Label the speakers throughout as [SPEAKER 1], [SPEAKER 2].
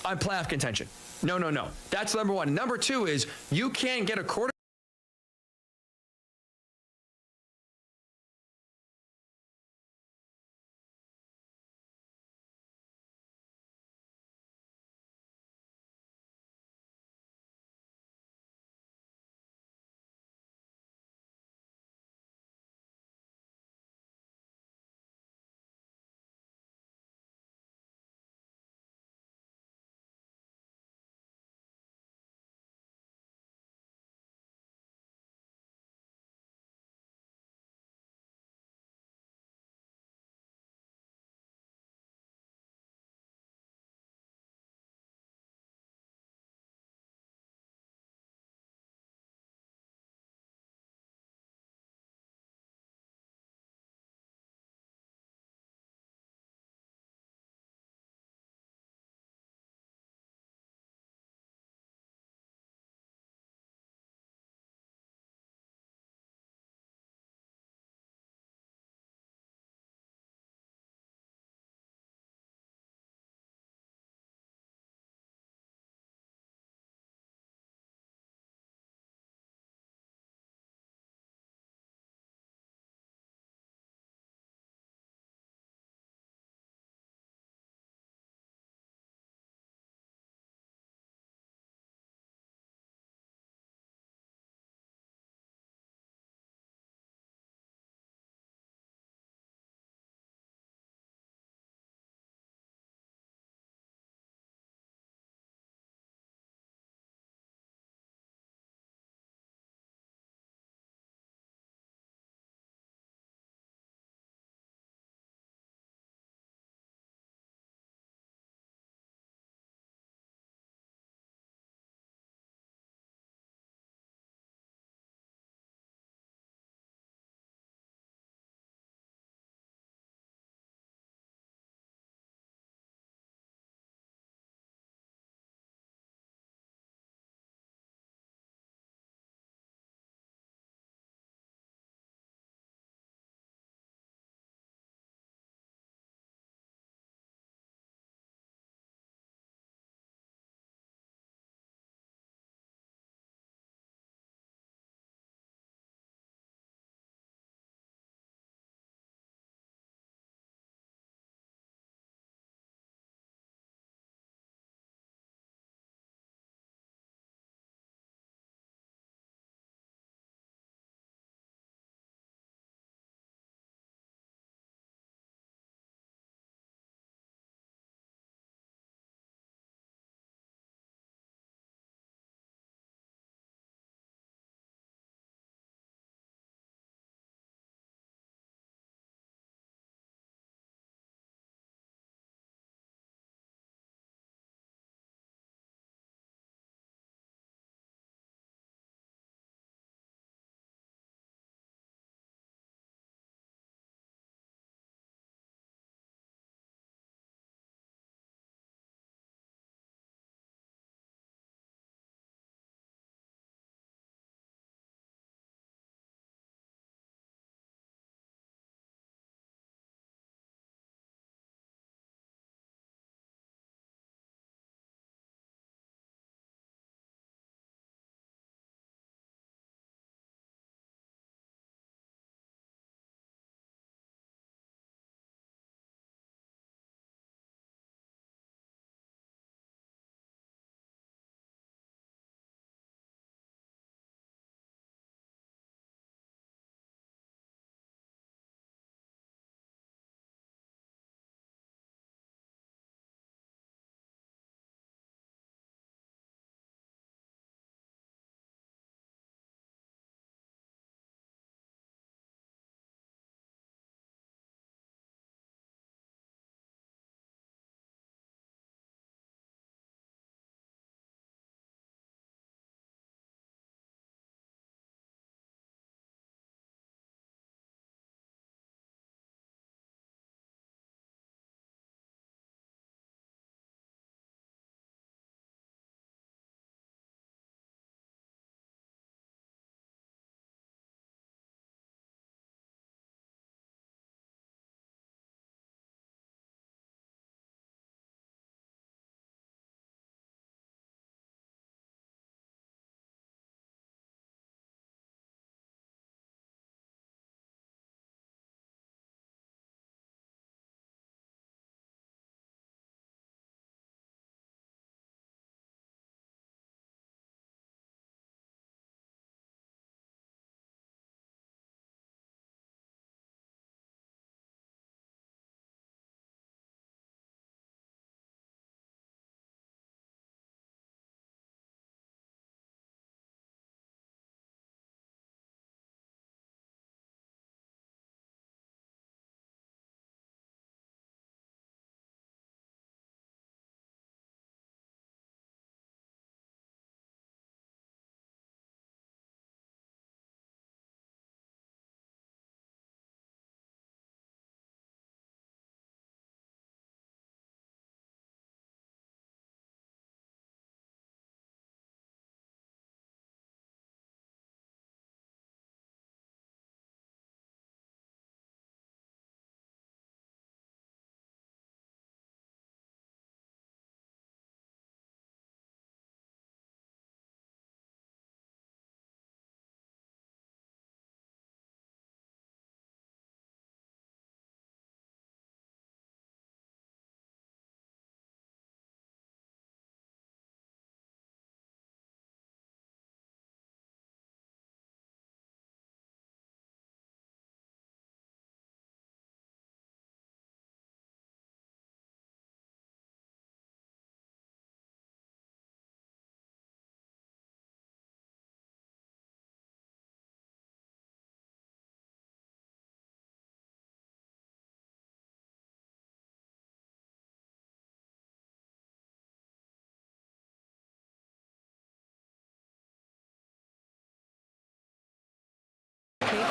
[SPEAKER 1] on playoff contention. No, no, no. That's number one. Number two is you can't get a quarter.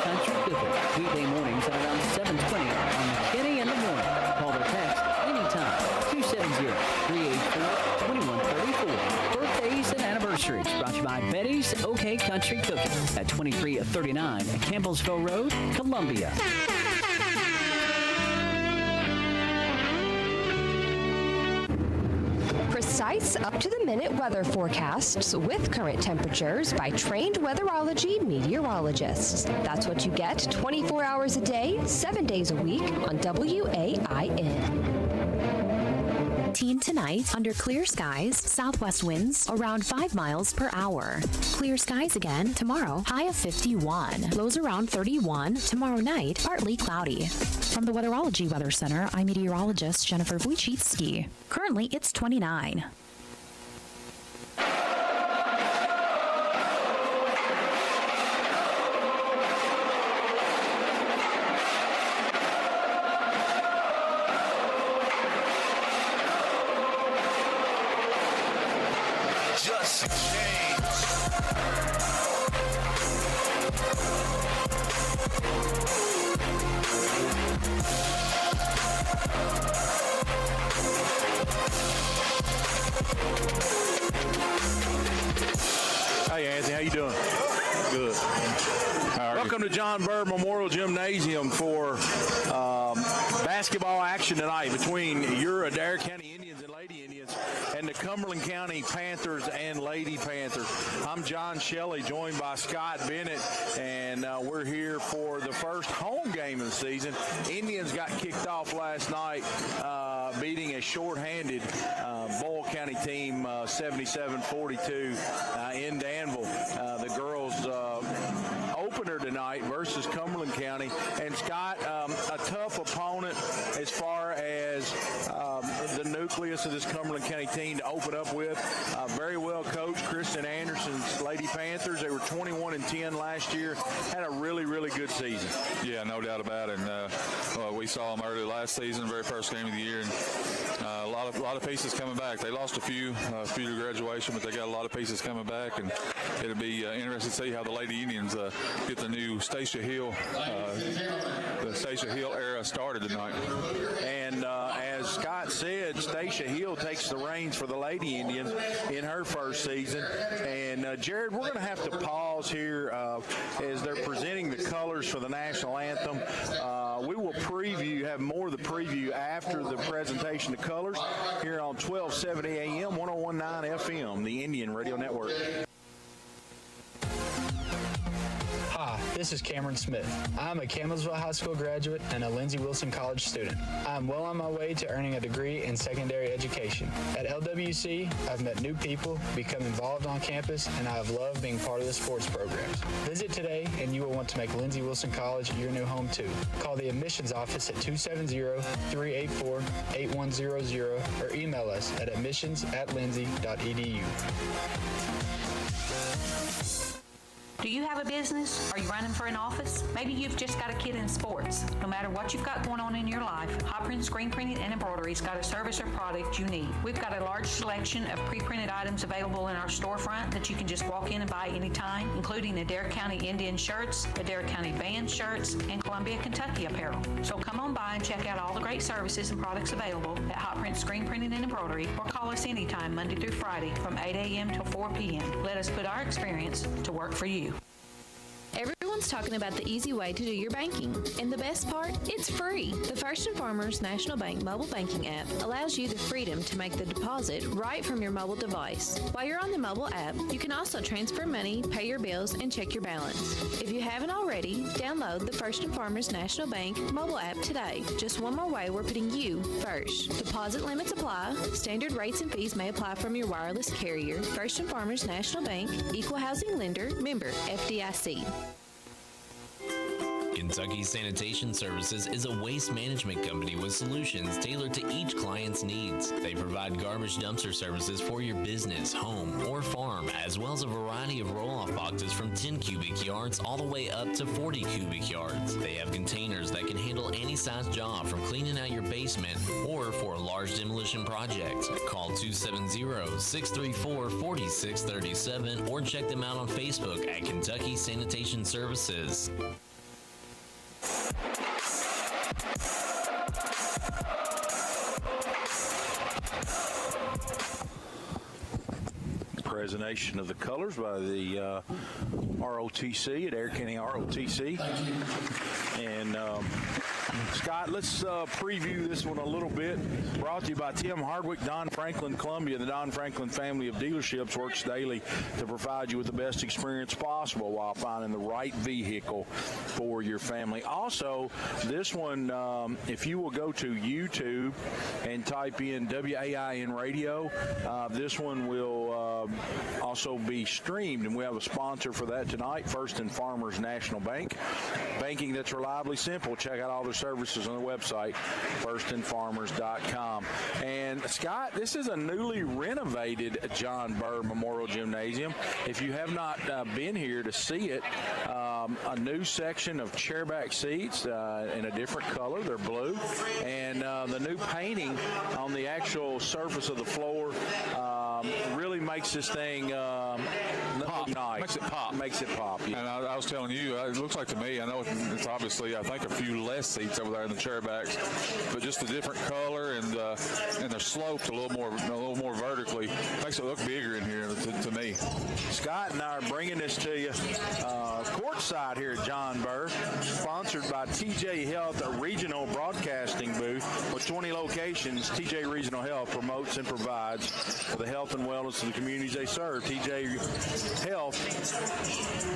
[SPEAKER 2] Country Cooking. Weekday mornings at around 7:20 on McKinney in the Morning. Call or text anytime, 270-384-2134. Birthdays and anniversaries brought to you by Betty's OK Country Cooking at 2339 Campbellsville Road, Columbia.
[SPEAKER 3] Precise, up-to-the-minute weather forecasts with current temperatures by trained weatherology meteorologists. That's what you get 24 hours a day, 7 days a week on WAIN.
[SPEAKER 4] Tonight, under clear skies, southwest winds around 5 miles per hour. Clear skies again tomorrow, high of 51. Lows around 31. Tomorrow night, partly cloudy. From the Weatherology Weather Center, I'm meteorologist Jennifer Wojcicki. Currently, it's 29.
[SPEAKER 5] Hey, Anthony, how you doing? Good. Welcome to John Byrd Memorial Gymnasium for basketball action tonight between your Adair County Indians and Lady Indians and the Cumberland County Panthers and Lady Panthers. I'm John Shelley, joined by Scott Bennett, and we're here for the first home game of the season. Indians got kicked off last night, beating a shorthanded Boyle County team 77-42 in Danville. The girls opener tonight versus Cumberland County, and Scott, a tough opponent as far as the nucleus of this Cumberland County team to open up with. Very well coached, Kristen Anderson's Lady Panthers. They were 21-10 last year. Had a really, really good season.
[SPEAKER 6] Yeah, no doubt about it. And we saw them early last season, very first game of the year, and a lot of pieces coming back. They lost a few to graduation, but they got a lot of pieces coming back, and it'll be interesting to see how the Lady Indians get the new Stacia Hill era started tonight. And as Scott said, Stacia Hill takes the reins for the Lady Indians in her first season. And Jared, we're going to have to pause here as they're presenting the colors for the national anthem. We will have more of the preview after the presentation of colors here on 1270 AM, 1019 FM, the Indian Radio Network.
[SPEAKER 7] Hi, this is Cameron Smith. I'm a Campbellsville High School graduate and a Lindsey Wilson College student. I'm well on my way to earning a degree in secondary education. At LWC, I've met new people, become involved on campus, and I have loved being part of the sports programs. Visit today and you will want to make Lindsey Wilson College your new home too. Call the admissions office at 270-384-8100 or email us at admissions@lindsey.edu.
[SPEAKER 8] Do you have a business? Are you running for an office? Maybe you've just got a kid in sports. No matter what you've got going on in your life, Hot Print Screen Printing and Embroidery's got a service or product you need. We've got a large selection of pre-printed items available in our storefront that you can just walk in and buy anytime, including Adair County Indian shirts, Adair County band shirts, and Columbia, Kentucky apparel. So come on by and check out all the great services and products available at Hot Print Screen Printing and Embroidery, or call us anytime Monday through Friday from 8 a.m. till 4 p.m. Let us put our experience to work for you.
[SPEAKER 9] Everyone's talking about the easy way to do your banking. And the best part? It's free. The First and Farmers National Bank mobile banking app allows you the freedom to make the deposit right from your mobile device. While you're on the mobile app, you can also transfer money, pay your bills, and check your balance. If you haven't already, download the First and Farmers National Bank mobile app today. Just one more way we're putting you first. Deposit limits apply. Standard rates and fees may apply from your wireless carrier. First and Farmers National Bank, Equal Housing Lender, member FDIC.
[SPEAKER 10] Kentucky Sanitation Services is a waste management company with solutions tailored to each client's needs. They provide garbage dumpster services for your business, home, or farm, as well as a variety of roll-off boxes from 10 cubic yards all the way up to 40 cubic yards. They have containers that can handle any size job, from cleaning out your basement or for a large demolition project. Call 270-634-4637 or check them out on Facebook at Kentucky Sanitation Services.
[SPEAKER 5] presentation of the colors by the ROTC, Adair County ROTC. And Scott, let's preview this one a little bit. Brought to you by Tim Hardwick, Don Franklin, Columbia. The Don Franklin family of dealerships works daily to provide you with the best experience possible while finding the right vehicle for your family. Also, this one, if you will go to YouTube and type in WAIN Radio, this one will also be streamed, and we have a sponsor for that tonight, First and Farmers National Bank. Banking that's reliably simple. Check out all their services on their website, firstandfarmers.com. And Scott, this is a newly renovated John Burr Memorial Gymnasium. If you have not been here to see it, a new section of chairback seats in a different color. They're blue. And the new painting on the actual surface of the floor really makes this thing
[SPEAKER 11] pop.
[SPEAKER 5] Nice.
[SPEAKER 11] Makes it pop.
[SPEAKER 5] Makes it pop. Yeah.
[SPEAKER 11] And I was telling you, it looks like to me, I know it's obviously, I think, a few less seats over there in the chairbacks, but just a different color and they're sloped a little more vertically. Makes it look bigger in here to me.
[SPEAKER 5] Scott and I are bringing this to you courtside here at John Burr, sponsored by TJ Health, a regional broadcasting booth with 20 locations. TJ Regional Health promotes and provides for the health and wellness of the communities they serve. TJ Health,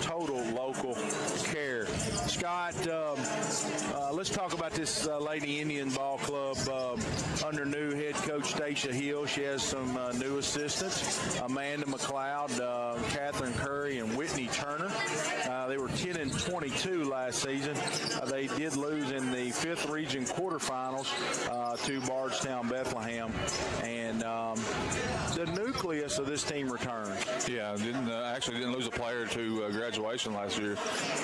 [SPEAKER 5] total local care. Scott, let's talk about this Lady Indian Ball Club under new head coach Stacia Hill. She has some new assistants, Amanda McLeod, Catherine Curry, and Whitney Turner. They were 10-22 last season. They did lose in the 5th region quarterfinals to Bardstown Bethlehem. And the nucleus of this team returned.
[SPEAKER 11] Yeah, didn't lose a player to graduation last year.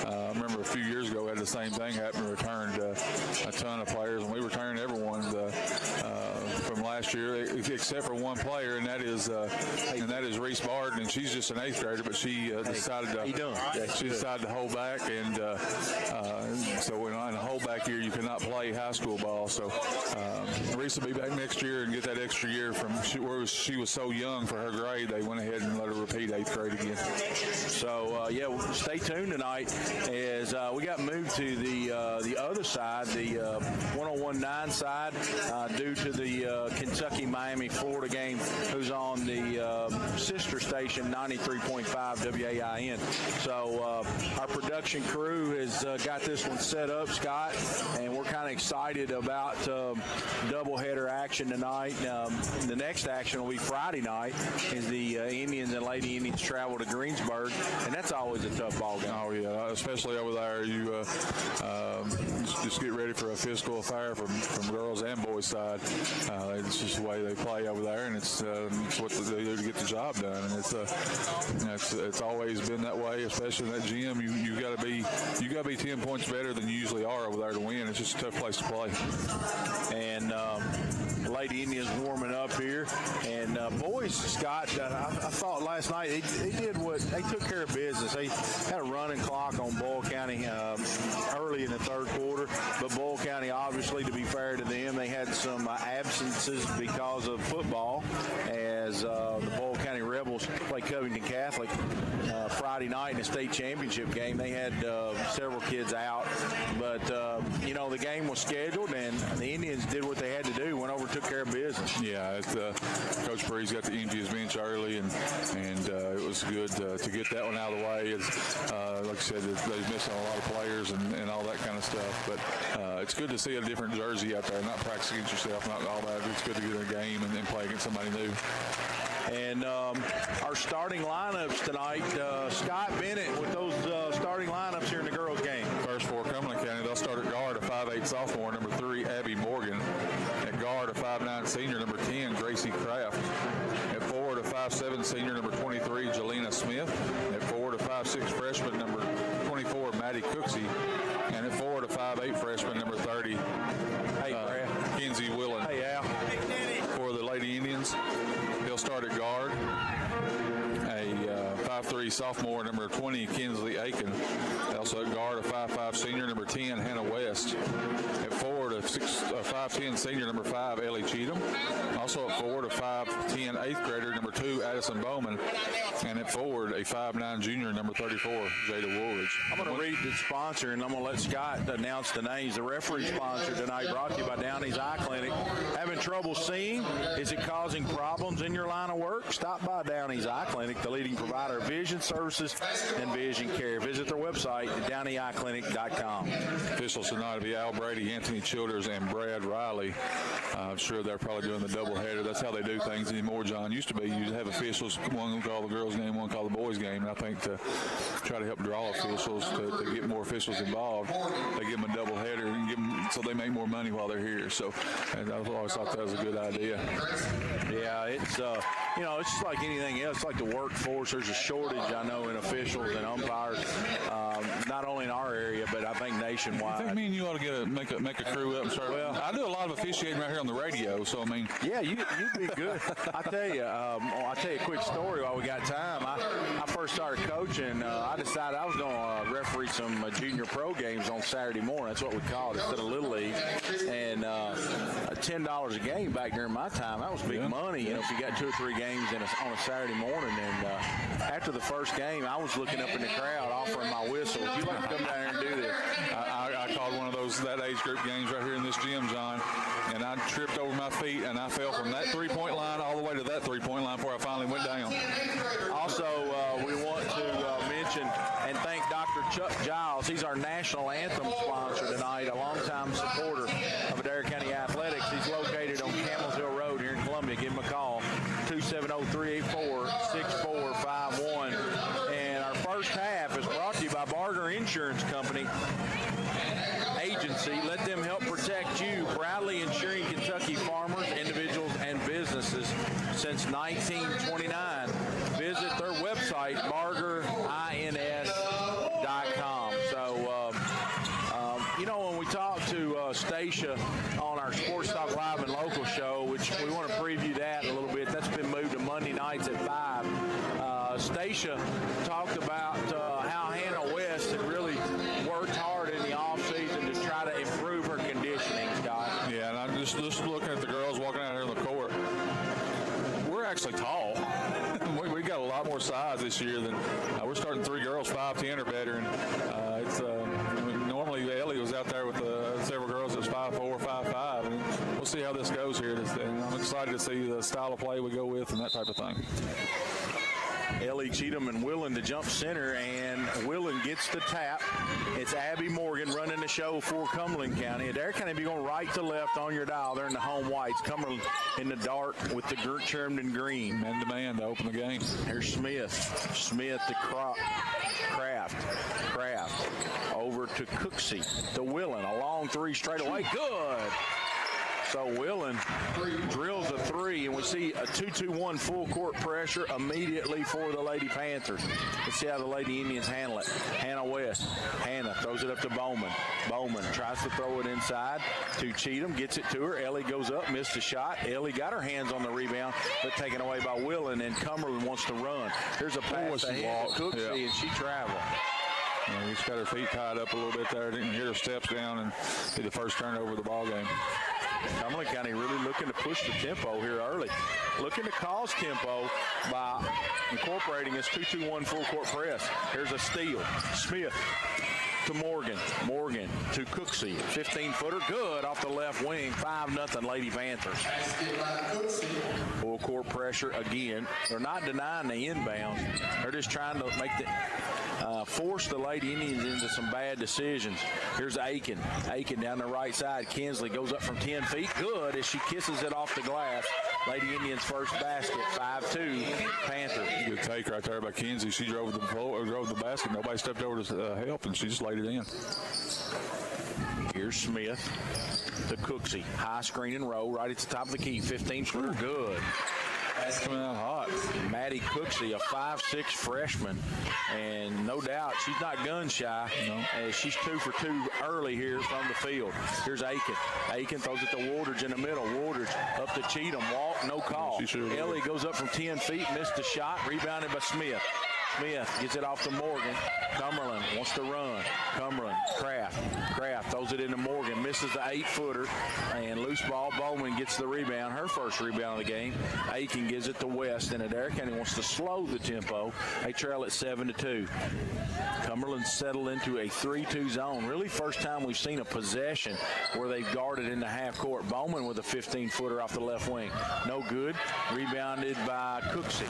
[SPEAKER 11] I remember a few years ago we had the same thing happen. We returned a ton of players, and we returned everyone from last year except for one player, and that is Reese Barden, and she's just an 8th grader, but she decided to hold back, and so in a holdback year you cannot play high school ball. So Reese will be back next year and get that extra year from where she was so young for her grade. They went ahead and let her repeat 8th grade again. So stay tuned tonight as we got moved to the other side, the 101.9 side, due to the Kentucky-Miami Florida game, who's on the sister station 93.5 WAIN. So our production crew has got this one set up, Scott, and we're kind of excited about doubleheader action tonight. The next action will be Friday night as the Indians and Lady Indians travel to Greensburg, and that's always a tough ball game. Oh, yeah, especially over there. You just get ready for a physical affair from girls and boys' side. It's just the way they play over there, and it's what they do to get the job done. And it's always been that way, especially in that gym. You got to be 10 points better than you usually are over there to win. It's just a tough place to play.
[SPEAKER 5] And Lady Indians warming up here, and boys, Scott, I thought last night they took care of business. They had a running clock on Boyle County early in the 3rd quarter, but Boyle County, obviously, to be fair to them, they had some absences because of football, as the Boyle County Rebels play Covington Catholic Friday night in the state championship game. They had several kids out, but the game was scheduled, and the Indians did what they had to do, went over and took care of business.
[SPEAKER 11] Yeah, Coach Breeze got the Indians bench early, and it was good to get that one out of the way. Like I said, they're missing a lot of players and all that kind of stuff, but it's good to see a different jersey out there, not practice against yourself, not all that. It's good to get in a game and then play against somebody new.
[SPEAKER 5] And our starting lineups tonight, Scott Bennett with those starting lineups here in the girls' game.
[SPEAKER 11] First for Cumberland County, they'll start at guard, a 5'8 sophomore, number 3, Abby Morgan. At guard, a 5'9 senior, number 10, Gracie Kraft. At forward, a 5'7 senior, number 23, Jelena Smith. At forward, a 5'6 freshman, number 24, Maddie Cooksey. And at forward, a 5'8 freshman, number 30, Kenzie Willen.
[SPEAKER 5] Hey, Al.
[SPEAKER 11] For the Lady Indians, they'll start at guard. A 5'3 sophomore, number 20, Kinsley Aiken. Also at guard, a 5'5 senior, number 10, Hannah West. At forward, forward, a 5'10" senior, number 5, Ellie Cheatham. Also at forward, a 5'10" 8th grader, number 2, Addison Bowman. And at forward, a 5'9" junior, number 34, Jada Woolridge.
[SPEAKER 6] I'm going to read the sponsor, and I'm going to let Scott announce the names. The referee sponsor tonight brought to you by Downey's Eye Clinic. Having trouble seeing? Is it causing problems in your line of work? Stop by Downey's Eye Clinic, the leading provider of vision services and vision care. Visit their website at DowneyEyeClinic.com.
[SPEAKER 11] Officials tonight will be Al Brady, Anthony Childers, and Brad Riley. I'm sure they're probably doing the doubleheader. That's how they do things anymore, John. Used to be you'd have officials, one call the girls' game, one call the boys' game. And I think to try to help draw officials, to get more officials involved, they give them a doubleheader and give them, so they make more money while they're here. So, and I always thought that was a good idea.
[SPEAKER 6] Yeah, it's it's just like anything else. It's like the workforce. There's a shortage, I know, in officials and umpires, not only in our area, but I think nationwide.
[SPEAKER 11] I think me and you ought to make a crew up and start. Well, I do a lot of officiating right here on the radio, so I mean.
[SPEAKER 6] Yeah, you'd be good. I'll tell you a quick story while we got time. I first started coaching. I decided I was going to referee some junior pro games on Saturday morning. That's what we called it, instead of Little League. And $10 a game back during my time, that was big money. You know, if you got 2 or 3 games on a Saturday morning. And after the first game, I was looking up in the crowd offering my whistle. Would you like to come down here and do this?
[SPEAKER 11] I called one of that age group games right here in this gym, John, and I tripped over my feet, and I fell from that 3-point line all the way to that 3-point line before I finally went down.
[SPEAKER 6] Also, we want to mention and thank Dr. Chuck Giles. He's our national anthem sponsor tonight, a longtime supporter of Adair County Athletics. He's located on Camels Hill Road here in Columbia. Give him a call, 270-384-6451. And our first half is brought to you by Barger Insurance Company Agency. Let them help protect you. Proudly insuring Kentucky farmers, individuals, and businesses since 1929. Visit their website, bargerins.com. So, when we talk to Stacia on our Sports Talk Live and Local show, which we want to preview that a little bit. That's been moved to Monday nights at 5. Stacia talked about how Hannah West had really worked hard in the offseason to try to improve her conditioning, Scott.
[SPEAKER 11] Yeah, and I'm just looking at the girls walking out here on the court. We're actually tall. We got a lot more size this year than we're starting 3 girls 5'10" or better, and it's normally Ellie was out there with several girls that was 5'4", 5'5", and we'll see how this goes here. And I'm excited to see the style of play we go with and that type of thing.
[SPEAKER 6] Ellie Cheatham and Willen to jump center, and Willen gets the tap. It's Abby Morgan running the show for Cumberland County. Adair County be going right to left on your dial. They're in the home whites. Cumberland in the dark with the trimmed in green.
[SPEAKER 11] Man-to-man to open the game.
[SPEAKER 6] Here's Smith. Smith to Kraft. Over to Cooksey. To Willen. A long 3 straight away. Good. So Willen drills a 3, and we see a 2-2-1 full court pressure immediately for the Lady Panthers. Let's see how the Lady Indians handle it. Hannah West. Hannah throws it up to Bowman. Bowman tries to throw it inside to Cheatham. Gets it to her. Ellie goes up, missed a shot. Ellie got her hands on the rebound, but taken away by Willen, and Cumberland wants to run. There's a pass ahead to Cooksey, and she traveled.
[SPEAKER 11] Yeah, she's got her feet tied up a little bit there. Didn't hear her steps down and be the first turnover of the ball game.
[SPEAKER 6] Cumberland County really looking to push the tempo here early. Looking to cause tempo by incorporating this 2-2-1 full court press. Here's a steal. Smith to Morgan. Morgan to Cooksey. 15-footer. Good off the left wing. 5-0 Lady Panthers. Full court pressure again. They're not denying the inbound. They're just trying to make force the Lady Indians into some bad decisions. Here's Aiken. Aiken down the right side. Kinsley goes up from 10 feet. Good as she kisses it off the glass. Lady Indians first basket. 5-2 Panthers.
[SPEAKER 11] Good take right there by Kinsley. She drove the basket. Nobody stepped over to help, and she just laid it in.
[SPEAKER 6] Here's Smith to Cooksey. High screen and roll right at the top of the key. 15-footer. Good.
[SPEAKER 11] That's coming out hot.
[SPEAKER 6] Maddie Cooksey, a 5'6" freshman, and no doubt she's not gun shy. No. She's 2 for 2 early here from the field. Here's Aiken. Aiken throws it to Wardridge in the middle. Wardridge up to Cheatham. Walk, no call.
[SPEAKER 11] Ellie
[SPEAKER 6] goes up from 10 feet, missed a shot, rebounded by Smith. Smith gets it off to Morgan. Cumberland wants to run. Cumberland, Kraft throws it into Morgan, misses the 8-footer, and loose ball. Bowman gets the rebound, her first rebound of the game. Aiken gives it to West, and Adair County wants to slow the tempo. They trail at 7-2. Cumberland settled into a 3-2 zone. Really first time we've seen a possession where they've guarded in the half court. Bowman with a 15-footer off the left wing. No good. Rebounded by Cooksey.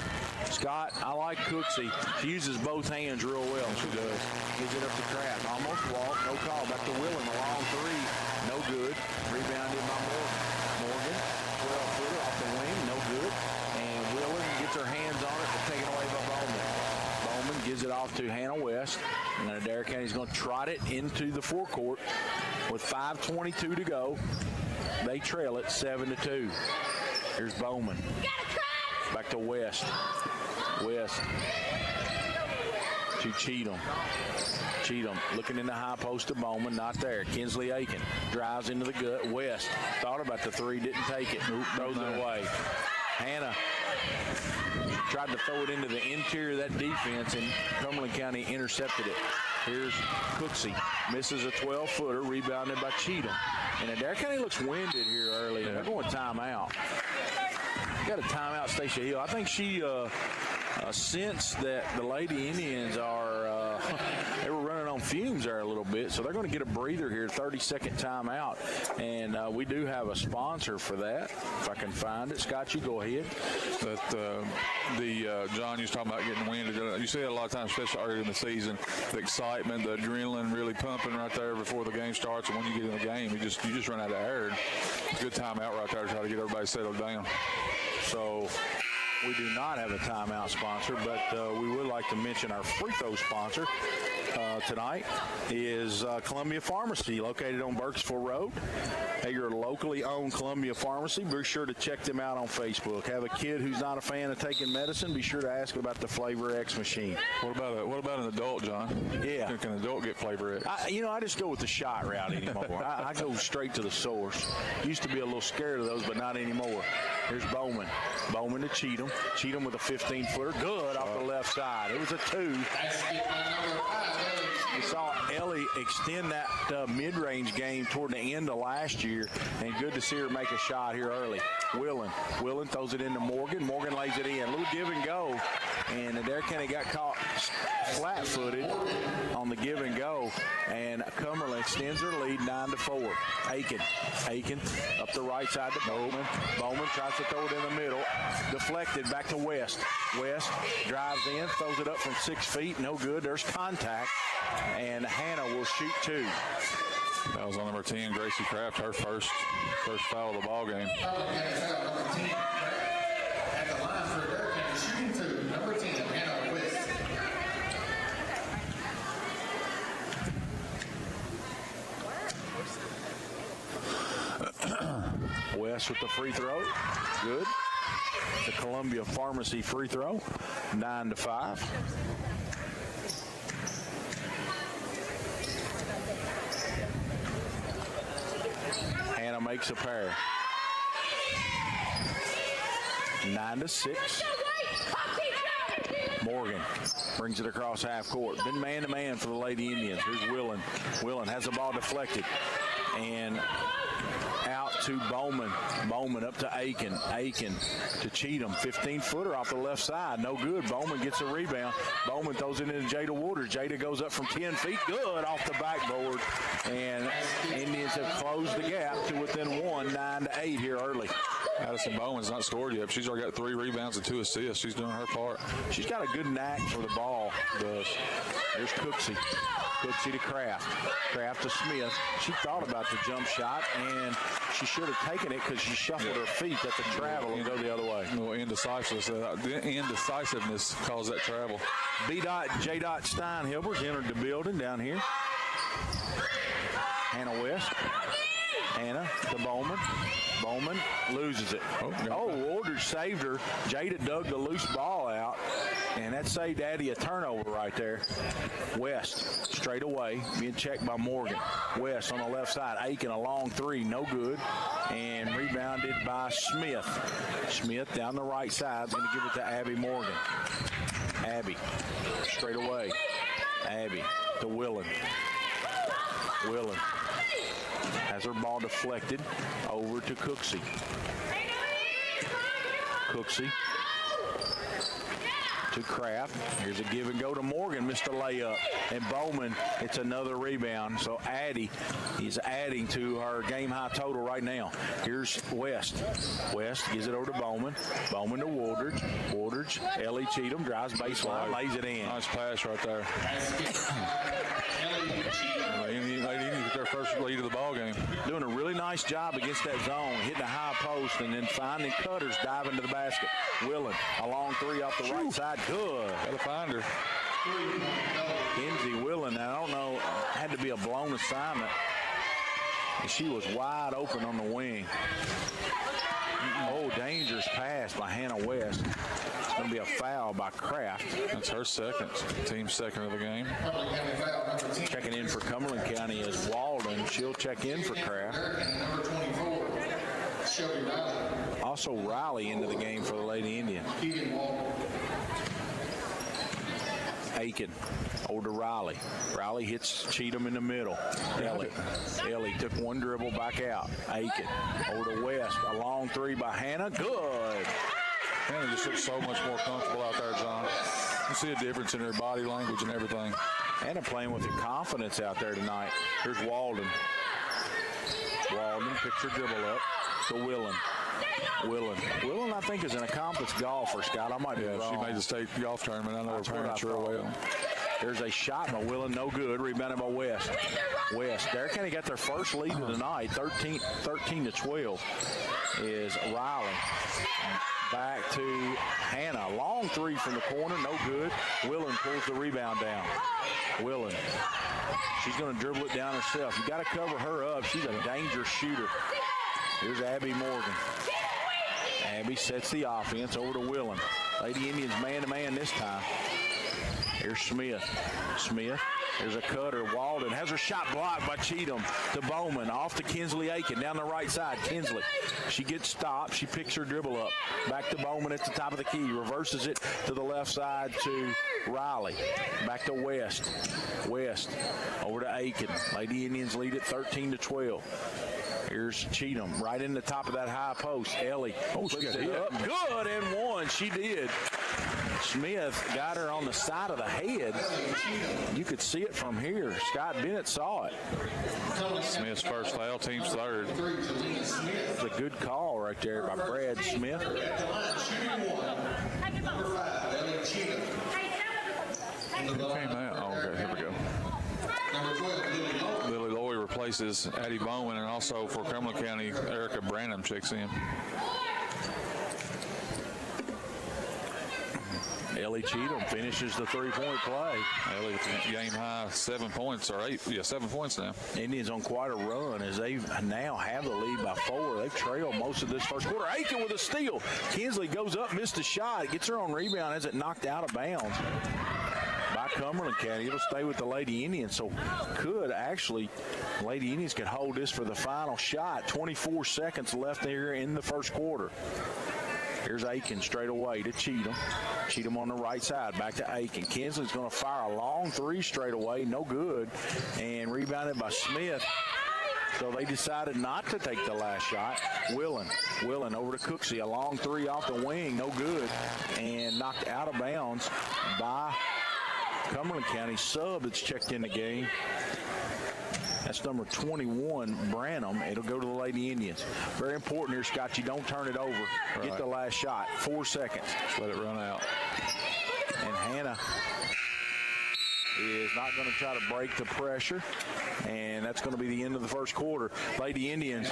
[SPEAKER 6] Scott, I like Cooksey. She uses both hands real well. She does. Gives it up to Kraft. Almost walk. No call. Back to Willen. A long three. No good. Rebounded by Morgan. Morgan, 12-footer off the wing. No good. And Willen gets her hands on it, but taken away by Bowman. Bowman gives it off to Hannah West. And Adair County's going to trot it into the forecourt with 5:22 to go. They trail it 7-2. Here's Bowman. Back to West. West to Cheatham. Cheatham looking in the high post to Bowman. Not there. Kinsley Aiken drives into the gut. West thought about the three. Didn't take it. Throws it away. Hannah tried to throw it into the interior of that defense, and Cumberland County intercepted it. Here's Cooksey. Misses a 12-footer. Rebounded by Cheatham. And Adair County looks winded here early. They're going timeout. Got a timeout, Stacia Hill. I think she sensed that the Lady Indians are they were running on fumes there a little bit, so they're going to get a breather here. 30-second timeout, and we do have a sponsor for that. If I can find it, Scott, you go ahead.
[SPEAKER 11] But John, you was talking about getting winded. You see it a lot of times, especially early in the season. The excitement, the adrenaline, really pumping right there before the game starts. And when you get in the game, you just run out of air. Good timeout right there to try to get everybody settled down.
[SPEAKER 6] So we do not have a timeout sponsor, but we would like to mention our free throw sponsor tonight is Columbia Pharmacy, located on Burkesville Road. Hey, you're a locally owned Columbia Pharmacy. Be sure to check them out on Facebook. Have a kid who's not a fan of taking medicine, be sure to ask about the Flavor X machine.
[SPEAKER 11] What about an adult, John?
[SPEAKER 6] Yeah.
[SPEAKER 11] Can an adult get Flavor X?
[SPEAKER 6] I just go with the shot route anymore. I go straight to the source. Used to be a little scared of those, but not anymore. Here's Bowman. Bowman to Cheatham. Cheatham with a 15-footer. Good off the left side. It was a 2. We saw Ellie extend that mid-range game toward the end of last year, and good to see her make a shot here early. Willen throws it into Morgan. Morgan lays it in. A little give and go, and Adair County got caught flat-footed on the give and go, and Cumberland extends their lead 9-4. Aiken up the right side to Bowman. Bowman tries to throw it in the middle. Deflected back to West. West drives in, throws it up from 6 feet. No good. There's contact, and Hannah will shoot 2.
[SPEAKER 11] That was on number 10, Gracie Kraft, her first foul of the ball game.
[SPEAKER 12] At the line for Adair County, shooting 2, number 10, Hannah West.
[SPEAKER 6] West with the free throw. Good. The Columbia Pharmacy free throw. 9-5. Hannah makes a pair. 9-6. Morgan brings it across half court. Been man-to-man for the Lady Indians. Here's Willen. Willen has the ball deflected. And out to Bowman. Bowman up to Aiken. Aiken to Cheatham. 15-footer off the left side. No good. Bowman gets a rebound. Bowman throws it into Jada Waters. Jada goes up from 10 feet. Good off the backboard. And Indians have closed the gap to within 1, 9-8 here early.
[SPEAKER 11] Addison Bowman's not scored yet. She's already got 3 rebounds and 2 assists. She's doing her part.
[SPEAKER 6] She's got a good knack for the ball. Does. There's Cooksey. Cooksey to Kraft. Kraft to Smith. She thought about the jump shot, and she should have taken it because she shuffled her feet. That's a travel and go the other way.
[SPEAKER 11] No indecisiveness. The indecisiveness caused that travel.
[SPEAKER 6] J. Steinhilber's entered the building down here. Hannah West. Hannah to Bowman. Bowman loses it. Waters saved her. Jada dug the loose ball out, and that saved Addie a turnover right there. West straight away, being checked by Morgan. West on the left side. Aiken a long 3, no good, and rebounded by Smith. Smith down the right side, going to give it to Abby Morgan. Abby, straight away. Abby to Willen. Willen has her ball deflected over to Cooksey. Cooksey to Kraft. Here's a give and go to Morgan. Missed a layup. And Bowman, it's another rebound. So Addie is adding to her game high total right now. Here's West. West gives it over to Bowman. Bowman to Wooldridge. Wooldridge. Ellie Cheatham drives baseline, lays it in.
[SPEAKER 11] Nice pass right there. They need to get their first lead of the ball game.
[SPEAKER 6] Doing a really nice job against that zone, hitting a high post and then finding cutters diving to the basket. Willen, a long three off the right side. Good.
[SPEAKER 11] Got to find her.
[SPEAKER 6] Kenzie Willen, I don't know, had to be a blown assignment. And she was wide open on the wing. Oh, dangerous pass by Hannah West. It's going to be a foul by Kraft.
[SPEAKER 11] That's her second, team second of the game.
[SPEAKER 6] Checking in for Cumberland County is Walden. She'll check in for Kraft. Also Riley into the game for the Lady Indians. Aiken over to Riley. Riley hits Cheatham in the middle. Ellie took one dribble back out. Aiken over to West. A long three by Hannah. Good.
[SPEAKER 11] Hannah just looks so much more comfortable out there, John. You see a difference in her body language and everything.
[SPEAKER 6] Hannah playing with the confidence out there tonight. Here's Walden. Walden picks her dribble up to Willen. Willen, I think, is an accomplished golfer, Scott. I might be wrong.
[SPEAKER 11] She made the state golf tournament. I know her parents real well.
[SPEAKER 6] There's a shot by Willen, no good. Rebounded by West. Adair County got their first lead of the night, 13-12, is Riley. Back to Hannah. Long three from the corner, no good. Willen pulls the rebound down. Willen. She's going to dribble it down herself. You got to cover her up. She's a dangerous shooter. Here's Abby Morgan. Abby sets the offense over to Willen. Lady Indians man-to-man this time. Here's Smith. There's a cutter. Walden has her shot blocked by Cheatham to Bowman. Off to Kinsley Aiken down the right side. Kinsley. She gets stopped. She picks her dribble up. Back to Bowman at the top of the key. Reverses it to the left side to Riley. Back to West. West over to Aiken. Lady Indians lead at 13-12. Here's Cheatham right in the top of that high post. Ellie puts it up. Good and one. She did. Smith got her on the side of the head. You could see it from here. Scott Bennett saw it.
[SPEAKER 11] Smith's first foul, team's third.
[SPEAKER 6] It's a good call right there by Brad Smith.
[SPEAKER 11] Who came out? Oh, okay, here we go. Lily Loy replaces Addie Bowman, and also for Cumberland County, Erica Branham checks in.
[SPEAKER 6] Ellie Cheatham finishes the three-point play.
[SPEAKER 11] Ellie game high 7 points, or 8. Yeah, 7 points now.
[SPEAKER 6] Indians on quite a run as they now have the lead by 4. They've trailed most of this first quarter. Aiken with a steal. Kinsley goes up, missed a shot. Gets her on rebound, has it knocked out of bounds by Cumberland County. It'll stay with the Lady Indians, so could actually, Lady Indians could hold this for the final shot. 24 seconds left here in the first quarter. Here's Aiken straight away to Cheatham. Cheatham on the right side, back to Aiken. Kinsley's going to fire a long three straight away, no good, and rebounded by Smith. So they decided not to take the last shot. Willen over to Cooksey, a long three off the wing, no good, and knocked out of bounds by Cumberland County. Sub that's checked in the game. That's number 21, Branham. It'll go to the Lady Indians. Very important here, Scott. You don't turn it over. Right. Get the last shot. 4 seconds.
[SPEAKER 11] Just let it run out.
[SPEAKER 6] And Hannah is not going to try to break the pressure. And that's going to be the end of the first quarter. Lady Indians,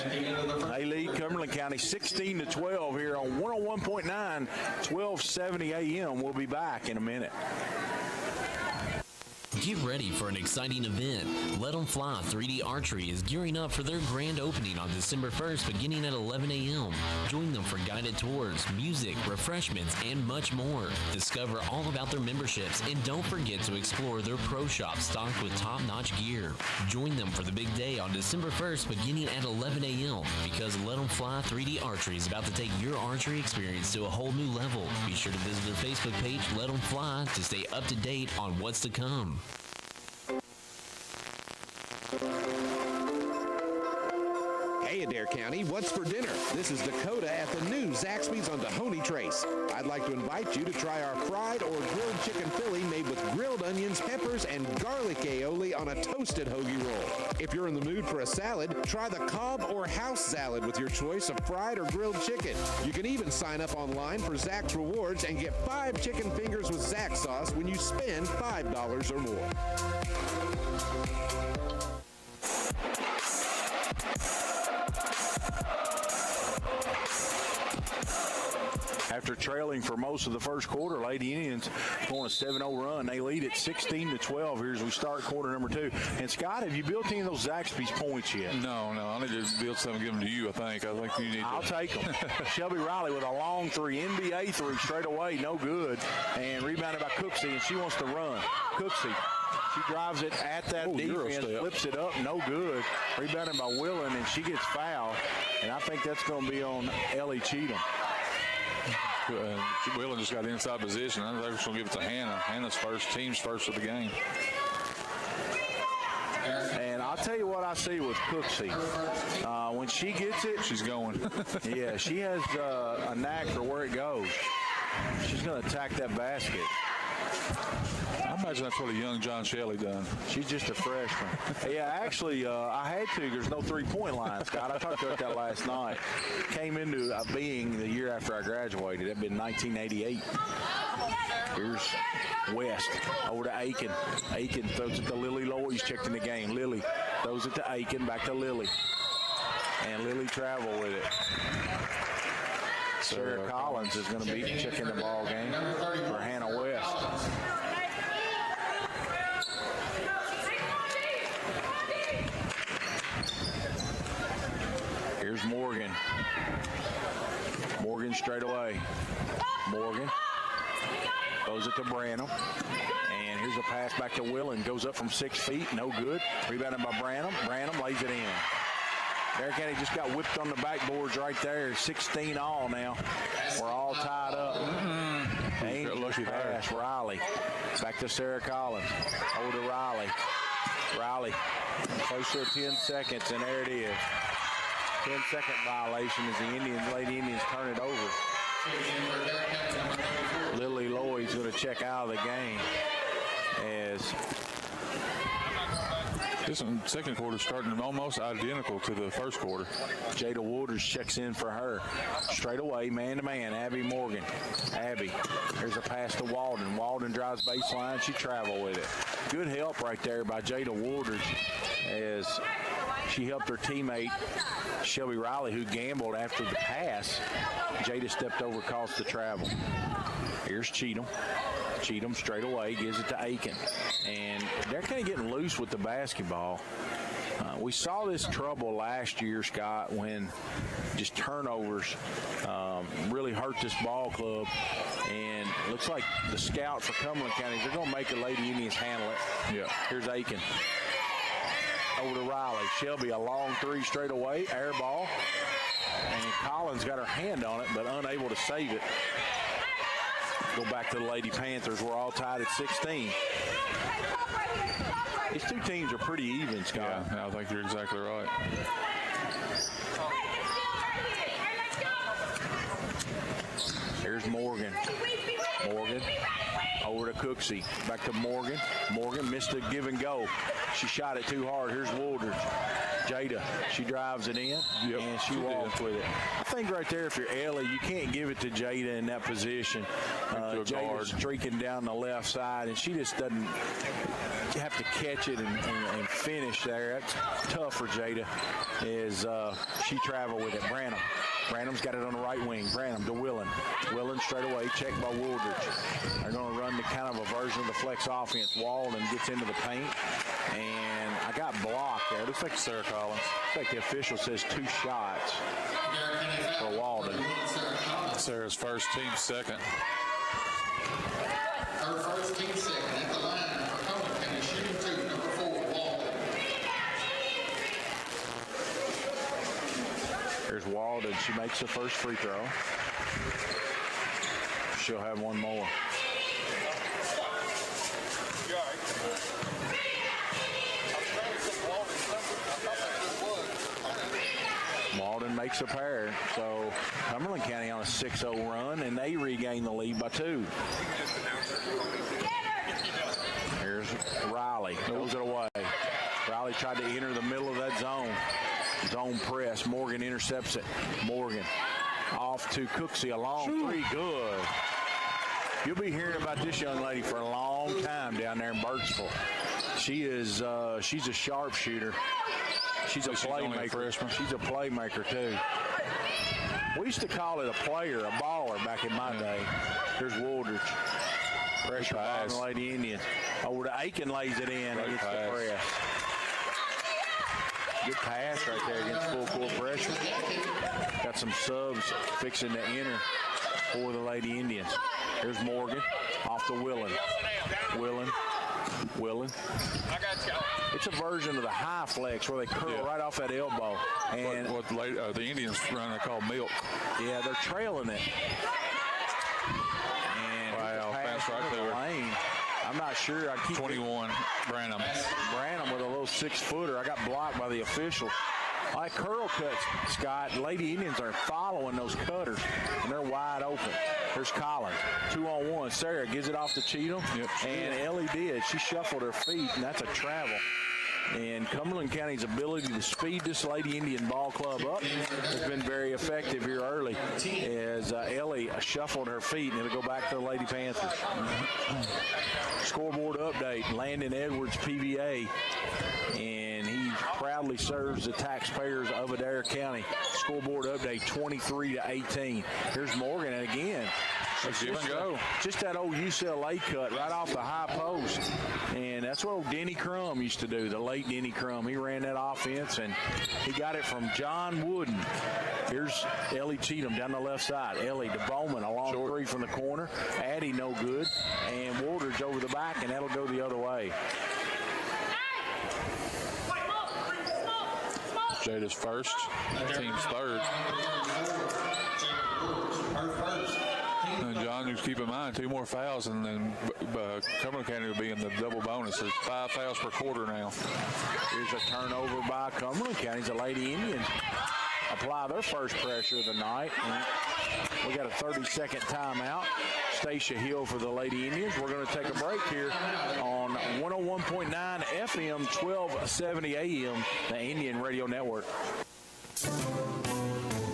[SPEAKER 6] they lead Cumberland County 16-12 here on 101.9, 1270 AM. We'll be back in a minute.
[SPEAKER 10] Get ready for an exciting event. Let 'em Fly 3D Archery is gearing up for their grand opening on December 1st beginning at 11 a.m. Join them for guided tours, music, refreshments, and much more. Discover all about their memberships and don't forget to explore their pro shop stocked with top-notch gear. Join them for the big day on December 1st beginning at 11 a.m. because Let 'em Fly 3D Archery is about to take your archery experience to a whole new level. Be sure to visit their Facebook page, Let 'em Fly, to stay up to date on what's to come.
[SPEAKER 13] Hey Adair County, what's for dinner? This is Dakota at the new Zaxby's on Dahoney Trace. I'd like to invite you to try our fried or grilled chicken Philly made with grilled onions, peppers, and garlic aioli on a toasted hoagie roll. If you're in the mood for a salad, try the Cobb or house salad with your choice of fried or grilled chicken. You can even sign up online for Zax Rewards and get 5 chicken fingers with Zax sauce when you spend $5 or more.
[SPEAKER 5] After trailing for most of the first quarter, Lady Indians going a 7-0 run. They lead at 16-12 here as we start quarter number 2. And Scott, have you built any of those Zaxby's points yet?
[SPEAKER 11] No. I need to build some and give them to you, I think. I think you need to.
[SPEAKER 5] I'll take them. Shelby Riley with a long 3, NBA 3 straight away, no good. And rebounded by Cooksey, and she wants to run. Cooksey. She drives it at that defense, flips it up, no good. Rebounded by Willen, and she gets fouled. And I think that's going to be on Ellie Cheatham.
[SPEAKER 11] Willen just got inside position. I think we're going to give it to Hannah. Hannah's team's first of the game.
[SPEAKER 5] And I'll tell you what I see with Cooksey. When she gets it,
[SPEAKER 11] she's going.
[SPEAKER 5] Yeah, she has a knack for where it goes. She's going to attack that basket.
[SPEAKER 11] I imagine that's what a young John Shelley done.
[SPEAKER 5] She's just a freshman. Yeah, actually, I had to. There's no three-point line, Scott. I talked about that last night. Came into being the year after I graduated. That'd been 1988. Here's West over to Aiken. Aiken throws it to Lily Loy's checked in the game. Lily throws it to Aiken, back to Lily. And Lily travel with it. Sarah Collins is going to be checking the ball game for Hannah West. Here's Morgan. Morgan straight away. Morgan throws it to Branham. And here's a pass back to Willen. Goes up from 6 feet. No good. Rebounded by Branham. Branham lays it in. Adair County just got whipped on the backboards right there. 16 all now. We're all tied up. Lucky pass. Riley. Back to Sarah Collins. Over to Riley. Riley. Close to 10 seconds, and there it is. 10-second violation as the Lady Indians turn it over. Lily Lloyd's going to check out of the game as
[SPEAKER 11] this second quarter starting almost identical to the first quarter.
[SPEAKER 5] Jada Waters checks in for her. Straight away, man-to-man, Abby Morgan. Abby, here's a pass to Walden. Walden drives baseline. She travel with it. Good help right there by Jada Waters as she helped her teammate, Shelby Riley, who gambled after the pass. Jada stepped over, caused the travel. Here's Cheatham. Cheatham straight away gives it to Aiken. And they're kind of getting loose with the basketball. We saw this trouble last year, Scott, when just turnovers really hurt this ball club. And looks like the scout for Cumberland County, they're going to make the Lady Indians handle it.
[SPEAKER 11] Yeah.
[SPEAKER 5] Here's Aiken. Over to Riley. Shelby, a long 3 straight away. Air ball. And Collins got her hand on it, but unable to save it. Go back to the Lady Panthers. We're all tied at 16. These two teams are pretty even, Scott.
[SPEAKER 11] Yeah, I think you're exactly right.
[SPEAKER 5] Here's Morgan. Morgan over to Cooksey. Back to Morgan. Morgan missed a give and go. She shot it too hard. Here's Woldridge. Jada, she drives it in, and she walks with it. I think right there, if you're Ellie, you can't give it to Jada in that position. Jada's streaking down the left side, and she just doesn't have to catch it and finish there. That's tough for Jada as she travel with it. Branham. Branham's got it on the right wing. Branham to Willen. Willen straight away, checked by Woodridge. They're going to run the kind of a version of the
[SPEAKER 6] flex offense. Walden gets into the paint, and I got blocked there. Looks like
[SPEAKER 11] Sarah Collins.
[SPEAKER 6] Looks like the official says 2 shots for Walden.
[SPEAKER 11] Sarah's first, team second.
[SPEAKER 12] Her first, team second. At the line for Cumberland County, shooting 2, number 4, Walden.
[SPEAKER 6] There's Walden. She makes the first free throw. She'll have one more. Walden makes a pair. So Cumberland County on a 6-0 run, and they regain the lead by 2. Here's Riley. Throws it away. Riley tried to enter the middle of that zone. Zone press. Morgan intercepts it. Morgan off to Cooksey. A long 3. Good. You'll be hearing about this young lady for a long time down there in Burkesville. She is she's a sharpshooter. She's a playmaker. She's a playmaker too. We used to call it a player, a baller back in my day. There's Woodridge. Pressure by the Lady Indians. Over to Aiken, lays it in against the press. Good pass right there against full court pressure. Got some subs fixing to enter for the Lady Indians. Here's Morgan off to Willen. Willen. It's a version of the high flex where they curl right off that elbow. And
[SPEAKER 11] what the Indians run, they call milk.
[SPEAKER 6] Yeah, they're trailing it. And
[SPEAKER 11] wow, pass right to her.
[SPEAKER 6] Lane. I'm not sure. I keep
[SPEAKER 11] 21, Branham.
[SPEAKER 6] Branham with a little 6-footer. I got blocked by the official. Like curl cuts, Scott. Lady Indians are following those cutters, and they're wide open. There's Collins, 2-on-1. Sarah gives it off to Cheatham, and Ellie did. She shuffled her feet, and that's a travel. And Cumberland County's ability to speed this Lady Indian ball club up has been very effective here early as Ellie shuffled her feet, and it'll go back to the Lady Panthers. Scoreboard update, Landon Edwards, PVA, and he proudly serves the taxpayers of Adair County. Scoreboard update, 23-18. Here's Morgan again. Just that old UCLA cut right off the high post. And that's what old Denny Crum used to do, the late Denny Crum. He ran that offense, and he got it from John Wooden. Here's Ellie Cheatham down the left side. Ellie to Bowman, a long 3 from the corner. Addie no good. And Woodridge over the back, and that'll go the other way.
[SPEAKER 11] Jada's first, team's third. And John, just keep in mind, 2 more fouls, and then Cumberland County will be in the double bonus. There's 5 fouls per quarter now.
[SPEAKER 6] Here's a turnover by Cumberland County. The Lady Indians apply their first pressure of the night. And we got a 30-second timeout. Stacia Hill for the Lady Indians. We're going to take a break here on 101.9 FM, 1270 AM, the Indian Radio Network.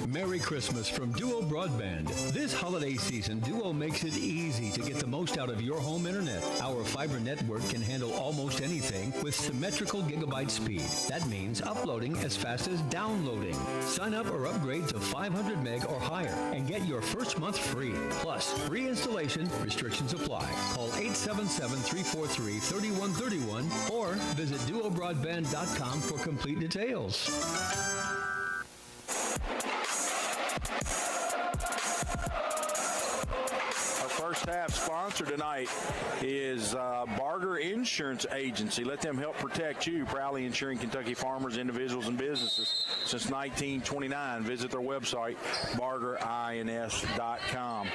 [SPEAKER 14] Merry Christmas from Duo Broadband. This holiday season, Duo makes it easy to get the most out of your home internet. Our fiber network can handle almost anything with symmetrical gigabyte speed. That means uploading as fast as downloading. Sign up or upgrade to 500 meg or higher and get your first month free. Plus, free installation, restrictions apply. Call 877-343-3131 or visit duobroadband.com for complete details.
[SPEAKER 6] First half sponsor tonight is Barger Insurance Agency. Let them help protect you. Proudly insuring Kentucky farmers, individuals, and businesses since 1929. Visit their website, bargerins.com.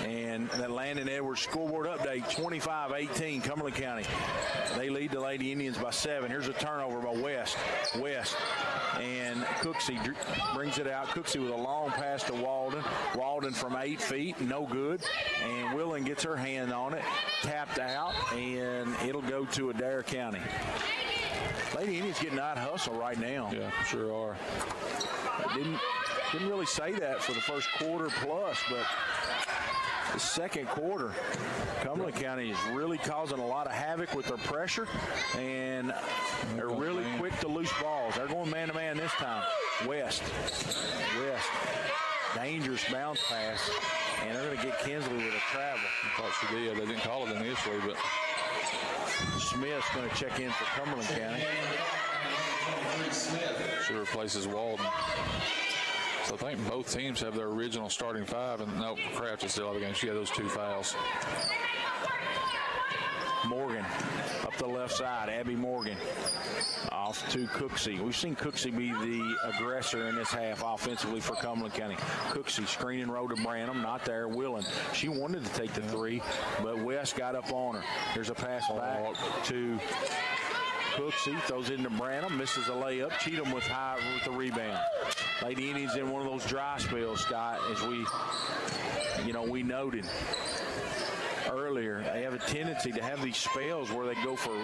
[SPEAKER 6] And that Landon Edwards scoreboard update, 25-18, Cumberland County. They lead the Lady Indians by 7. Here's a turnover by West. And Cooksey brings it out. Cooksey with a long pass to Walden. Walden from 8 feet, no good. And Willen gets her hand on it, tapped out, and it'll go to Adair County. Lady Indians getting out hustle right now.
[SPEAKER 11] Yeah, sure are.
[SPEAKER 6] Didn't really say that for the first quarter plus, but the second quarter, Cumberland County is really causing a lot of havoc with their pressure, and they're really quick to loose balls. They're going man-to-man this time. West. Dangerous bounce pass, and they're going to get Kinsley with a travel.
[SPEAKER 11] I thought she did. They didn't call it initially, but
[SPEAKER 6] Smith's going to check in for Cumberland County.
[SPEAKER 11] She replaces Walden. So I think both teams have their original starting five, and no, Kraft is still out of the game. She had those 2 fouls.
[SPEAKER 6] Morgan up the left side. Abby Morgan off to Cooksey. We've seen Cooksey be the aggressor in this half offensively for Cumberland County. Cooksey screening row to Branham, not there. Willen. She wanted to take the 3, but West got up on her. Here's a pass back to Cooksey, throws into Branham, misses a layup. Cheatham with the rebound. Lady Indians in one of those dry spells, Scott, as we noted earlier. They have a tendency to have these spells where they go for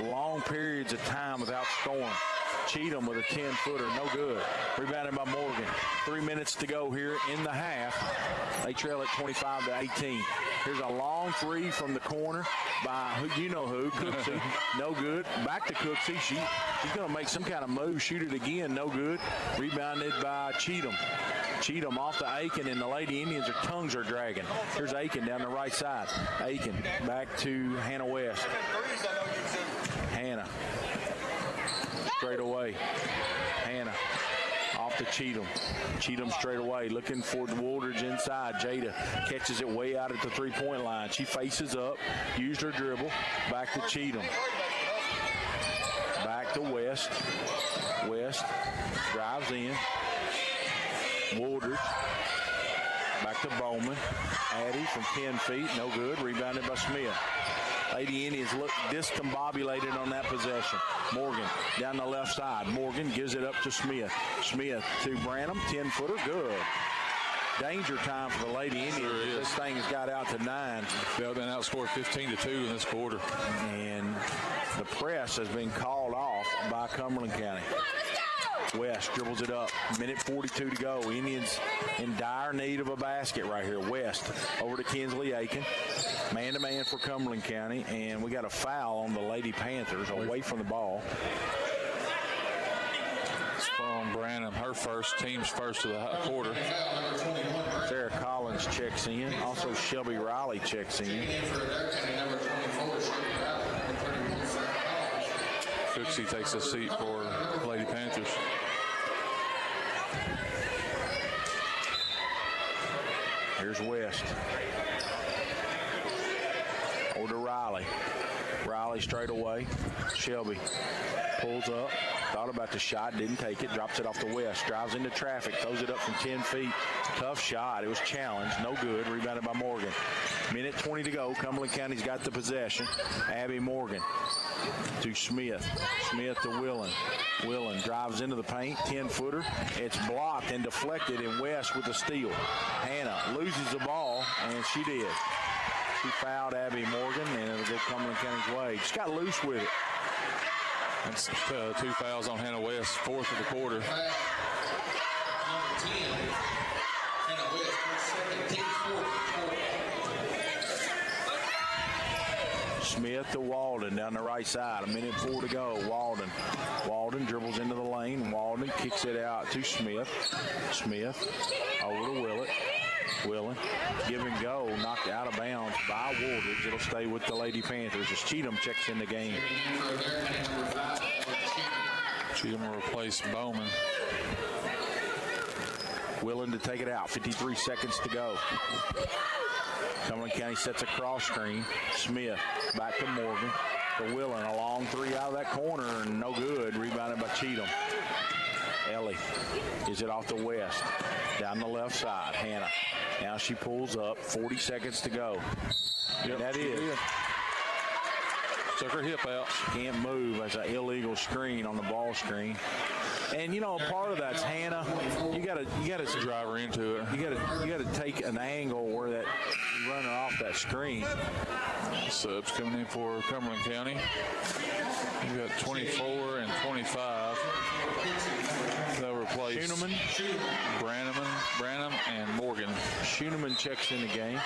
[SPEAKER 6] long periods of time without scoring. Cheatham with a 10-footer, no good. Rebounded by Morgan. 3 minutes to go here in the half. They trail at 25-18. Here's a long 3 from the corner by who, Cooksey. No good. Back to Cooksey. She's going to make some kind of move, shoot it again, no good. Rebounded by Cheatham. Cheatham off to Aiken, and the Lady Indians, their tongues are dragging. Here's Aiken down the right side. Aiken back to Hannah West. Hannah. Straight away. Hannah off to Cheatham. Cheatham straight away, looking for the Woolridge inside. Jada catches it way out at the three-point line. She faces up, used her dribble. Back to Cheatham. Back to West. West drives in. Woolridge. Back to Bowman. Addy from 10 feet, no good. Rebounded by Smith. Lady Indians look discombobulated on that possession. Morgan down the left side. Morgan gives it up to Smith. Smith to Branham, 10-footer, good. Danger time for the Lady Indians. Sure, this thing has got out to 9.
[SPEAKER 11] They've been outscored 15-2 in this quarter.
[SPEAKER 6] And the press has been called off by Cumberland County. West dribbles it up. Minute 42 to go. Indians in dire need of a basket right here. West over to Kinsley Aiken. Man-to-man for Cumberland County. And we got a foul on the Lady Panthers away from the ball.
[SPEAKER 11] It's from Branham. Her team's first of the quarter.
[SPEAKER 6] Sarah Collins checks in. Also Shelby Riley checks in.
[SPEAKER 11] Cooksey takes a seat for Lady Panthers.
[SPEAKER 6] Here's West. Over to Riley. Riley straight away. Shelby pulls up. Thought about the shot, didn't take it, drops it off to West, drives into traffic, throws it up from 10 feet. Tough shot. It was challenged, no good. Rebounded by Morgan. Minute 20 to go. Cumberland County's got the possession. Abby Morgan to Smith. Smith to Willen. Willen drives into the paint, 10-footer. It's blocked and deflected, and West with the steal. Hannah loses the ball, and she did. She fouled Abby Morgan, and it'll go Cumberland County's way. Just got loose with it.
[SPEAKER 11] That's 2 fouls on Hannah West, 4th of the quarter.
[SPEAKER 6] Smith to Walden down the right side. 1:04 to go. Walden dribbles into the lane. Walden kicks it out to Smith. Smith over to Willett. Willen, give and go, knocked out of bounds by Woolridge. It'll stay with the Lady Panthers as Cheatham checks in the game.
[SPEAKER 11] Cheatham will replace Bowman.
[SPEAKER 6] Willen to take it out. 53 seconds to go. Cumberland County sets a cross screen. Smith back to Morgan. To Willen, a long 3 out of that corner, and no good. Rebounded by Cheatham. Ellie gives it off to West. Down the left side. Hannah. Now she pulls up. 40 seconds to go.
[SPEAKER 11] Yep,
[SPEAKER 6] and that is.
[SPEAKER 11] Took her hip out.
[SPEAKER 6] Can't move as an illegal screen on the ball screen. And part of that's Hannah. You gotta
[SPEAKER 11] drive her into it.
[SPEAKER 6] You gotta take an angle where that you run her off that screen.
[SPEAKER 11] Subs coming in for Cumberland County. You got 24 and 25. They'll replace
[SPEAKER 6] Schooneman,
[SPEAKER 11] Branham, and Morgan.
[SPEAKER 6] Schooneman checks in the game.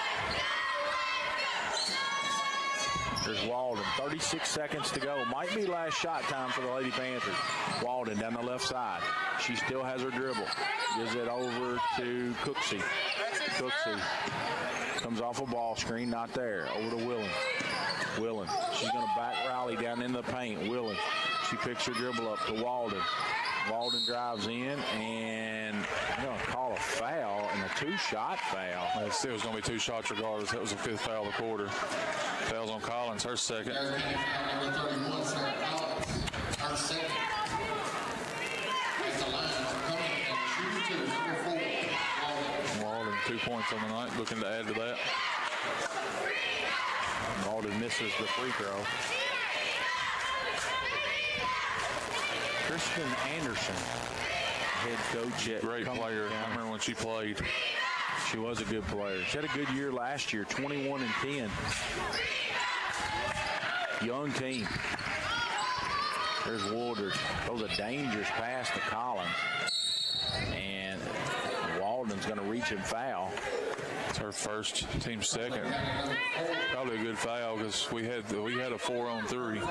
[SPEAKER 6] There's Walden. 36 seconds to go. Might be last shot time for the Lady Panthers. Walden down the left side. She still has her dribble. Gives it over to Cooksey. Cooksey comes off a ball screen. Not there. Over to Willen. Willen. She's going to back Riley down in the paint. Willen. She picks her dribble up to Walden. Walden drives in, and they're going to call a foul, and a two-shot foul.
[SPEAKER 11] It still was going to be 2 shots regardless. That was the 5th foul of the quarter. Foul's on Collins, her second.
[SPEAKER 12] Number 31, Sarah Collins, her second. At the line, Cumberland shooting 2, number 4,
[SPEAKER 11] Walden, 2 points on the night, looking to add to that.
[SPEAKER 6] Walden misses the free throw. Kristen Anderson, head coach at
[SPEAKER 11] Great player. I remember when she played.
[SPEAKER 6] She was a good player. She had a good year last year, 21-10. Young team. There's Woodard. Throws a dangerous pass to Collins. And Walden's going to reach and foul.
[SPEAKER 11] It's her first, team second. Probably a good foul because we had a 4-on-3.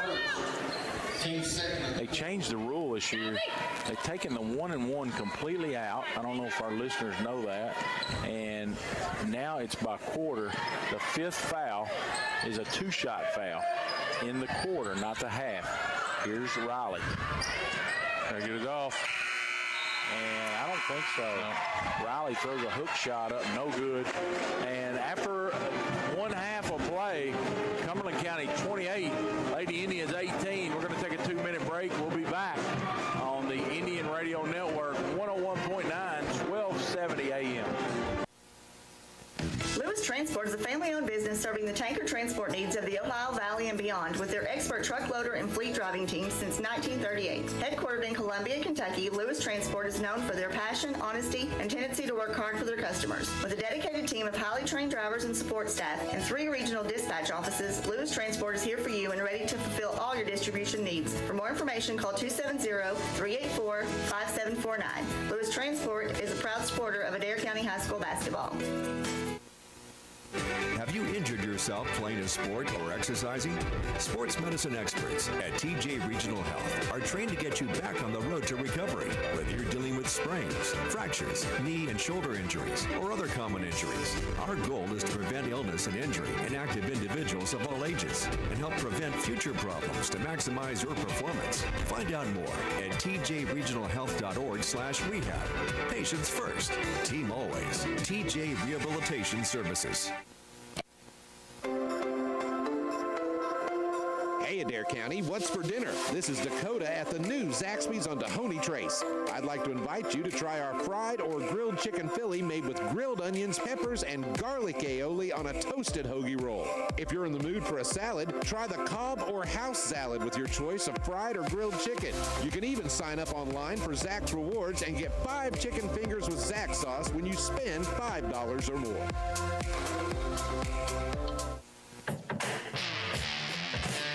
[SPEAKER 6] They changed the rule this year. They've taken the 1-and-1 completely out. I don't know if our listeners know that. And now it's by quarter. The 5th foul is a 2-shot foul in the quarter, not the half. Here's Riley.
[SPEAKER 11] Gotta get it off.
[SPEAKER 6] And I don't think so. No. Riley throws a hook shot up, no good. And after 1/2 of play, Cumberland County 28, Lady Indians 18. We're going to take a 2-minute break. We'll be back on the Indian Radio Network, 101.9, 1270 AM.
[SPEAKER 15] Lewis Transport is a family-owned business serving the tanker transport needs of the Ohio Valley and beyond with their expert truck loader and fleet driving teams since 1938. Headquartered in Columbia, Kentucky, Lewis Transport is known for their passion, honesty, and tendency to work hard for their customers. With a dedicated team of highly trained drivers and support staff and 3 regional dispatch offices, Lewis Transport is here for you and ready to fulfill all your distribution needs. For more information, call 270-384-5749. Lewis Transport is a proud supporter of Adair County High School basketball.
[SPEAKER 16] Have you injured yourself playing a sport or exercising? Sports medicine experts at TJ Regional Health are trained to get you back on the road to recovery, whether you're dealing with sprains, fractures, knee and shoulder injuries, or other common injuries. Our goal is to prevent illness and injury in active individuals of all ages and help prevent future problems to maximize your performance. Find out more at tjregionalhealth.org/rehab. Patients first, team always. TJ Rehabilitation Services.
[SPEAKER 13] Hey, Adair County, what's for dinner? This is Dakota at the new Zaxby's on Tahoney Trace. I'd like to invite you to try our fried or grilled chicken Philly made with grilled onions, peppers, and garlic aioli on a toasted hoagie roll. If you're in the mood for a salad, try the Cobb or house salad with your choice of fried or grilled chicken. You can even sign up online for Zax Rewards and get 5 chicken fingers with Zax sauce when you spend $5 or more.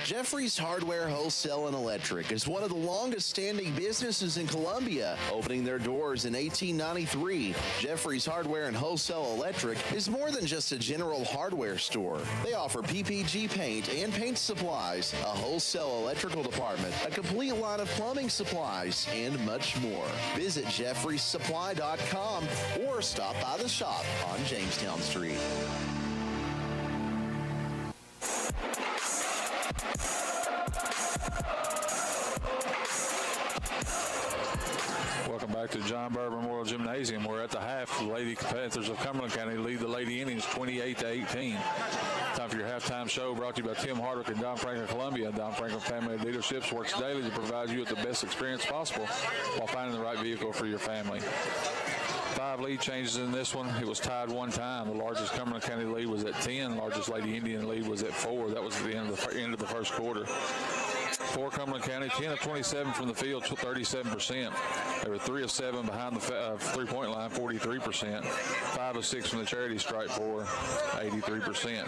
[SPEAKER 17] Jeffrey's Hardware Wholesale and Electric is one of the longest-standing businesses in Columbia, opening their doors in 1893. Jeffrey's Hardware and Wholesale Electric is more than just a general hardware store. They offer PPG paint and paint supplies, a wholesale electrical department, a complete line of plumbing supplies, and much more. Visit jeffreysupply.com or stop by the shop on Jamestown Street.
[SPEAKER 11] Welcome back to John Burr Memorial Gymnasium. We're at the half. The Lady Panthers of Cumberland County lead the Lady Indians 28-18. Time for your halftime show, brought to you by Tim Hardwick and Don Franklin Columbia. Don Franklin Family Leaderships works daily to provide you with the best experience possible while finding the right vehicle for your family. 5 lead changes in this one. It was tied one time. The largest Cumberland County lead was at 10. The largest Lady Indian lead was at 4. That was at the end of the first quarter. For Cumberland County, 10 of 27 from the field, 37%. They were 3 of 7 behind the three-point line, 43%. 5 of 6 from the charity stripe for 83%.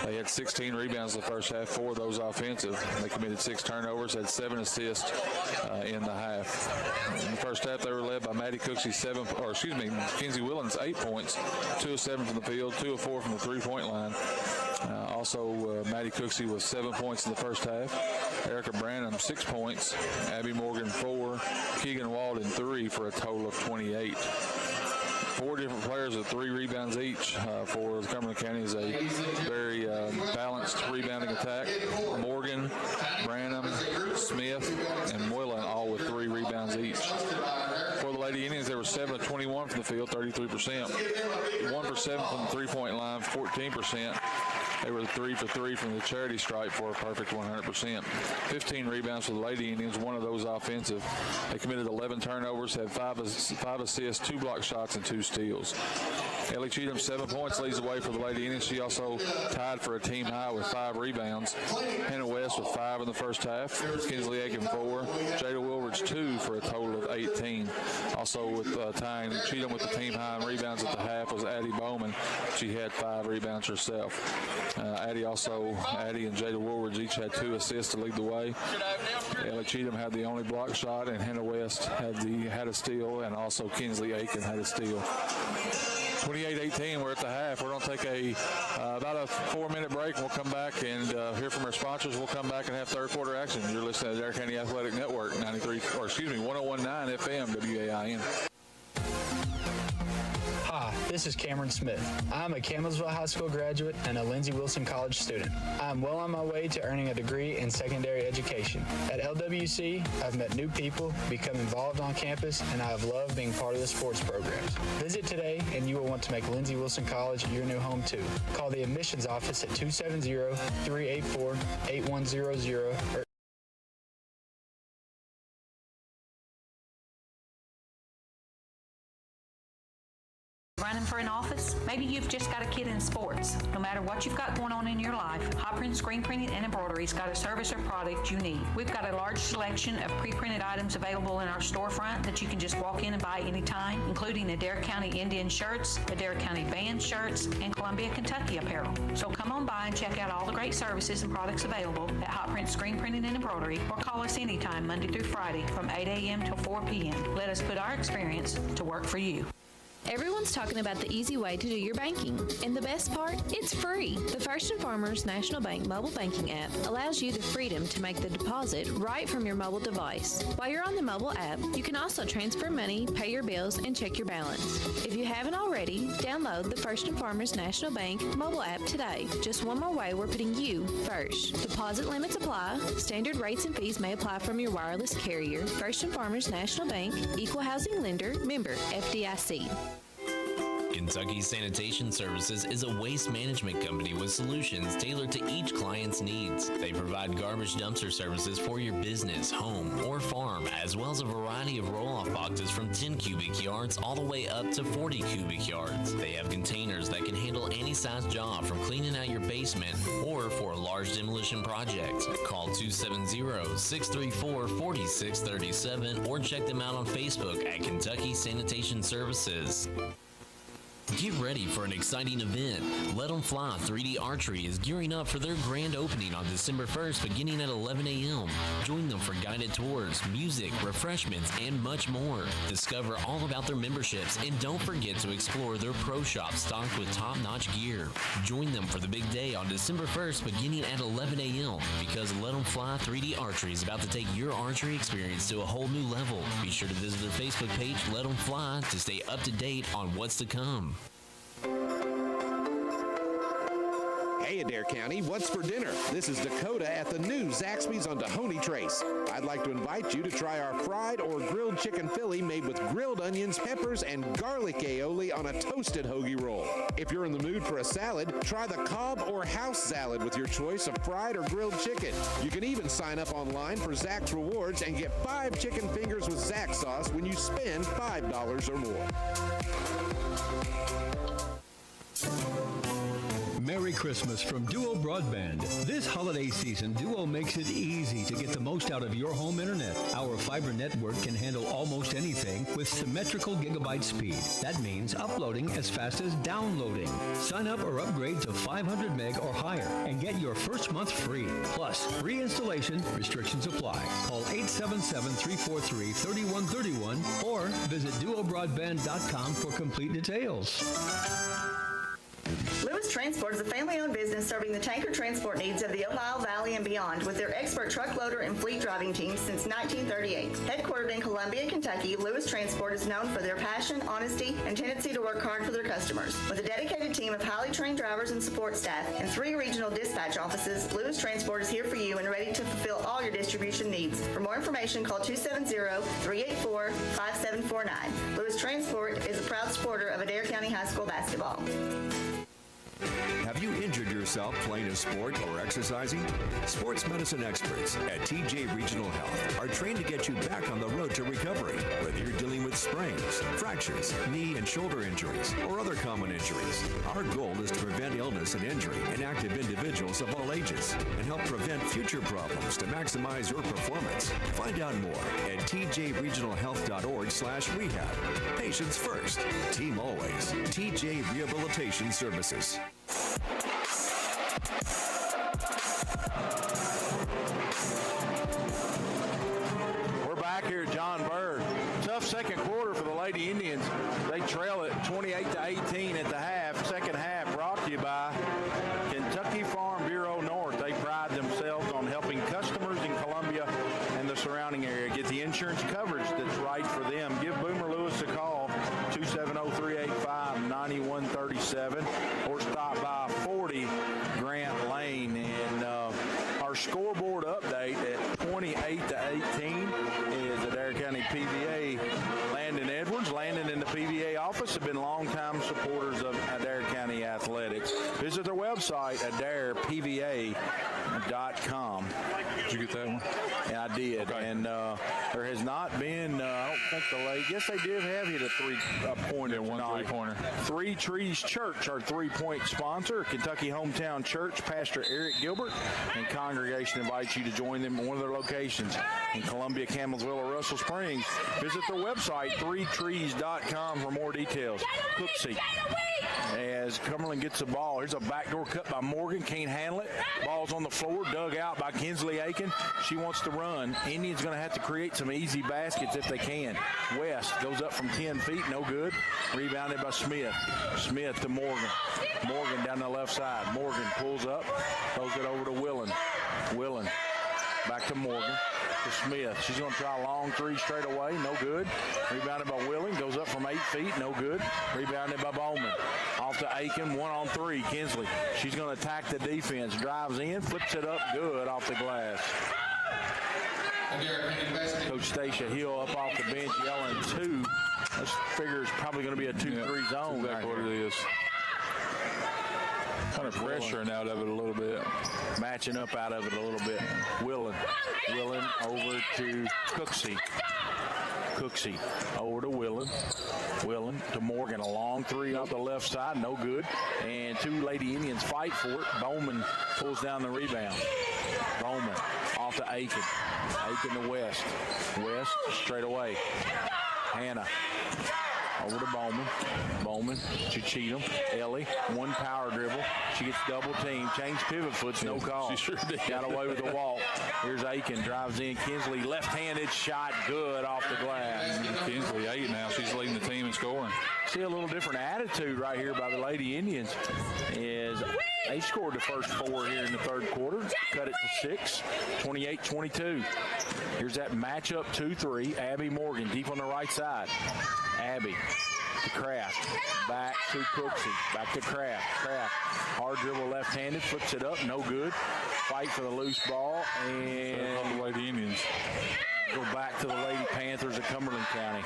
[SPEAKER 11] They had 16 rebounds in the first half, 4 of those offensive. They committed 6 turnovers, had 7 assists in the half. In the first half, they were led by Maddie Cooksey, Kinsey Willens, 8 points, 2 of 7 from the field, 2 of 4 from the three-point line. Maddie Cooksey was 7 points in the first half. Erica Branham, 6 points. Abby Morgan, 4. Keegan Walden, 3 for a total of 28. 4 different players with 3 rebounds each for Cumberland County. Is a very balanced rebounding attack. Morgan, Branham, Smith, and Moylan all with 3 rebounds each. For the Lady Indians, there were 7 of 21 from the field, 33%. 1 for 7 from the three-point line, 14%. They were 3 for 3 from the charity stripe for a perfect 100%. 15 rebounds for the Lady Indians, 1 of those offensive. They committed 11 turnovers, had 5 assists, 2 block shots, and 2 steals. Ellie Cheatham, 7 points, leads the way for the Lady Indians. She also tied for a team high with 5 rebounds. Hannah West with 5 in the first half. Kinsley Aiken 4. Jada Wilridge 2 for a total of 18. Also with tying Cheatham with the team high in rebounds at the half was Addie Bowman. She had 5 rebounds herself. Addie and Jada Woolridge each had 2 assists to lead the way. Ellie Cheatham had the only block shot, and Hannah West had a steal, and also Kinsley Aiken had a steal. 28-18, we're at the half. We're going to take about a 4-minute break, and we'll come back and hear from our sponsors. We'll come back and have third quarter action. You're listening to the Adair County Athletic Network, 101.9 FM WAIN.
[SPEAKER 7] Hi, this is Cameron Smith. I'm a Campbellsville High School graduate and a Lindsey Wilson College student. I'm well on my way to earning a degree in secondary education. At LWC, I've met new people, become involved on campus, and I have loved being part of the sports programs. Visit today, and you will want to make Lindsey Wilson College your new home, too. Call the admissions office at 270-384-8100 or
[SPEAKER 8] Running for an office? Maybe you've just got a kid in sports. No matter what you've got going on in your life, Hot Print Screen Printing and Embroidery's got a service or product you need. We've got a large selection of pre-printed items available in our storefront that you can just walk in and buy anytime, including Adair County Indian shirts, Adair County band shirts, and Columbia, Kentucky apparel. So come on by and check out all the great services and products available at Hot Print Screen Printing and Embroidery, or call us anytime Monday through Friday from 8 a.m. till 4 p.m. Let us put our experience to work for you.
[SPEAKER 9] Everyone's talking about the easy way to do your banking. And the best part? It's free. The First and Farmers National Bank mobile banking app allows you the freedom to make the deposit right from your mobile device. While you're on the mobile app, you can also transfer money, pay your bills, and check your balance. If you haven't already, download the First and Farmers National Bank mobile app today. Just one more way we're putting you first. Deposit limits apply. Standard rates and fees may apply from your wireless carrier. First and Farmers National Bank, Equal Housing Lender, member FDIC.
[SPEAKER 10] Kentucky Sanitation Services is a waste management company with solutions tailored to each client's needs. They provide garbage dumpster services for your business, home, or farm, as well as a variety of roll-off boxes from 10 cubic yards all the way up to 40 cubic yards. They have containers that can handle any size job, from cleaning out your basement or for a large demolition project. Call 270-634-4637 or check them out on Facebook at Kentucky Sanitation Services. Get ready for an exciting event. Let 'em Fly 3D Archery is gearing up for their grand opening on December 1st, beginning at 11 a.m. Join them for guided tours, music, refreshments, and much more. Discover all about their memberships, and don't forget to explore their pro shop stocked with top-notch gear. Join them for the big day on December 1st, beginning at 11 a.m. because Let 'em Fly 3D Archery is about to take your archery experience to a whole new level. Be sure to visit their Facebook page, Let 'em Fly, to stay up to date on what's to come.
[SPEAKER 13] Hey, Adair County, what's for dinner? This is Dakota at the new Zaxby's on Tahoney Trace. I'd like to invite you to try our fried or grilled chicken Philly made with grilled onions, peppers, and garlic aioli on a toasted hoagie roll. If you're in the mood for a salad, try the Cobb or house salad with your choice of fried or grilled chicken. You can even sign up online for Zax Rewards and get 5 chicken fingers with Zax sauce when you spend $5 or more.
[SPEAKER 14] Merry Christmas from Duo Broadband. This holiday season, Duo makes it easy to get the most out of your home internet. Our fiber network can handle almost anything with symmetrical gigabyte speed. That means uploading as fast as downloading. Sign up or upgrade to 500 meg or higher and get your first month free. Plus, free installation, restrictions apply. Call 877-343-3131 or visit duobroadband.com for complete details.
[SPEAKER 15] Lewis Transport is a family-owned business serving the tanker transport needs of the Ohio Valley and beyond with their expert truck loader and fleet driving teams since 1938. Headquartered in Columbia, Kentucky, Lewis Transport is known for their passion, honesty, and tendency to work hard for their customers. With a dedicated team of highly trained drivers and support staff and 3 regional dispatch offices, Lewis Transport is here for you and ready to fulfill all your distribution needs. For more information, call 270-384-5749. Lewis Transport is a proud supporter of Adair County High School basketball.
[SPEAKER 16] Have you injured yourself playing a sport or exercising? Sports medicine experts at TJ Regional Health are trained to get you back on the road to recovery, whether you're dealing with sprains, fractures, knee and shoulder injuries, or other common injuries. Our goal is to prevent illness and injury in active individuals of all ages and help prevent future problems to maximize your performance. Find out more at tjregionalhealth.org/rehab. Patients first, team always. TJ Rehabilitation Services.
[SPEAKER 5] We're back here at John Bird. Tough second quarter for the Lady Indians. They trail it 28-18 at the half. Second half brought to you by Kentucky Farm Bureau North. They pride themselves on helping customers in Columbia and the surrounding area get the insurance coverage that's right for them. Give Boomer Lewis a call, 270-385-9137, or stop by 40 Grant Lane. And our scoreboard update at 28-18 is Adair County PVA. Landon Edwards, Landon in the PVA office, have been longtime supporters of Adair County Athletics. Visit their website, AdairPVA.com.
[SPEAKER 11] Did you get that one?
[SPEAKER 5] Yeah, I did. Okay. And there has not been, I don't think the lady, yes, they did have hit a three-pointer
[SPEAKER 11] one
[SPEAKER 5] tonight.
[SPEAKER 11] Three-pointer.
[SPEAKER 5] Three Trees Church, our three-point sponsor, Kentucky Hometown Church. Pastor Eric Gilbert and congregation invites you to join them in one of their locations in Columbia, Campbellsville, or Russell Springs. Visit their website, 3trees.com, for more details. Cooksey, as Cumberland gets the ball. Here's a backdoor cut by Morgan. Can't handle it. Ball's on the floor, dug out by Kinsley Aiken. She wants to run. Indians going to have to create some easy baskets if they can. West goes up from 10 feet, no good. Rebounded by Smith. Smith to Morgan. Morgan down the left side. Morgan pulls up, throws it over to Willen. Willen back to Morgan. To Smith. She's going to try a long three straight away. No good. Rebounded by Willing. Goes up from 8 feet. No good. Rebounded by Bowman. Off to Aiken. 1-on-3. Kinsley. She's going to attack the defense. Drives in. Flips it up good off the glass. Coach Stacia Hill up off the bench yelling 2. This figure is probably going to be a 2-3 zone.
[SPEAKER 11] That's exactly what it is. Kind of pressuring out of it a little bit.
[SPEAKER 5] Matching up out of it a little bit. Willen over to Cooksey. Cooksey over to Willen to Morgan. A long three off the left side. No good. And 2 Lady Indians fight for it. Bowman pulls down the rebound. Bowman off to Aiken. Aiken to West. West straight away. Hannah. Over to Bowman. Bowman to Cheatham. Ellie, one power dribble. She gets double teamed. Change pivot foots, no call.
[SPEAKER 11] She sure did.
[SPEAKER 5] Got away with the walk. Here's Aiken, drives in. Kinsley, left-handed shot, good off the glass.
[SPEAKER 11] Kinsley 8 now. She's leading the team in scoring.
[SPEAKER 5] See a little different attitude right here by the Lady Indians. Is they scored the first 4 here in the third quarter. Cut it to 6, 28-22. Here's that matchup 2-3. Abby Morgan deep on the right side. Abby to Kraft. Back to Cooksey. Back to Kraft. Kraft. Hard dribble left-handed. Flips it up. No good. Fight for the loose ball. And
[SPEAKER 11] the Lady Indians
[SPEAKER 5] go back to the Lady Panthers of Cumberland County.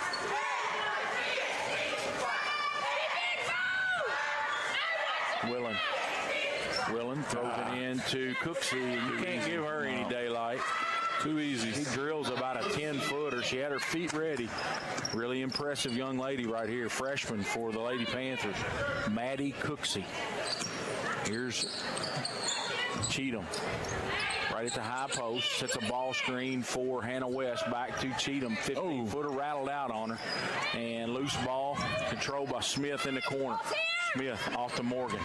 [SPEAKER 5] Willen throws it into Cooksey. You can't give her any daylight.
[SPEAKER 11] Too easy.
[SPEAKER 5] She drills about a 10-footer. She had her feet ready. Really impressive young lady right here. Freshman for the Lady Panthers, Maddie Cooksey. Here's Cheatham. Right at the high post. Sets a ball screen for Hannah West. Back to Cheatham. 15-footer rattled out on her. And loose ball controlled by Smith in the corner. Smith off to Morgan.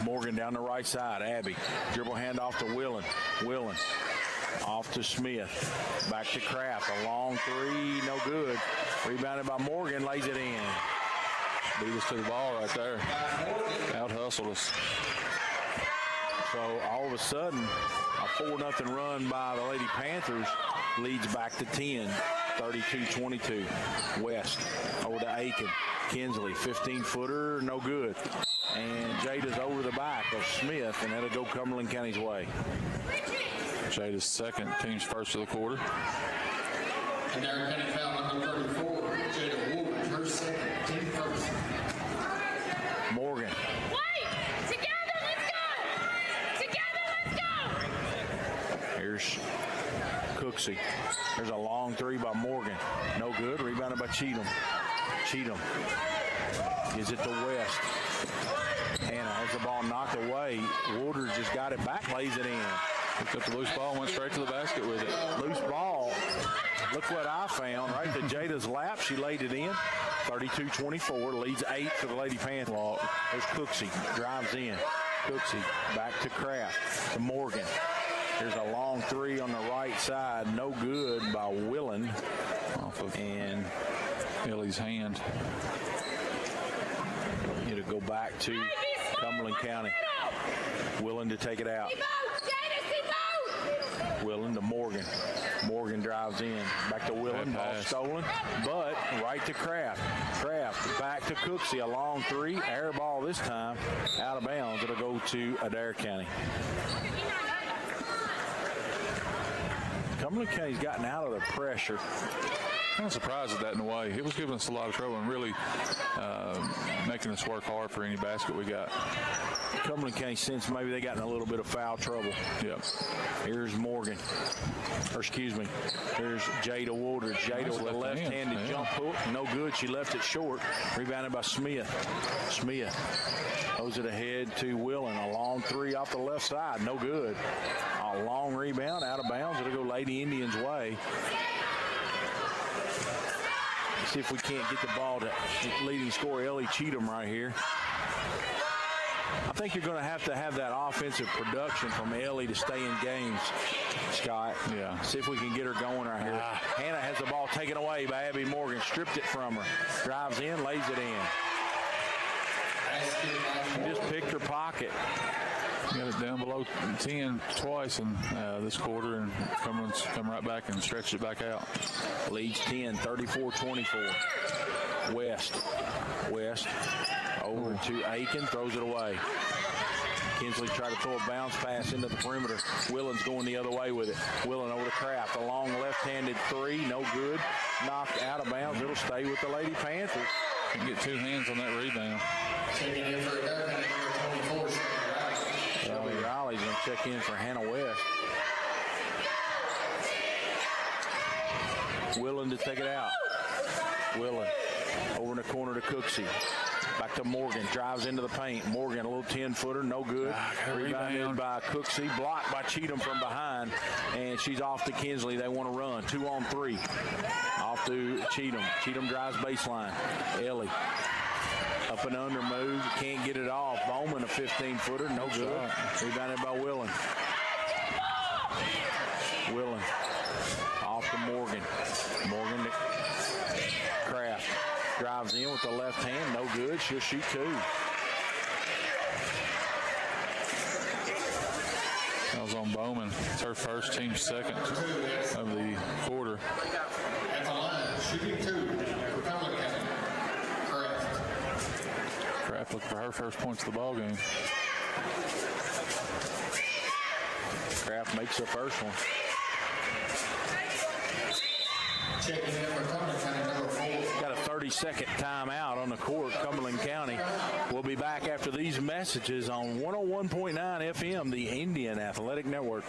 [SPEAKER 5] Morgan down the right side. Abby. Dribble handoff to Willen. Off to Smith. Back to Kraft. A long three. No good. Rebounded by Morgan. Lays it in.
[SPEAKER 11] Beat us to the ball right there. Out-hustled us.
[SPEAKER 6] So all of a sudden, a 4-0 run by the Lady Panthers leads back to 10, 32-22. West over to Aiken. Kinsley, 15-footer, no good. And Jada's over the back of Smith, and that'll go Cumberland County's way.
[SPEAKER 11] Jada's second, team's first of the quarter.
[SPEAKER 12] Adair County foul number 34, Jada Woolman, her second, team first.
[SPEAKER 6] Morgan. Here's Cooksey. There's a long three by Morgan. No good. Rebounded by Cheatham. Cheatham gives it to West. Hannah has the ball knocked away. Woodard just got it back, lays it in.
[SPEAKER 11] Picked up the loose ball, went straight to the basket with it.
[SPEAKER 6] Loose ball. Look what I found. Right to Jada's lap. She laid it in. 32-24. Leads 8 for the Lady Panthers. There's Cooksey. Drives in. Cooksey back to Kraft. To Morgan. There's a long three on the right side. No good by Willen.
[SPEAKER 11] Off of
[SPEAKER 6] and
[SPEAKER 11] Ellie's hand.
[SPEAKER 6] It'll go back to Cumberland County. Willen to take it out. Willen to Morgan. Morgan drives in. Back to Willen. Ball stolen. But right to Kraft. Kraft back to Cooksey. A long three. Air ball this time. Out of bounds. It'll go to Adair County. Cumberland County's gotten out of the pressure.
[SPEAKER 11] Kind of surprised at that in a way. It was giving us a lot of trouble and really making us work hard for any basket we got.
[SPEAKER 6] Cumberland County since maybe they got in a little bit of foul trouble.
[SPEAKER 11] Yep.
[SPEAKER 6] Here's Morgan. Or excuse me. Here's Jada Woodard. Jada with a left-handed jump hook. No good. She left it short. Rebounded by Smith. Smith throws it ahead to Willen. A long three off the left side. No good. A long rebound out of bounds. It'll go Lady Indians' way. See if we can't get the ball to leading scorer Ellie Cheatham right here. I think you're going to have that offensive production from Ellie to stay in games, Scott.
[SPEAKER 11] Yeah.
[SPEAKER 6] See if we can get her going right here. Hannah has the ball taken away by Abby Morgan. Stripped it from her. Drives in, lays it in. She just picked her pocket.
[SPEAKER 11] Got it down below 10 twice in this quarter, and Cumberland's come right back and stretched it back out.
[SPEAKER 6] Leads 10, 34-24. West over to Aiken, throws it away. Kinsley tried to throw a bounce pass into the perimeter. Willen's going the other way with it. Willen over to Kraft. A long left-handed three, no good. Knocked out of bounds. It'll stay with the Lady Panthers.
[SPEAKER 11] Can get two hands on that rebound.
[SPEAKER 12] Taking in for Adair County, number 24,
[SPEAKER 6] Shelby Riley's going to check in for Hannah West. Willen to take it out. Willen over in the corner to Cooksey. Back to Morgan. Drives into the paint. Morgan, a little 10-footer, no good. Rebounded by Cooksey. Blocked by Cheatham from behind. And she's off to Kinsley. They want to run. 2 on 3. Off to Cheatham. Cheatham drives baseline. Ellie. Up and under move. Can't get it off. Bowman, a 15-footer. No good. Rebounded by Willen. Willen. Off to Morgan. Morgan to Kraft. Drives in with the left hand. No good. She'll shoot 2.
[SPEAKER 11] That was on Bowman. It's her first, team second of the quarter.
[SPEAKER 12] At the line, shooting 2 for Cumberland County.
[SPEAKER 11] Kraft looking for her first points of the ball game.
[SPEAKER 6] Kraft makes the first one.
[SPEAKER 12] Checking in for Cumberland County, number 4.
[SPEAKER 6] Got a 30-second timeout on the court, Cumberland County. We'll be back after these messages on 101.9 FM, the Indian Athletic Network.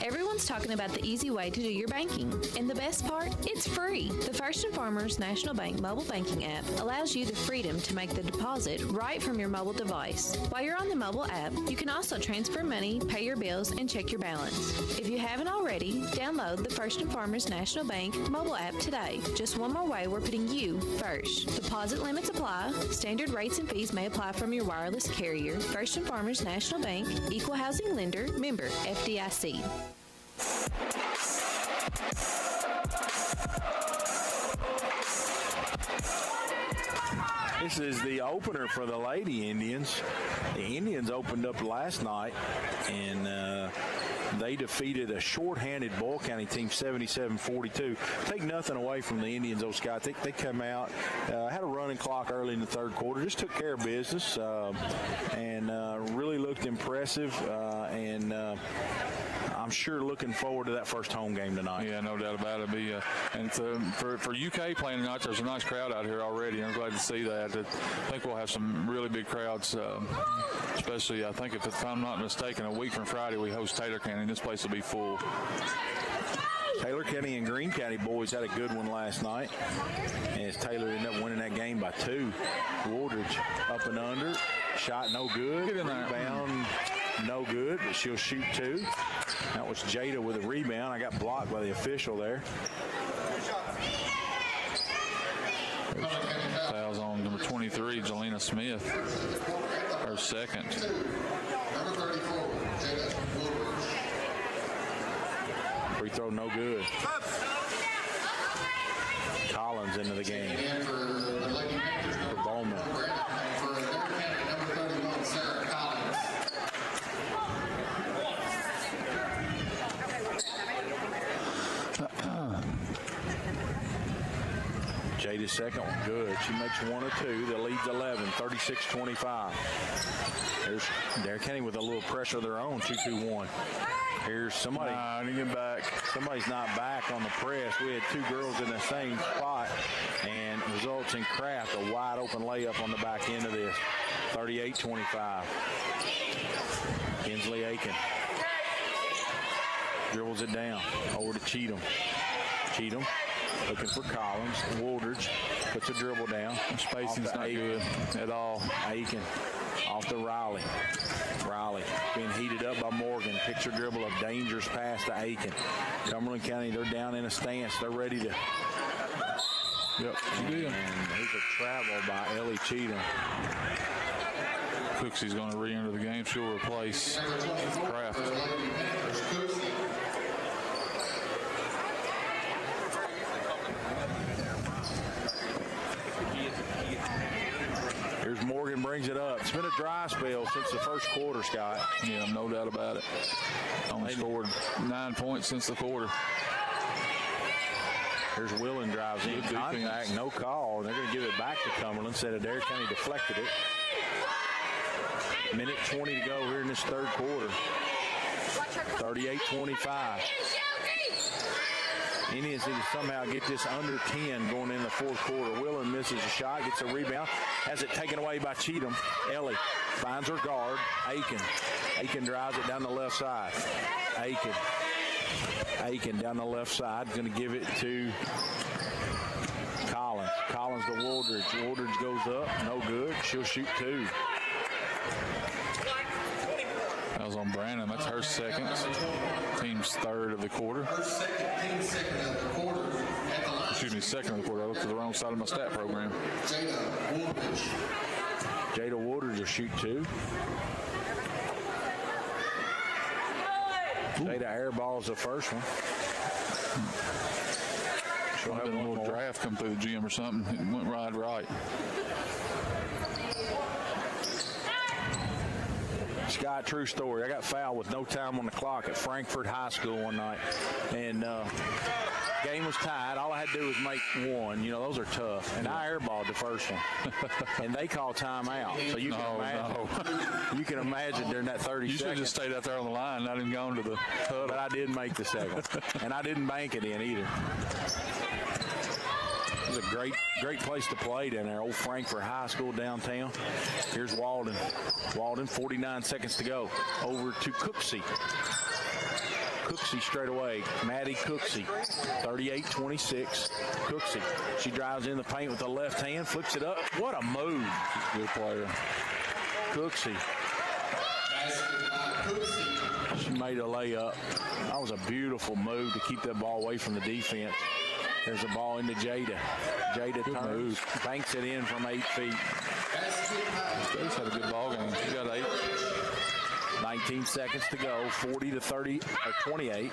[SPEAKER 9] Everyone's talking about the easy way to do your banking. And the best part? It's free. The First & Farmers National Bank mobile banking app allows you the freedom to make the deposit right from your mobile device. While you're on the mobile app, you can also transfer money, pay your bills, and check your balance. If you haven't already, download the First & Farmers National Bank mobile app today. Just one more way we're putting you first. Deposit limits apply. Standard rates and fees may apply from your wireless carrier. First & Farmers National Bank, Equal Housing Lender, member FDIC.
[SPEAKER 6] This is the opener for the Lady Indians. The Indians opened up last night, and they defeated a shorthanded Boyle County team 77-42. Take nothing away from the Indians, though, Scott. They come out, had a running clock early in the third quarter, just took care of business, and really looked impressive. And I'm sure looking forward to that first home game tonight.
[SPEAKER 11] Yeah, no doubt about it. And it's for UK playing tonight, there's a nice crowd out here already. I'm glad to see that. I think we'll have some really big crowds, especially, I think, if I'm not mistaken, a week from Friday we host Taylor County, and this place will be full.
[SPEAKER 6] Taylor County and Greene County boys had a good one last night, as Taylor ended up winning that game by 2. Woodridge up and under, shot no good, rebound no good, but she'll shoot 2. That was Jada with a rebound. I got blocked by the official there.
[SPEAKER 11] Fouls on number 23, Jelena Smith, her second.
[SPEAKER 6] Free throw no good. Collins into the game for Bowman. Jada's second one good. She makes 1 or 2. The lead's 11, 36-25. There's Adair County with a little pressure of their own, 2-2-1. Here's somebody.
[SPEAKER 11] Get back.
[SPEAKER 6] Somebody's not back on the press. We had 2 girls in the same spot, and results in Kraft a wide open layup on the back end of this. 38-25. Kinsley Aiken dribbles it down over to Cheatham. Cheatham looking for Collins. Woodridge puts a dribble down.
[SPEAKER 11] The spacing's not good at all.
[SPEAKER 6] Aiken off to Riley. Riley being heated up by Morgan. Picture dribble, a dangerous pass to Aiken. Cumberland County, they're down in a stance. They're ready to.
[SPEAKER 11] Yep.
[SPEAKER 6] And there's a travel by Ellie Cheatham.
[SPEAKER 11] Cooksy's going to re-enter the game. She'll replace Kraft.
[SPEAKER 6] Here's Morgan, brings it up. It's been a dry spell since the first quarter, Scott.
[SPEAKER 11] Yeah, no doubt about it. Only scored 9 points since the quarter.
[SPEAKER 6] Here's Willen, drives in. Contact, no call. They're going to give it back to Cumberland. Said Adair County deflected it. Minute 20 to go here in this third quarter. 38-25. Indians need to somehow get this under 10 going in the fourth quarter. Willen misses a shot, gets a rebound, has it taken away by Cheatham. Ellie finds her guard, Aiken. Aiken drives it down the left side. Aiken down the left side, going to give it to Collins. Collins to Woodridge. Woodridge goes up, no good. She'll shoot 2.
[SPEAKER 11] That was on Brandon. That's her second. Team's third of the quarter. Excuse me, second of the quarter. I looked to the wrong side of my stat program.
[SPEAKER 6] Jada Woodridge will shoot 2. Jada airballs the first one.
[SPEAKER 11] She'll have a little draft come through the gym or something. It went right.
[SPEAKER 6] Scott, true story. I got fouled with no time on the clock at Frankfort High School one night. And game was tied. All I had to do was make 1. You know, those are tough. And I airballed the first one. And they called timeout. So you can imagine. You can imagine during that 30 seconds.
[SPEAKER 11] You should have just stayed out there on the line, not even gone to the huddle.
[SPEAKER 6] But I did make the second. And I didn't bank it in either. It was a great place to play down there. Old Frankfort High School downtown. Here's Walden. Walden, 49 seconds to go. Over to Cooksey. Cooksey straight away. Maddie Cooksey, 38-26. Cooksey. She drives in the paint with the left hand, flips it up. What a move. She's a good player. Cooksey. She made a layup. That was a beautiful move to keep that ball away from the defense. There's a ball into Jada. Jada turns, banks it in from 8 feet.
[SPEAKER 11] Jada's had a good ball game. She got 8.
[SPEAKER 6] 19 seconds to go, 40 to 30 or 28.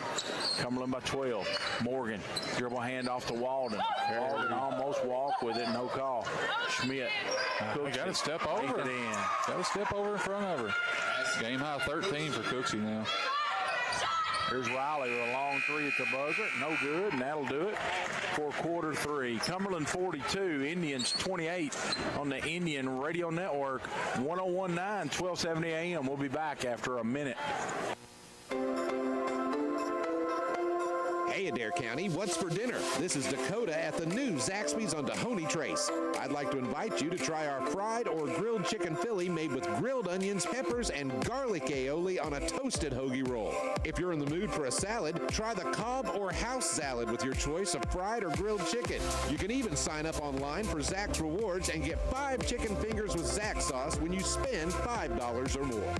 [SPEAKER 6] Cumberland by 12. Morgan, dribble hand off to Walden. Walden almost walked with it, no call. Schmidt.
[SPEAKER 11] Got to step over. Got to step over in front of her. Game high 13 for Cooksey now.
[SPEAKER 6] Here's Riley with a long three at the buzzer. No good, and that'll do it for quarter three. Cumberland 42, Indians 28 on the Indian Radio Network. 1019, 1270 AM. We'll be back after a minute.
[SPEAKER 13] Hey, Adair County, what's for dinner? This is Dakota at the new Zaxby's on Dahoney Trace. I'd like to invite you to try our fried or grilled chicken Philly made with grilled onions, peppers, and garlic aioli on a toasted hoagie roll. If you're in the mood for a salad, try the Cobb or House salad with your choice of fried or grilled chicken. You can even sign up online for Zax Rewards and get 5 chicken fingers with Zax sauce when you spend $5 or more.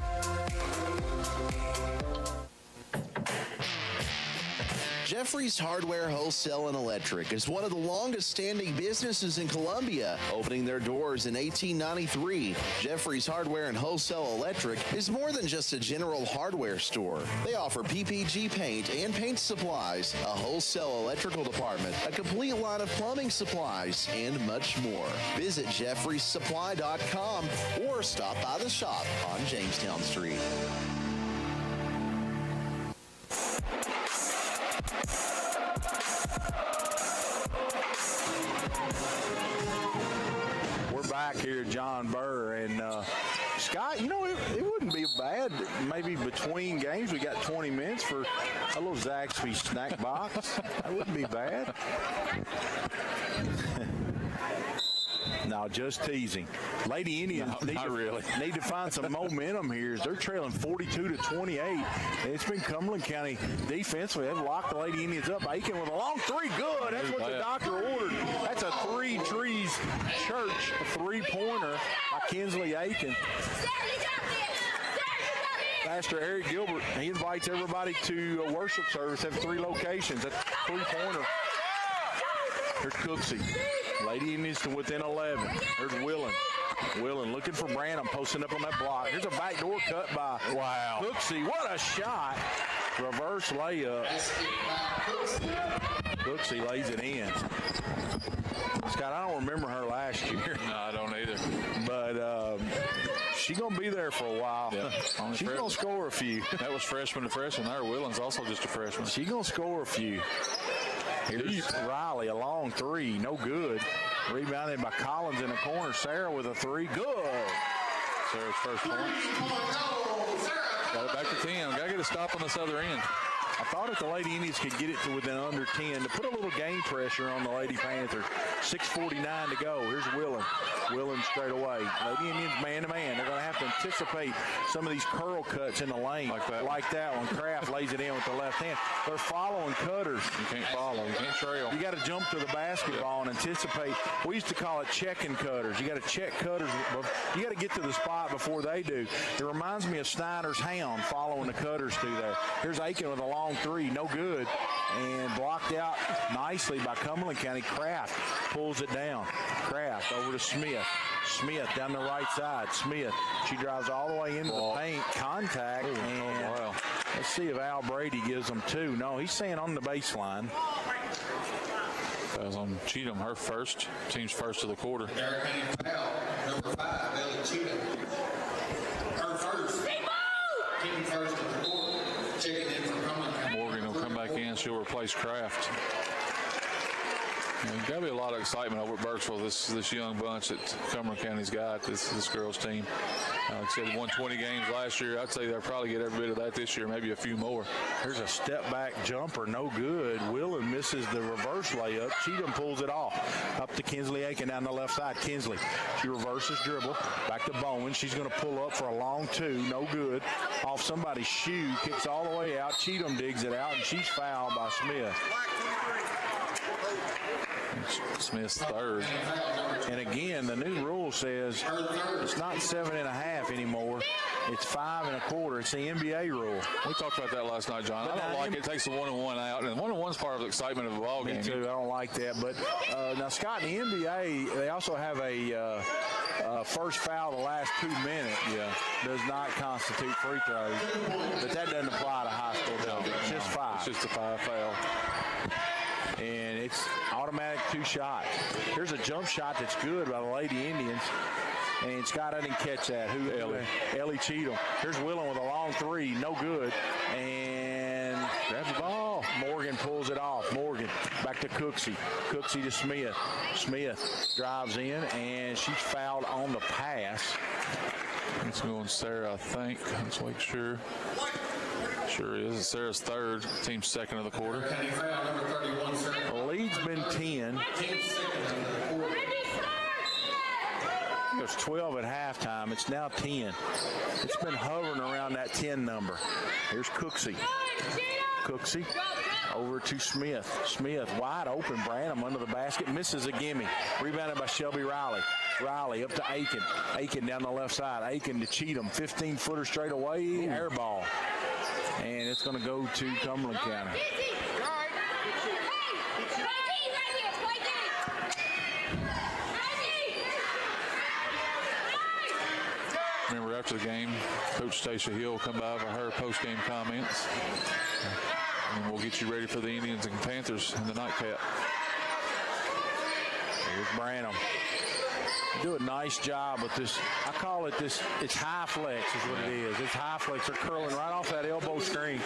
[SPEAKER 17] Jeffrey's Hardware Wholesale and Electric is one of the longest-standing businesses in Columbia, opening their doors in 1893. Jeffrey's Hardware and Wholesale Electric is more than just a general hardware store. They offer PPG paint and paint supplies, a wholesale electrical department, a complete line of plumbing supplies, and much more. Visit jeffreysupply.com or stop by the shop on Jamestown Street.
[SPEAKER 6] We're back here at John Burr, and Scott, you know, it wouldn't be bad. Maybe between games, we got 20 minutes for a little Zaxby's snack box. That wouldn't be bad. No, just teasing. Lady Indians need to find some momentum here. They're trailing 42 to 28. It's been Cumberland County defensively. They've locked the Lady Indians up. Aiken with a long three. Good. That's what the doctor ordered. That's a Three Trees Church three-pointer by Kinsley Aiken. Pastor Eric Gilbert, he invites everybody to a worship service. Have 3 locations. That's a three-pointer. Here's Cooksey. Lady Indians to within 11. There's Willen. Willen looking for Branham, posting up on that block. Here's a backdoor cut by Cooksey. What a shot. Reverse layup. Cooksey lays it in. Scott, I don't remember her last year.
[SPEAKER 11] No, I don't either.
[SPEAKER 6] But she's going to be there for a while.
[SPEAKER 11] Yeah.
[SPEAKER 6] She's going to score a few.
[SPEAKER 11] That was freshman to freshman there. Willen's also just a freshman.
[SPEAKER 6] She's going to score a few. Here's Riley, a long three, no good. Rebounded by Collins in the corner. Sarah with a three, good.
[SPEAKER 11] Sarah's first point. Got it back to 10. Got to get a stop on this other end.
[SPEAKER 6] I thought if the Lady Indians could get it to within under 10 to put a little game pressure on the Lady Panthers. 6:49 to go. Here's Willen. Willen straight away. Lady Indians man-to-man. They're going to have to anticipate some of these curl cuts in the lane. Like that one. Kraft lays it in with the left hand. They're following cutters.
[SPEAKER 11] You can't follow. You can't trail.
[SPEAKER 6] You got to jump to the basketball and anticipate. We used to call it checking cutters. You got to check cutters. You got to get to the spot before they do. It reminds me of Snyder's Hound following the cutters through there. Here's Aiken with a long three. No good. And blocked out nicely by Cumberland County. Kraft pulls it down. Kraft over to Smith. Smith down the right side. Smith. She drives all the way into the paint. Contact. And let's see if Al Brady gives them 2. No, he's saying on the baseline.
[SPEAKER 11] That was on Cheatham, her first. Team's first of the quarter.
[SPEAKER 12] Number 5, Ellie Cheatham. Her first. Team first of the quarter. Checking in from Cumberland.
[SPEAKER 11] Morgan will come back in. She'll replace Kraft. There's got to be a lot of excitement over at Burkesville, this young bunch that Cumberland County's got, this girls team. Like I said, won 20 games last year. I'd say they'll probably get every bit of that this year, maybe a few more.
[SPEAKER 6] There's a step-back jumper, no good. Willen misses the reverse layup. Cheatham pulls it off. Up to Kinsley Aiken down the left side. Kinsley, she reverses dribble. Back to Bowen. She's going to pull up for a long 2, no good. Off somebody's shoe, kicks all the way out. Cheatham digs it out, and she's fouled by Smith.
[SPEAKER 11] Smith's third.
[SPEAKER 5] And again, the new rule says it's not 7.5 anymore. It's 5 1/4. It's the NBA rule.
[SPEAKER 11] We talked about that last night, John. I don't like it. It takes the 1-1 out. And 1-1's part of the excitement of the ball game.
[SPEAKER 5] Me too. I don't like that. But now, Scott, in the NBA, they also have a first foul the last 2 minutes. Does not constitute free throws. But that doesn't apply to high school, does it? It's just 5.
[SPEAKER 11] It's just a 5 foul.
[SPEAKER 5] And it's automatic 2 shots. Here's a jump shot that's good by the Lady Indians. And Scott, I didn't catch that. Ellie Cheatham. Here's Willen with a long 3. No good. And grabs the ball. Morgan pulls it off. Morgan back to Cooksey. Cooksey to Smith. Smith drives in, and she's fouled on the pass.
[SPEAKER 11] It's going Sarah, I think. Let's make sure. Sure is. It's Sarah's third. Team's second of the quarter.
[SPEAKER 5] The lead's been 10. It was 12 at halftime. It's now 10. It's been hovering around that 10 number. Here's Cooksey. Cooksey over to Smith. Smith wide open. Branham under the basket. Misses a gimme. Rebounded by Shelby Riley. Riley up to Aiken. Aiken down the left side. Aiken to Cheatham. 15-footer straight away. Air ball. And it's going to go to Cumberland County.
[SPEAKER 11] Remember, after the game, Coach Stacia Hill will come by for her post-game comments. And we'll get you ready for the Indians and Panthers in the nightcap.
[SPEAKER 5] Here's Branham. Do a nice job with this. I call it this. It's high flex is what it is. It's high flex. They're curling right off that elbow screen.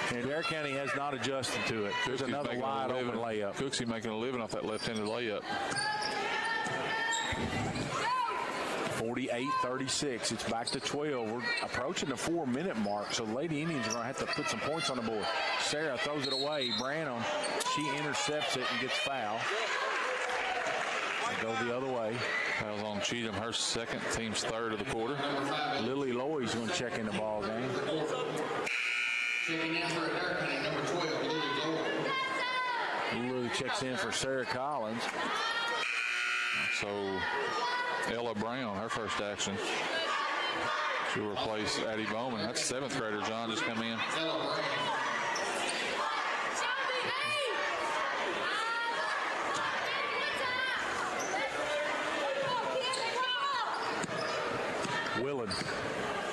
[SPEAKER 5] And Adair County has not adjusted to it. There's another wide open layup.
[SPEAKER 11] Cooksey making a living off that left-handed layup.
[SPEAKER 5] 48-36. It's back to 12. We're approaching the 4-minute mark, so the Lady Indians are going to have to put some points on the board. Sarah throws it away. Branham, she intercepts it and gets fouled. They go the other way.
[SPEAKER 11] Fouls on Cheatham, her second, team's third of the quarter.
[SPEAKER 5] Lily Loy's going to check in the ball game.
[SPEAKER 12] Checking in for Adair County, number 12, Lily Loy.
[SPEAKER 5] Lily checks in for Sarah Collins.
[SPEAKER 11] So Ella Brown, her first action. She'll replace Addie Bowman. That's 7th grader, John, just come in.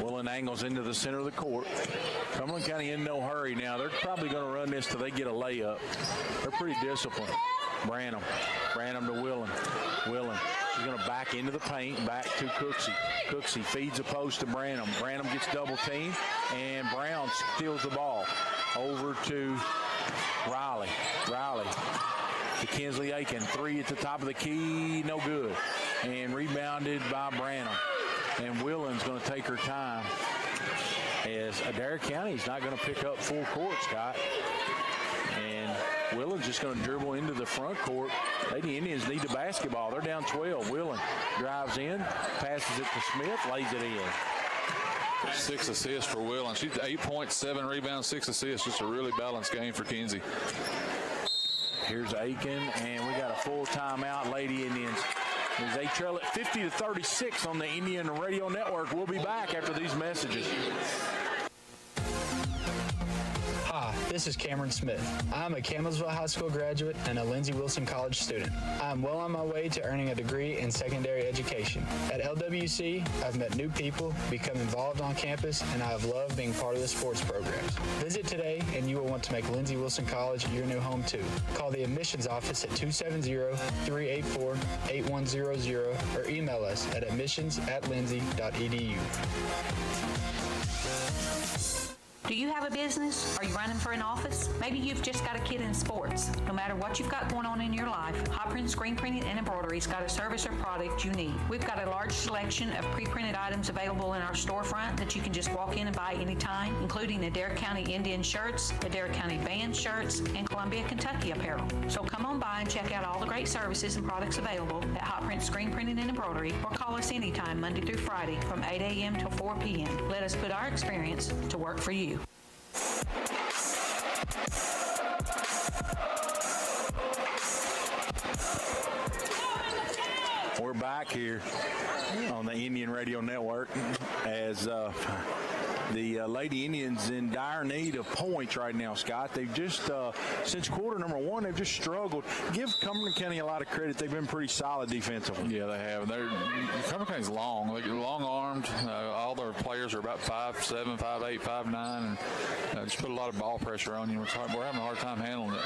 [SPEAKER 5] Willen angles into the center of the court. Cumberland County in no hurry now. They're probably going to run this till they get a layup. They're pretty disciplined. Branham to Willen. She's going to back into the paint, back to Cooksey. Cooksey feeds the post to Branham. Branham gets double teamed, and Brown steals the ball. Over to Riley. To Kinsley Aiken. 3 at the top of the key, no good. And rebounded by Branham. And Willen's going to take her time, as Adair County's not going to pick up full court, Scott. And Willen's just going to dribble into the front court. Lady Indians need the basketball. They're down 12. Willen drives in, passes it to Smith, lays it in.
[SPEAKER 11] 6 assists for Willen. She's 8 points, 7 rebounds, 6 assists. Just a really balanced game for Kinsey.
[SPEAKER 5] Here's Aiken, and we got a full timeout, Lady Indians. As they trail at 50-36 on the Indian Radio Network. We'll be back after these messages.
[SPEAKER 7] Hi, this is Cameron Smith. I'm a Campbellsville High School graduate and a Lindsey Wilson College student. I'm well on my way to earning a degree in secondary education. At LWC, I've met new people, become involved on campus, and I have loved being part of the sports programs. Visit today, and you will want to make Lindsey Wilson College your new home, too. Call the admissions office at 270-384-8100 or email us at admissions@lindsey.edu.
[SPEAKER 8] Do you have a business? Are you running for an office? Maybe you've just got a kid in sports. No matter what you've got going on in your life, Hot Print Screen Printing and Embroidery's got a service or product you need. We've got a large selection of pre-printed items available in our storefront that you can just walk in and buy anytime, including Adair County Indian shirts, Adair County band shirts, and Columbia, Kentucky apparel. So come on by and check out all the great services and products available at Hot Print Screen Printing and Embroidery, or call us anytime Monday through Friday from 8 a.m. till 4 p.m. Let us put our experience to work for you.
[SPEAKER 5] back here on the Indian Radio Network as the Lady Indians in dire need of points right now, Scott. They've just, since quarter number one, they've just struggled. Give Cumberland County a lot of credit. They've been pretty solid defensively.
[SPEAKER 11] Yeah, they have. Cumberland County's long. They're long-armed. All their players are about 5'7", 5'8", 5'9", and just put a lot of ball pressure on you. We're having a hard time handling it.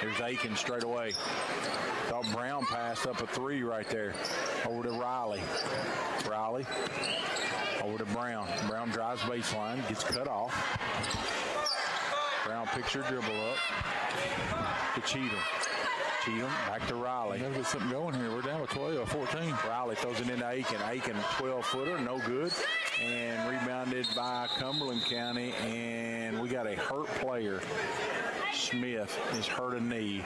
[SPEAKER 5] Here's Aiken straight away. Thought Brown passed up a three right there. Over to Riley. Riley over to Brown. Brown drives baseline, gets cut off. Brown picks her dribble up to Cheatham. Cheatham back to Riley.
[SPEAKER 11] There's got something going here. We're down with 12, 14.
[SPEAKER 5] Riley throws it into Aiken. Aiken, 12-footer, no good. And rebounded by Cumberland County. And we got a hurt player. Smith is hurt a knee.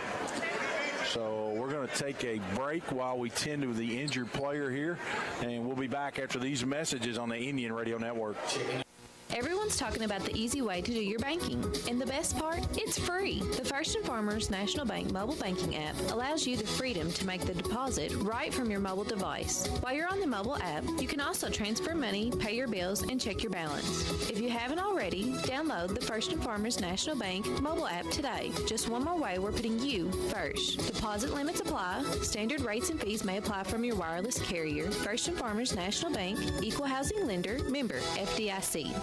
[SPEAKER 5] So we're going to take a break while we tend to the injured player here. And we'll be back after these messages on the Indian Radio Network.
[SPEAKER 9] Everyone's talking about the easy way to do your banking. And the best part? It's free. The First and Farmers National Bank mobile banking app allows you the freedom to make the deposit right from your mobile device. While you're on the mobile app, you can also transfer money, pay your bills, and check your balance. If you haven't already, download the First and Farmers National Bank mobile app today. Just one more way we're putting you first. Deposit limits apply. Standard rates and fees may apply from your wireless carrier. First and Farmers National Bank, Equal Housing Lender, member FDIC.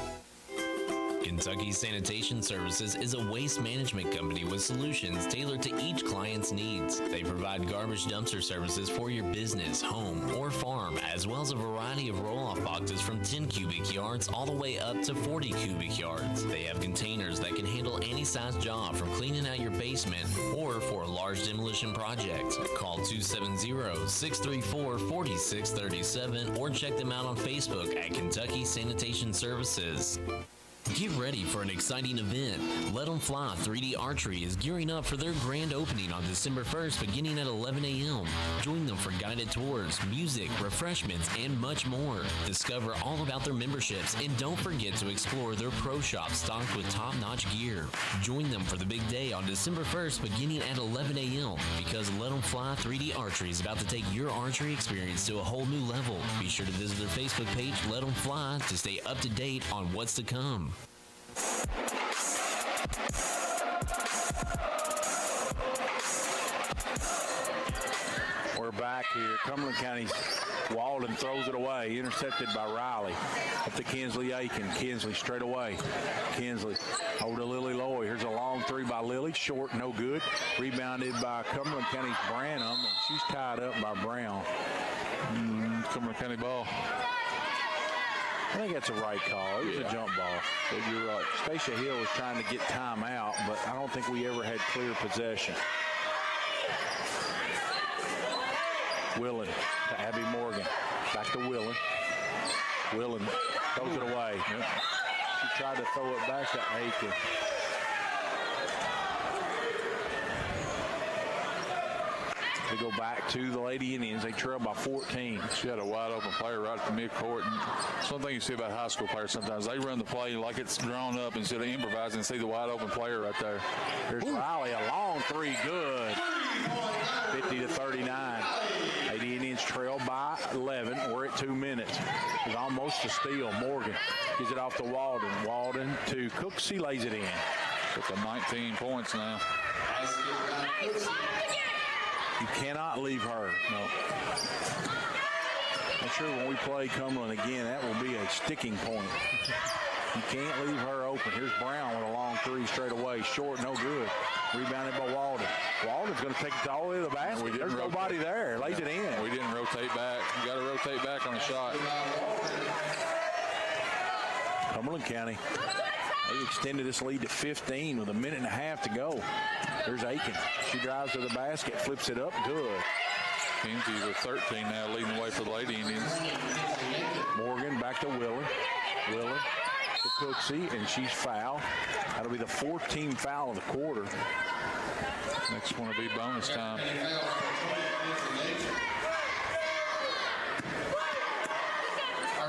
[SPEAKER 10] Kentucky Sanitation Services is a waste management company with solutions tailored to each client's needs. They provide garbage dumpster services for your business, home, or farm, as well as a variety of roll-off boxes from 10 cubic yards all the way up to 40 cubic yards. They have containers that can handle any size job, from cleaning out your basement or for a large demolition project. Call 270-634-4637 or check them out on Facebook at Kentucky Sanitation Services. Get ready for an exciting event. Let 'em Fly 3D Archery is gearing up for their grand opening on December 1st, beginning at 11 a.m. Join them for guided tours, music, refreshments, and much more. Discover all about their memberships, and don't forget to explore their pro shop stocked with top-notch gear. Join them for the big day on December 1st, beginning at 11 a.m. because Let 'em Fly 3D Archery is about to take your archery experience to a whole new level. Be sure to visit their Facebook page, Let 'em Fly, to stay up to date on what's to come.
[SPEAKER 5] We're back here. Cumberland County's Walden throws it away, intercepted by Riley. Up to Kinsley Aiken. Kinsley straight away. Kinsley over to Lily Loy. Here's a long three by Lily. Short, no good. Rebounded by Cumberland County's Branham, and she's tied up by Brown.
[SPEAKER 11] Cumberland County ball.
[SPEAKER 5] I think that's a right call. It was a jump ball. But you're right. Stacia Hill was trying to get time out, but I don't think we ever had clear possession. Willen to Abby Morgan. Back to Willen. Willen throws it away. Yep. She tried to throw it back to Aiken. They go back to the Lady Indians. They trail by 14.
[SPEAKER 11] She had a wide open player right at the midcourt. And it's one thing you see about high school players sometimes. They run the play like it's drawn up instead of improvising and see the wide open player right there.
[SPEAKER 5] Here's Riley, a long three, good. 50-39. Lady Indians trail by 11. We're at 2 minutes. It's almost a steal. Morgan gives it off to Walden. Walden to Cooksey, lays it in.
[SPEAKER 11] It's a 19 points now.
[SPEAKER 5] You cannot leave her. No. I'm sure when we play Cumberland again, that will be a sticking point. You can't leave her open. Here's Brown with a long three straight away. Short, no good. Rebounded by Walden. Walden's going to take it all the way to the basket. There's nobody there. Lays it in.
[SPEAKER 11] We didn't rotate back. You got to rotate back on a shot.
[SPEAKER 5] Cumberland County, they extended this lead to 15 with a minute and a half to go. There's Aiken. She drives to the basket, flips it up, good.
[SPEAKER 11] Kinsey with 13 now, leading the way for the Lady Indians.
[SPEAKER 5] Morgan back to Willen. Willen to Cooksey, and she's fouled. That'll be the 14th foul of the quarter.
[SPEAKER 11] Next one will be bonus time.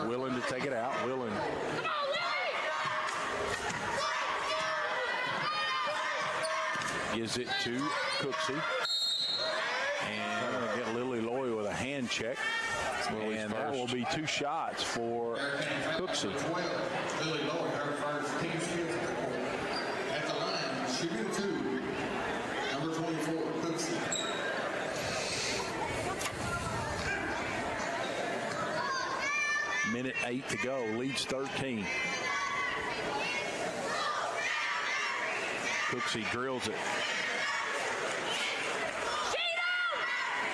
[SPEAKER 5] Willen to take it out. Willen. Gives it to Cooksey. And we're going to get
[SPEAKER 6] check. And that will be 2 shots for Cooksey.
[SPEAKER 12] Lily Lowe, her first team skills at the line, shooting 2, number 24, Cooksey.
[SPEAKER 6] Minute 8 to go, leads 13. Cooksey drills it.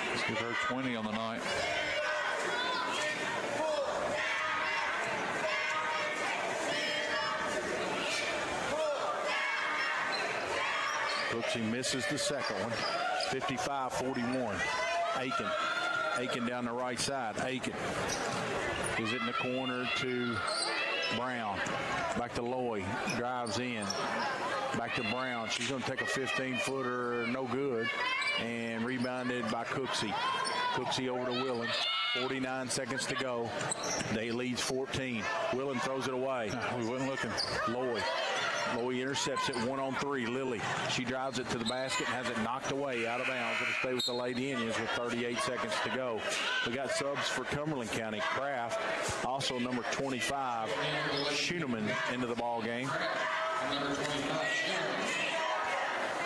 [SPEAKER 11] Let's give her 20 on the night.
[SPEAKER 6] Cooksey misses the second one. 55-41. Aiken down the right side. Aiken is it in the corner to Brown. Back to Loy. Drives in. Back to Brown. She's going to take a 15-footer, no good. And rebounded by Cooksey. Cooksey over to Willen. 49 seconds to go. They leads 14. Willen throws it away.
[SPEAKER 11] We wasn't looking.
[SPEAKER 6] Loy intercepts it 1-on-3. Lily, she drives it to the basket and has it knocked away out of bounds. It'll stay with the Lady Indians with 38 seconds to go. We got subs for Cumberland County. Kraft, also number 25, Schooneman into the ball game.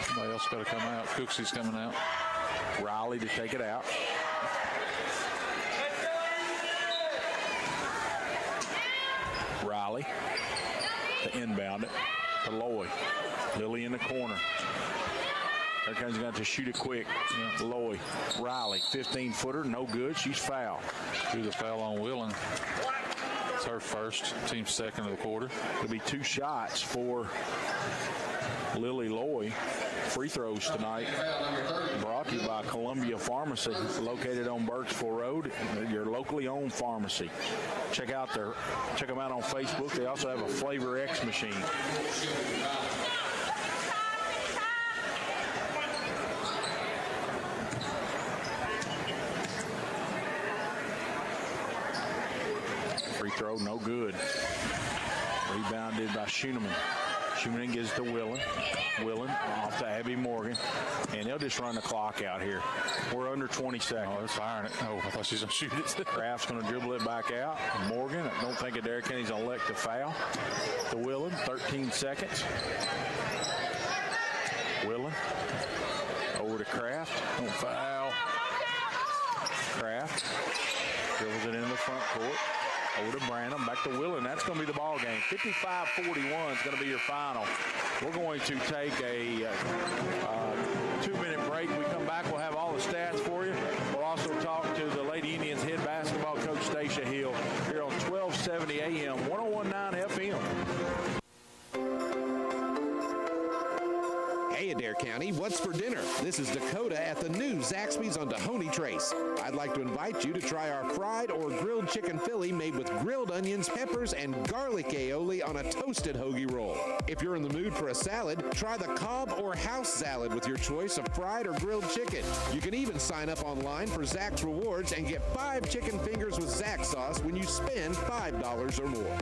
[SPEAKER 11] Somebody else got to come out. Cooksey's coming out.
[SPEAKER 6] Riley to take it out. Riley to inbound it to Loy. Lily in the corner. Hurricanes got to shoot it quick. Loy. Riley, 15-footer, no good. She's fouled.
[SPEAKER 11] Do the foul on Willen. It's her first, team second of the quarter.
[SPEAKER 6] It'll be 2 shots for Lily Loy. Free throws tonight brought to you by Columbia Pharmacy, located on Burkesville Road, your locally owned pharmacy. Check them out on Facebook. They also have a Flavor X machine. Free throw, no good. Rebounded by Schooneman. Schooneman gives to Willen. Willen off to Abby Morgan. And they'll just run the clock out here. We're under 20 seconds.
[SPEAKER 11] Oh, they're firing it. Oh, I thought she was going to shoot it.
[SPEAKER 6] Kraft's going to dribble it back out. Morgan, I don't think Adair County's going to elect to foul. To Willen, 13 seconds. Willen over to Kraft. Don't foul. Kraft dribbles it into the front court. Over to Branham, back to Willen. That's going to be the ball game. 55-41 is going to be your final. We're going to take a 2-minute break. When we come back, we'll have all the stats for you. We'll also talk to the Lady Indians head basketball coach, Stacia Hill, here on 1270 AM, 101.9 FM.
[SPEAKER 13] Hey, Adair County, what's for dinner? This is Dakota at the new Zaxby's on Dahoney Trace. I'd like to invite you to try our fried or grilled chicken Philly made with grilled onions, peppers, and garlic aioli on a toasted hoagie roll. If you're in the mood for a salad, try the Cobb or house salad with your choice of fried or grilled chicken. You can even sign up online for Zach's Rewards and get 5 chicken fingers with Zach sauce when you spend $5 or more.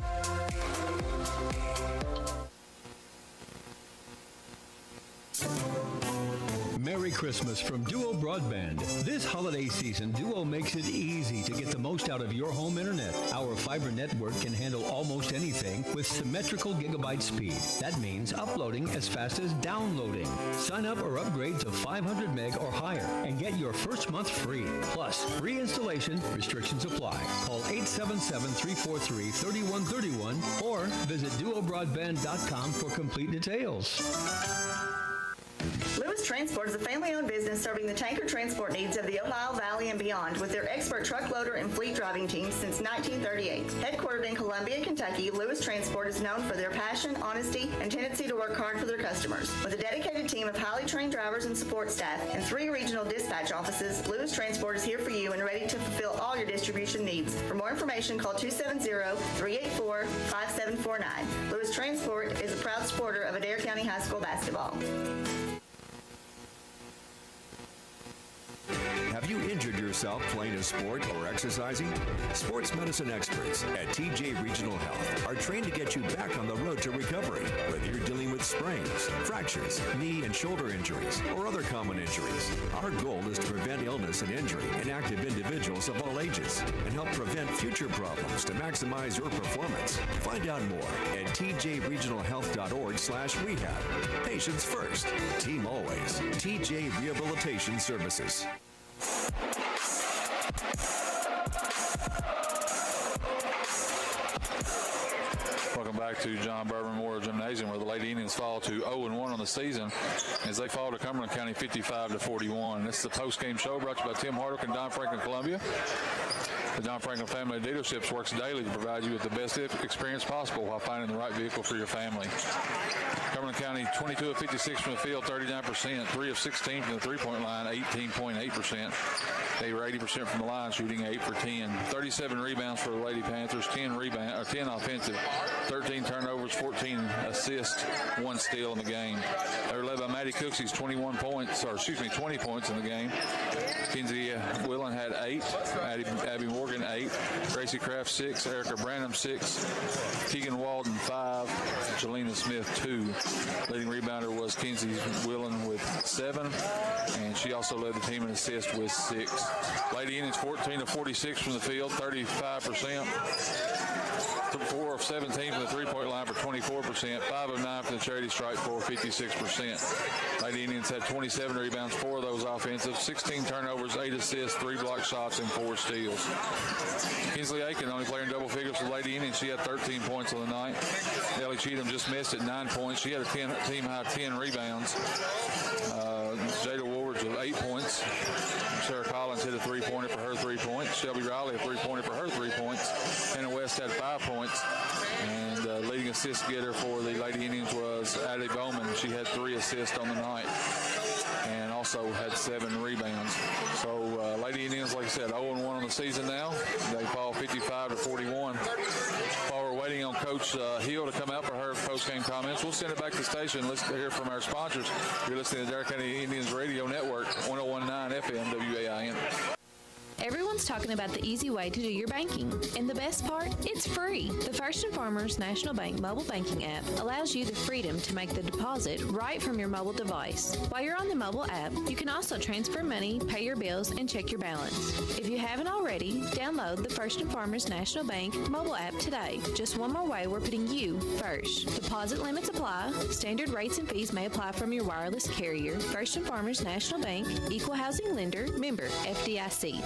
[SPEAKER 14] Merry Christmas from Duo Broadband. This holiday season, Duo makes it easy to get the most out of your home internet. Our fiber network can handle almost anything with symmetrical gigabyte speed. That means uploading as fast as downloading. Sign up or upgrade to 500 meg or higher and get your first month free. Plus, free installation, restrictions apply. Call 877-343-3131 or visit duobroadband.com for complete details.
[SPEAKER 15] Lewis Transport is a family-owned business serving the tanker transport needs of the Ohio Valley and beyond with their expert truck loader and fleet driving teams since 1938. Headquartered in Columbia, Kentucky, Lewis Transport is known for their passion, honesty, and tendency to work hard for their customers. With a dedicated team of highly trained drivers and support staff and 3 regional dispatch offices, Lewis Transport is here for you and ready to fulfill all your distribution needs. For more information, call 270-384-5749. Lewis Transport is a proud supporter of Adair County High School basketball.
[SPEAKER 16] Have you injured yourself playing a sport or exercising? Sports medicine experts at TJ Regional Health are trained to get you back on the road to recovery. Whether you're dealing with with sprains, fractures, knee and shoulder injuries, or other common injuries. Our goal is to prevent illness and injury in active individuals of all ages and help prevent future problems to maximize your performance. Find out more at tjregionalhealth.org/rehab. Patients first. Team always. TJ Rehabilitation Services.
[SPEAKER 11] Welcome back to John Bourbon Memorial Gymnasium, where the Lady Indians fall to 0-1 on the season as they fall to Cumberland County 55-41. This is the post-game show brought to you by Tim Hardwick and Don Franklin Columbia. The Don Franklin Family Dealerships works daily to provide you with the best experience possible while finding the right vehicle for your family. Cumberland County 22 of 56 from the field, 39%, 3 of 16 from the three-point line, 18.8%. They were 80% from the line, shooting 8 for 10. 37 rebounds for the Lady Panthers, 10 offensive, 13 turnovers, 14 assists, 1 steal in the game. They were led by Maddie Cooksey's 20 points in the game. Kinsey Willen had 8, Abby Morgan 8, Gracie Kraft 6, Erica Branham 6, Keegan Walden 5, Jelena Smith 2. Leading rebounder was Kinsey Willen with 7, and she also led the team in assists with 6. Lady Indians 14 of 46 from the field, 35%. 4 of 17 from the three-point line for 24%. 5 of 9 from the charity stripe for 56%. Lady Indians had 27 rebounds, 4 of those offensive, 16 turnovers, 8 assists, 3 block shots, and 4 steals. Kinsley Aiken, only player in double figures for the Lady Indians. She had 13 points on the night. Ellie Cheatham just missed at 9 points. She had a team-high 10 rebounds. Jada Woolridge with 8 points. Sarah Collins hit a three-pointer for her 3 points. Shelby Riley a three-pointer for her 3 points. Hannah West had 5 points. And leading assist getter for the Lady Indians was Addie Bowman. She had 3 assists on the night and also had 7 rebounds. So Lady Indians, like I said, 0-1 on the season now. They fall 55-41. While we're waiting on Coach Hill to come out for her post-game comments, we'll send it back to the station. Let's hear from our sponsors. You're listening to Adair County Indians Radio Network, 101.9 FM WAIN.
[SPEAKER 9] Everyone's talking about the easy way to do your banking. And the best part? It's free. The First and Farmers National Bank mobile banking app allows you the freedom to make the deposit right from your mobile device. While you're on the mobile app, you can also transfer money, pay your bills, and check your balance. If you haven't already, download the First and Farmers National Bank mobile app today. Just one more way we're putting you first. Deposit limits apply. Standard rates and fees may apply from your wireless carrier. First and Farmers National Bank, Equal Housing Lender, member FDIC.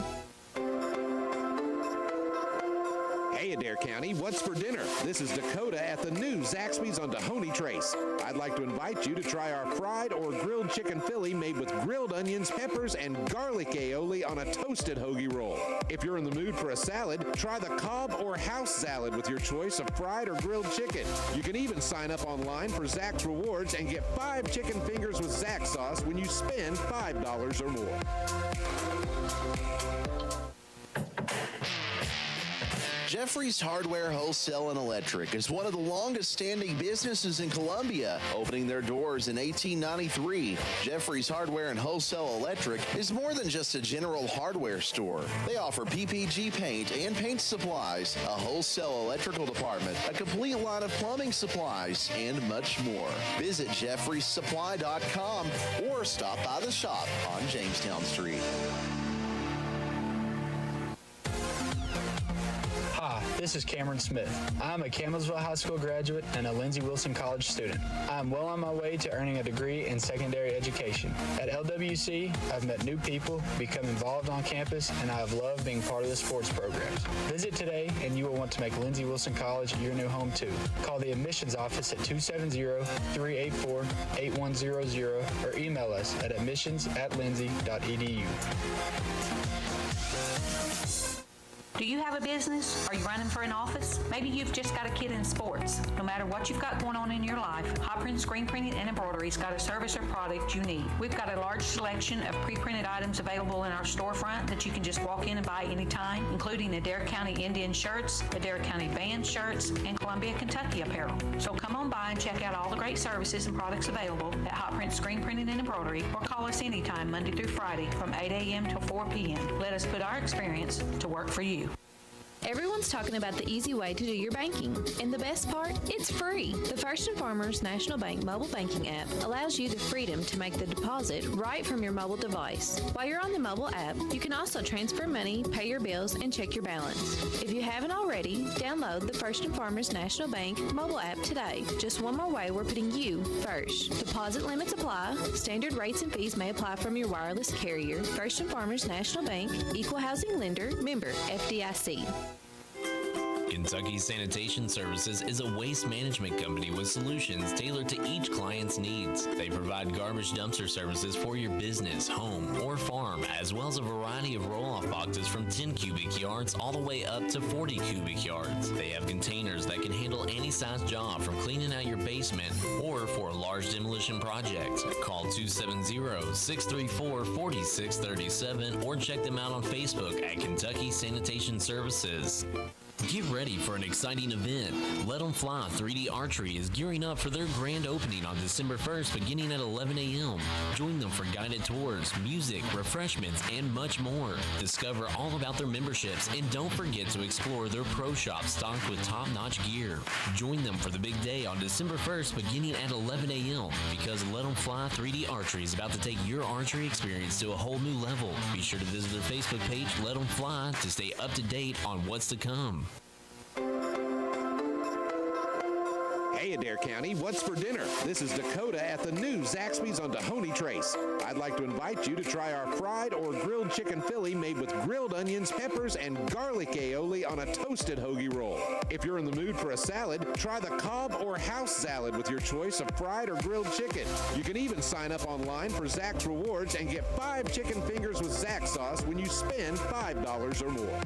[SPEAKER 13] Hey Adair County, what's for dinner? This is Dakota at the new Zaxby's on Dahoney Trace. I'd like to invite you to try our fried or grilled chicken Philly made with grilled onions, peppers, and garlic aioli on a toasted hoagie roll. If you're in the mood for a salad, try the Cobb or house salad with your choice of fried or grilled chicken. You can even sign up online for Zax Rewards and get 5 chicken fingers with Zax sauce when you spend $5 or more.
[SPEAKER 17] Jeffrey's Hardware Wholesale and Electric is one of the longest-standing businesses in Columbia, opening their doors in 1893. Jeffrey's Hardware and Wholesale Electric is more than just a general hardware store. They offer PPG paint and paint supplies, a wholesale electrical department, a complete line of plumbing supplies, and much more. Visit jeffreysupply.com or stop by the shop on Jamestown Street.
[SPEAKER 7] Hi, this is Cameron Smith. I'm a Campbellsville High School graduate and a Lindsey Wilson College student. I'm well on my way to earning a degree in secondary education. At LWC, I've met new people, become involved on campus, and I have loved being part of the sports programs. Visit today and you will want to make Lindsey Wilson College your new home too. Call the admissions office at 270-384-8100 or email us at admissions@lindsey.edu.
[SPEAKER 8] Do you have a business? Are you running for an office? Maybe you've just got a kid in sports. No matter what you've got going on in your life, Hot Print Screen Printing and Embroidery's got a service or product you need. We've got a large selection of pre-printed items available in our storefront that you can just walk in and buy anytime, including Adair County Indian shirts, Adair County band shirts, and Columbia, Kentucky apparel. So come on by and check out all the great services and products available at Hot Print Screen Printing and Embroidery, or call us anytime Monday through Friday from 8 a.m. till 4 p.m. Let us put our experience to work for you.
[SPEAKER 9] Everyone's talking about the easy way to do your banking. And the best part? It's free. The First and Farmers National Bank mobile banking app allows you the freedom to make the deposit right from your mobile device. While you're on the mobile app, you can also transfer money, pay your bills, and check your balance. If you haven't already, download the First and Farmers National Bank mobile app today. Just one more way we're putting you first. Deposit limits apply. Standard rates and fees may apply from your wireless carrier. First and Farmers National Bank, equal housing lender, member FDIC.
[SPEAKER 10] Kentucky Sanitation Services is a waste management company with solutions tailored to each client's needs. They provide garbage dumpster services for your business, home, or farm, as well as a variety of roll-off boxes from 10 cubic yards all the way up to 40 cubic yards. They have containers that can handle any size job, from cleaning out your basement or for a large demolition project. Call 270-634-4637 or check them out on Facebook at Kentucky Sanitation Services. Get ready for an exciting event. Let 'em Fly 3D Archery is gearing up for their grand opening on December 1st, beginning at 11 a.m. Join them for guided tours, music, refreshments, and much more. Discover all about their memberships, and don't forget to explore their pro shop stocked with top-notch gear. Join them for the big day on December 1st, beginning at 11 a.m. because Let 'em Fly 3D Archery is about to take your archery experience to a whole new level. Be sure to visit their Facebook page, Let 'em Fly, to stay up to date on what's to come.
[SPEAKER 13] Hey, Adair County, what's for dinner? This is Dakota at the new Zaxby's on Tahoney Trace. I'd like to invite you to try our fried or grilled chicken Philly made with grilled onions, peppers, and garlic aioli on a toasted hoagie roll. If you're in the mood for a salad, try the Cobb or house salad with your choice of fried or grilled chicken. You can even sign up online for Zach's Rewards and get 5 chicken fingers with Zach sauce when you spend $5 or more.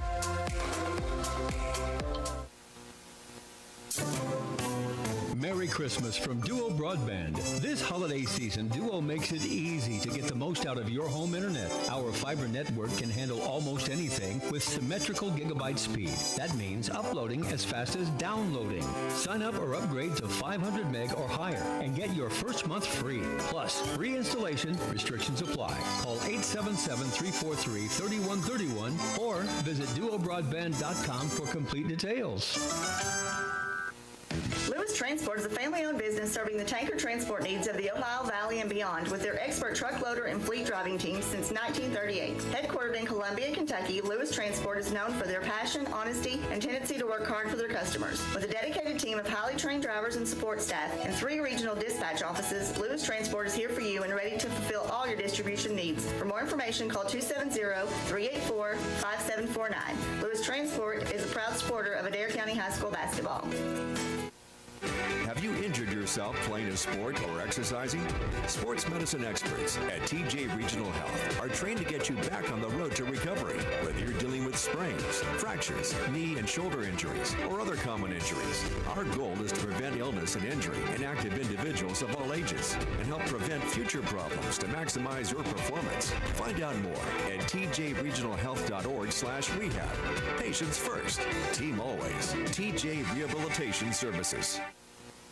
[SPEAKER 14] Merry Christmas from Duo Broadband. This holiday season, Duo makes it easy to get the most out of your home internet. Our fiber network can handle almost anything with symmetrical gigabyte speed. That means uploading as fast as downloading. Sign up or upgrade to 500 meg or higher and get your first month free. Plus, free installation, restrictions apply. Call 877-343-3131 or visit duobroadband.com for complete details.
[SPEAKER 15] Lewis Transport is a family-owned business serving the tanker transport needs of the Ohio Valley and beyond with their expert truck loader and fleet driving teams since 1938. Headquartered in Columbia, Kentucky, Lewis Transport is known for their passion, honesty, and tendency to work hard for their customers. With a dedicated team of highly trained drivers and support staff and 3 regional dispatch offices, Lewis Transport is here for you and ready to fulfill all your distribution needs. For more information, call 270-384-5749. Lewis Transport is a proud supporter of Adair County High School basketball.
[SPEAKER 16] Have you injured yourself playing a sport or exercising? Sports medicine experts at TJ Regional Health are trained to get you back on the road to recovery, whether you're dealing with sprains, fractures, knee and shoulder injuries, or other common injuries. Our goal is to prevent illness and injury in active individuals of all ages and help prevent future problems to maximize your performance. Find out more at tjregionalhealth.org/rehab. Patients first, team always. TJ Rehabilitation Services.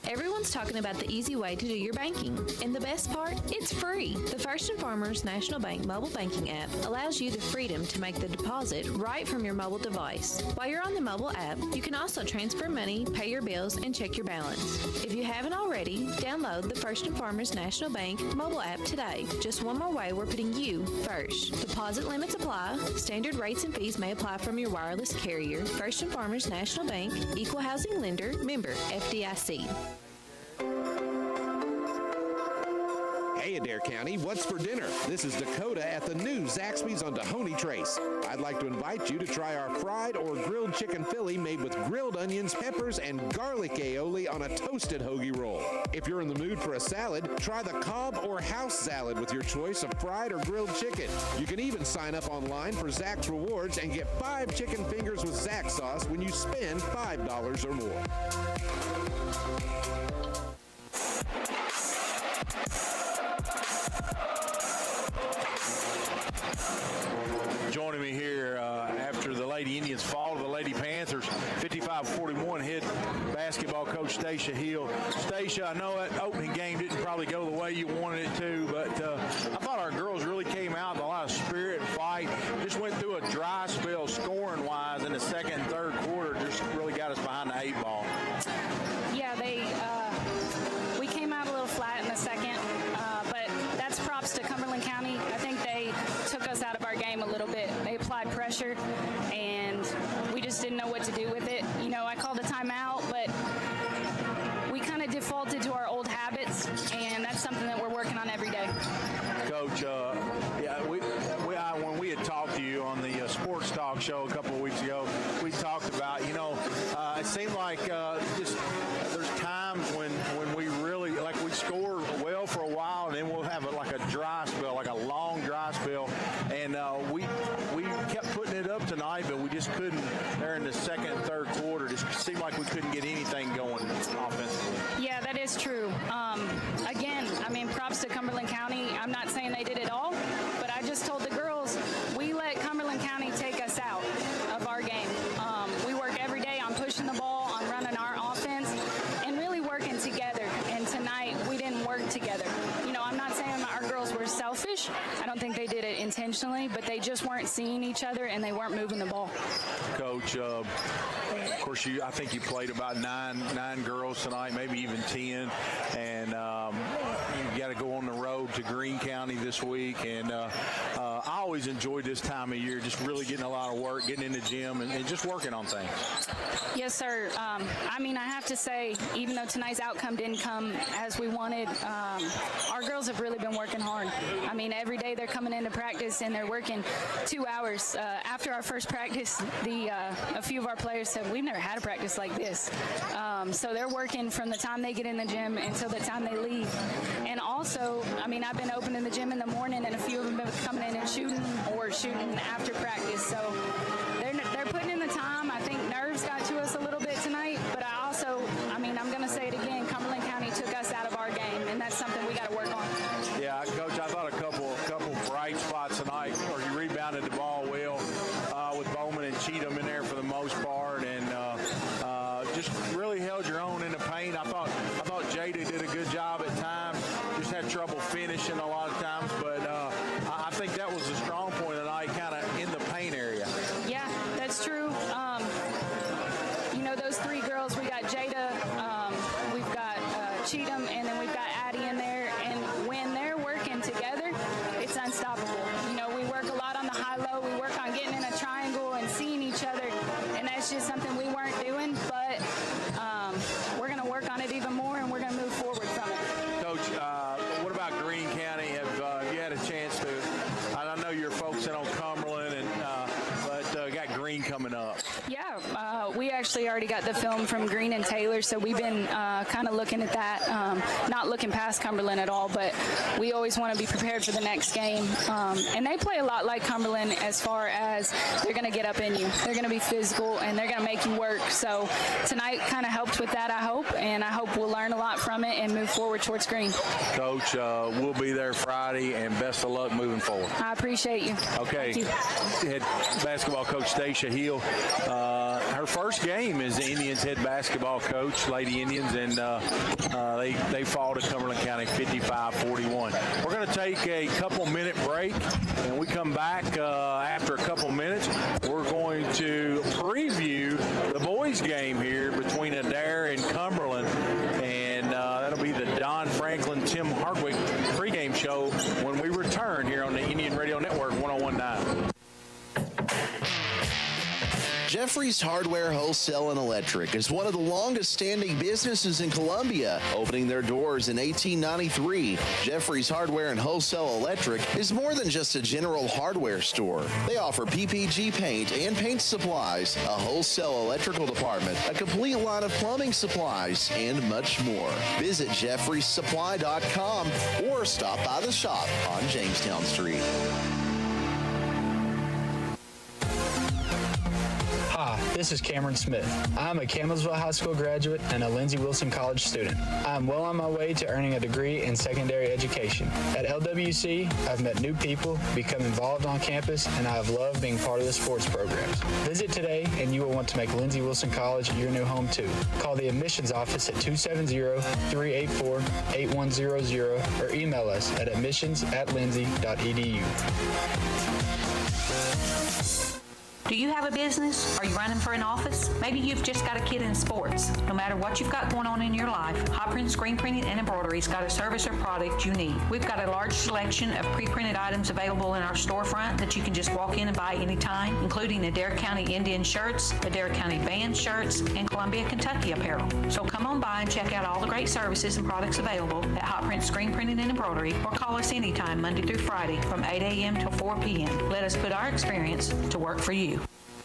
[SPEAKER 9] Everyone's talking about the easy way to do your banking. And the best part? It's free. The First and Farmers National Bank mobile banking app allows you the freedom to make the deposit right from your mobile device. While you're on the mobile app, you can also transfer money, pay your bills, and check your balance. If you haven't already, download the First and Farmers National Bank mobile app today. Just one more way we're putting you first. Deposit limits apply. Standard rates and fees may apply from your wireless carrier. First and Farmers National Bank, equal housing lender, member FDIC.
[SPEAKER 13] Hey, Adair County, what's for dinner? This is Dakota at the new Zaxby's on Tahoney Trace. I'd like to invite you to try our fried or grilled chicken Philly made with grilled onions, peppers, and garlic aioli on a toasted hoagie roll. If you're in the mood for a salad, try the Cobb or house salad with your choice of fried or grilled chicken. You can even sign up online for Zach's Rewards and get 5 chicken fingers with Zach sauce when you spend $5 or more.
[SPEAKER 5] Joining me here after the Lady Indians fall to the Lady Panthers, 55-41 head basketball coach Stacia Hill. Stacia, I know that opening game didn't probably go the way you wanted it to, but I thought our girls really came out with a lot of spirit and fight. Just went through a dry spell scoring-wise in the second and third
[SPEAKER 18] Yeah, we came out a little flat in the second, but that's props to Cumberland County. I think they took us out of our game a little bit. They applied pressure, and we just didn't know what to do with it. You know, I called a timeout, but we kind of defaulted to our old habits, and that's something that we're working on every day.
[SPEAKER 5] Coach, when we had talked to you on the sports talk show a couple of weeks ago, we talked about, it seemed like just there's times when we really, like, we score well for a while, and then we'll have a dry spell, like a long dry spell, and we kept putting it up tonight, but we just couldn't. There in the second and third quarter, just seemed like we couldn't get anything going offensively.
[SPEAKER 18] Yeah, that is true. Again, props to Cumberland County. I'm not saying they did it all, but I just told the girls we let Cumberland County take us out of our game. We work every day on pushing the ball, on running our offense, and really working together. And tonight we didn't work together. I'm not saying our girls were selfish. I don't think they did it intentionally, but they just weren't seeing each other and they weren't moving the ball.
[SPEAKER 5] Coach, of course, I think you played about nine girls tonight, maybe even 10, and you got to go on the road to Greene County this week. And I always enjoyed this time of year, just really getting a lot of work, getting in the gym, and just working on things.
[SPEAKER 18] Yes, sir. I have to say, even though tonight's outcome didn't come as we wanted, our girls have really been working hard. Every day they're coming into practice and they're working 2 hours. After our first practice, a few of our players said, we've never had a practice like this. So they're working from the time they get in the gym until the time they leave. And also, I've been opening the gym in the morning, and a few of them have been coming in and shooting after practice. So they're putting in the time. I think nerves got to us a little bit tonight, but I'm going to say it again, Cumberland County took us out of our game, and that's something we got to work on.
[SPEAKER 5] Yeah, Coach, I thought a couple bright spots tonight, or you rebounded the ball well with Bowman and Cheatham in there for the most part, and just really held your own in the paint. I thought Jada did a good job at times. Just had trouble finishing a lot of times, but I think that was a strong point tonight, kind of in the paint area.
[SPEAKER 18] Yeah, that's true. Those three girls, we got Jada, we've got Cheatham, and then we've got Addie in there. And when they're working together, it's unstoppable. We work a lot on the high-low. We work on getting in a triangle and seeing each other, and that's just something we weren't doing. But we're going to work on it even more, and we're going to move forward from it.
[SPEAKER 5] Coach, what about Greene County? Have you had a chance to? I know you're focusing on Cumberland, but got Greene coming up.
[SPEAKER 18] Yeah, we actually already got the film from Greene and Taylor, so we've been kind of looking at that, not looking past Cumberland at all, but we always want to be prepared for the next game. And they play a lot like Cumberland as far as they're going to get up in you. They're going to be physical, and they're going to make you work. So tonight kind of helped with that, I hope, and I hope we'll learn a lot from it and move forward towards Greene.
[SPEAKER 5] Coach, we'll be there Friday, and best of luck moving forward.
[SPEAKER 18] I appreciate you.
[SPEAKER 5] Okay.
[SPEAKER 18] Thank you.
[SPEAKER 5] Head basketball coach Stacia Hill. Her first game is the Indians head basketball coach, Lady Indians, and they fall to Cumberland County 55-41. We're going to take a couple-minute break, and we come back after a couple minutes. We're going to preview the boys' game here between Adair and Cumberland, and that'll be the Don Franklin, Tim Hardwick pregame show when we return here on the Indian Radio Network 101.9.
[SPEAKER 17] Jeffrey's Hardware, Wholesale, and Electric is one of the longest-standing businesses in Columbia, opening their doors in 1893. Jeffrey's Hardware and Wholesale Electric is more than just a general hardware store. They offer PPG paint and paint supplies, a wholesale electrical department, a complete line of plumbing supplies, and much more. Visit jeffreysupply.com or stop by the shop on Jamestown Street.
[SPEAKER 7] Hi, this is Cameron Smith. I'm a Campbellsville High School graduate and a Lindsey Wilson College student. I'm well on my way to earning a degree in secondary education. At LWC, I've met new people, become involved on campus, and I have loved being part of the sports programs. Visit today and you will want to make Lindsey Wilson College your new home too. Call the admissions office at 270-384-8100 or email us at admissions@lindsey.edu.
[SPEAKER 8] Do you have a business? Are you running for an office? Maybe you've just got a kid in sports. No matter what you've got going on in your life, Hot Print Screen Printing and Embroidery's got a service or product you need. We've got a large selection of pre-printed items available in our storefront that you can just walk in and buy anytime, including Adair County Indian shirts, Adair County band shirts, and Columbia, Kentucky apparel. So come on by and check out all the great services and products available at Hot Print Screen Printing and Embroidery, or call us anytime Monday through Friday from 8 a.m. till 4 p.m. Let us put our experience to work for you.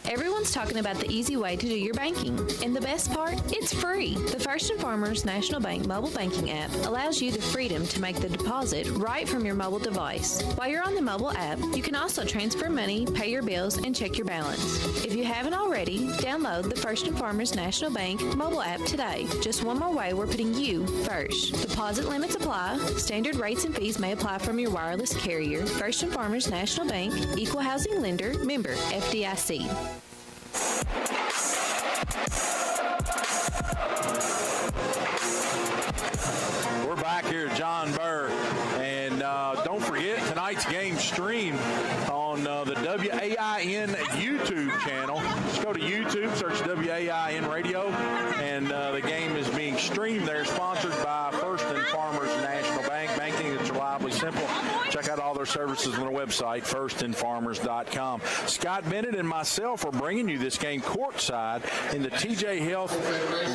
[SPEAKER 9] Everyone's talking about the easy way to do your banking. And the best part? It's free. The First & Farmers National Bank mobile banking app allows you the freedom to make the deposit right from your mobile device. While you're on the mobile app, you can also transfer money, pay your bills, and check your balance. If you haven't already, download the First & Farmers National Bank mobile app today. Just one more way we're putting you first. Deposit limits apply. Standard rates and fees may apply from your wireless carrier. First & Farmers National Bank, Equal Housing Lender, member FDIC.
[SPEAKER 5] We're back here at John Burr, and don't forget tonight's game streamed on the WAIN YouTube channel. Just go to YouTube, search WAIN Radio, and the game is being streamed there, sponsored by First & Farmers National Bank. Banking that's reliably simple. Check out all their services on their website, firstandfarmers.com. Scott Bennett and myself are bringing you this game courtside in the TJ Health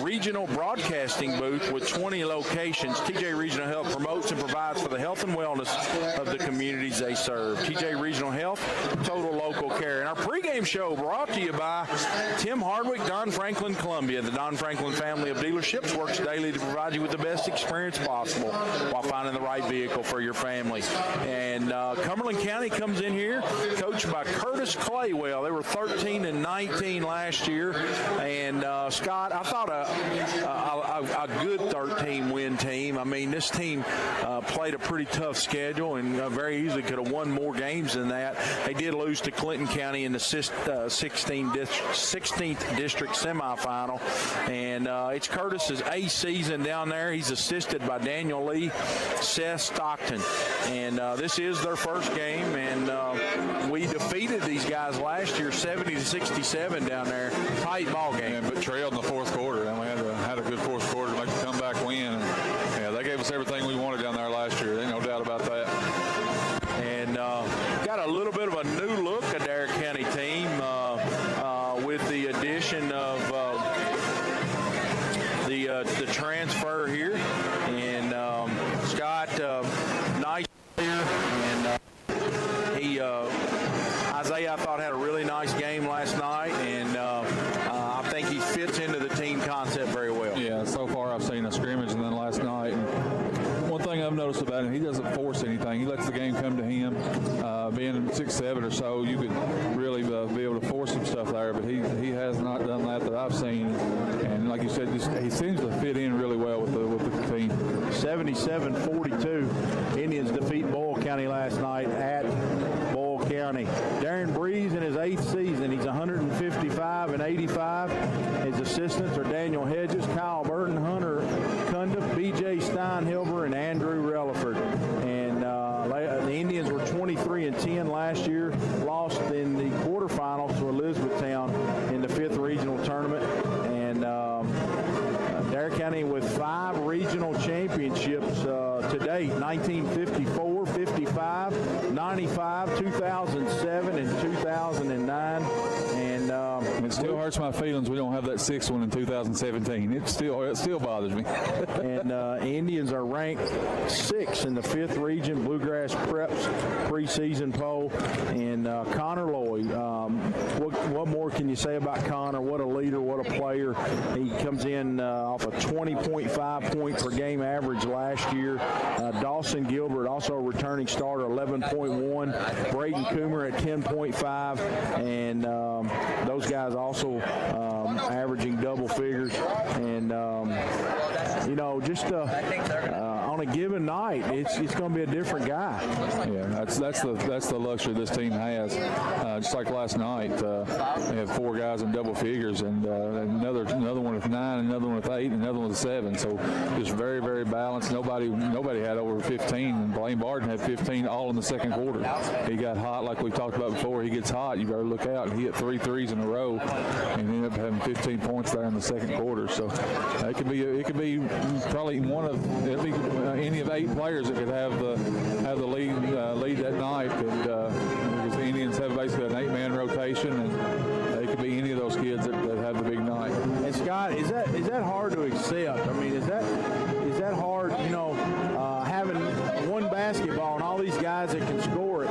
[SPEAKER 5] Regional Broadcasting booth with 20 locations. TJ Regional Health promotes and provides for the health and wellness of the communities they serve. TJ Regional Health, total local care. And our pregame show brought to you by Tim Hardwick, Don Franklin, Columbia. The Don Franklin family of dealerships works daily to provide you with the best experience possible while finding the right vehicle for your family. And Cumberland County comes in here, coached by Curtis Claywell. They were 13-19 last year. And Scott, I thought a good 13-win team. I mean, this team played a pretty tough schedule and very easily could have won more games than that. They did lose to Clinton County in the 16th district semifinal. And it's Curtis's 8th season down there. He's assisted by Daniel Lee, Seth Stockton. And this is their first game, and we defeated these guys last year 70-67 down there. Tight ball game.
[SPEAKER 11] Yeah, but trailed in the fourth quarter, and we had a good fourth quarter to make the comeback win. And, yeah, they gave us everything we wanted down there last year. Ain't no doubt about that.
[SPEAKER 5] And got a little bit of a new look Adair County team with the addition of the transfer here. And Scott, nice player, and Isaiah, I thought, had a really nice game last night, and I think he fits into the team concept very well.
[SPEAKER 11] Yeah, so far I've seen a scrimmage and then last night. And one thing I've noticed about him, he doesn't force anything. He lets the game come to him. Being 6'7" or so, you could really be able to force some stuff there, but he has not done that I've seen. And like you said, he seems to fit in really well with the team.
[SPEAKER 5] 77-42. Indians defeat Boyle County last night at Boyle County. Darren Breeze in his 8th season. He's 155-85. His assistants are Daniel Hedges, Kyle Burton, Hunter Cundiff, B.J. Steinhilber, and Andrew Relaford. And the Indians were 23-10 last year, lost in the quarterfinals to Elizabethtown in the 5th regional tournament. And Adair County with 5 regional championships to date: 1954, 55, 95, 2007, and 2009. And
[SPEAKER 11] it still hurts my feelings we don't have that 6th one in 2017. It still bothers me.
[SPEAKER 5] And Indians are ranked 6th in the 5th region Bluegrass Preps preseason poll. And Connor Lloyd, what more can you say about Connor? What a leader, what a player. He comes in off a 20.5 point per game average last year. Dawson Gilbert, also a returning starter, 11.1. Braden Coomer at 10.5. And those guys also averaging double figures. And, just on
[SPEAKER 6] on a given night, it's going to be a different guy.
[SPEAKER 11] Yeah, that's the luxury this team has. Just like last night, they had 4 guys in double figures, and another one with 9, another one with 8, and another one with 7. So just very, very balanced. Nobody had over 15, and Blaine Barton had 15 all in the second quarter. He got hot, like we talked about before. He gets hot, you better look out. And he hit 3 threes in a row, and ended up having 15 points there in the second quarter. So it could be probably any of 8 players that could have the lead that night. And because the Indians have basically an 8-man rotation, and they could be any of those kids that have the big night.
[SPEAKER 6] And Scott, is that hard to accept? I mean, is that hard? You know, having one basketball and all these guys that can score it.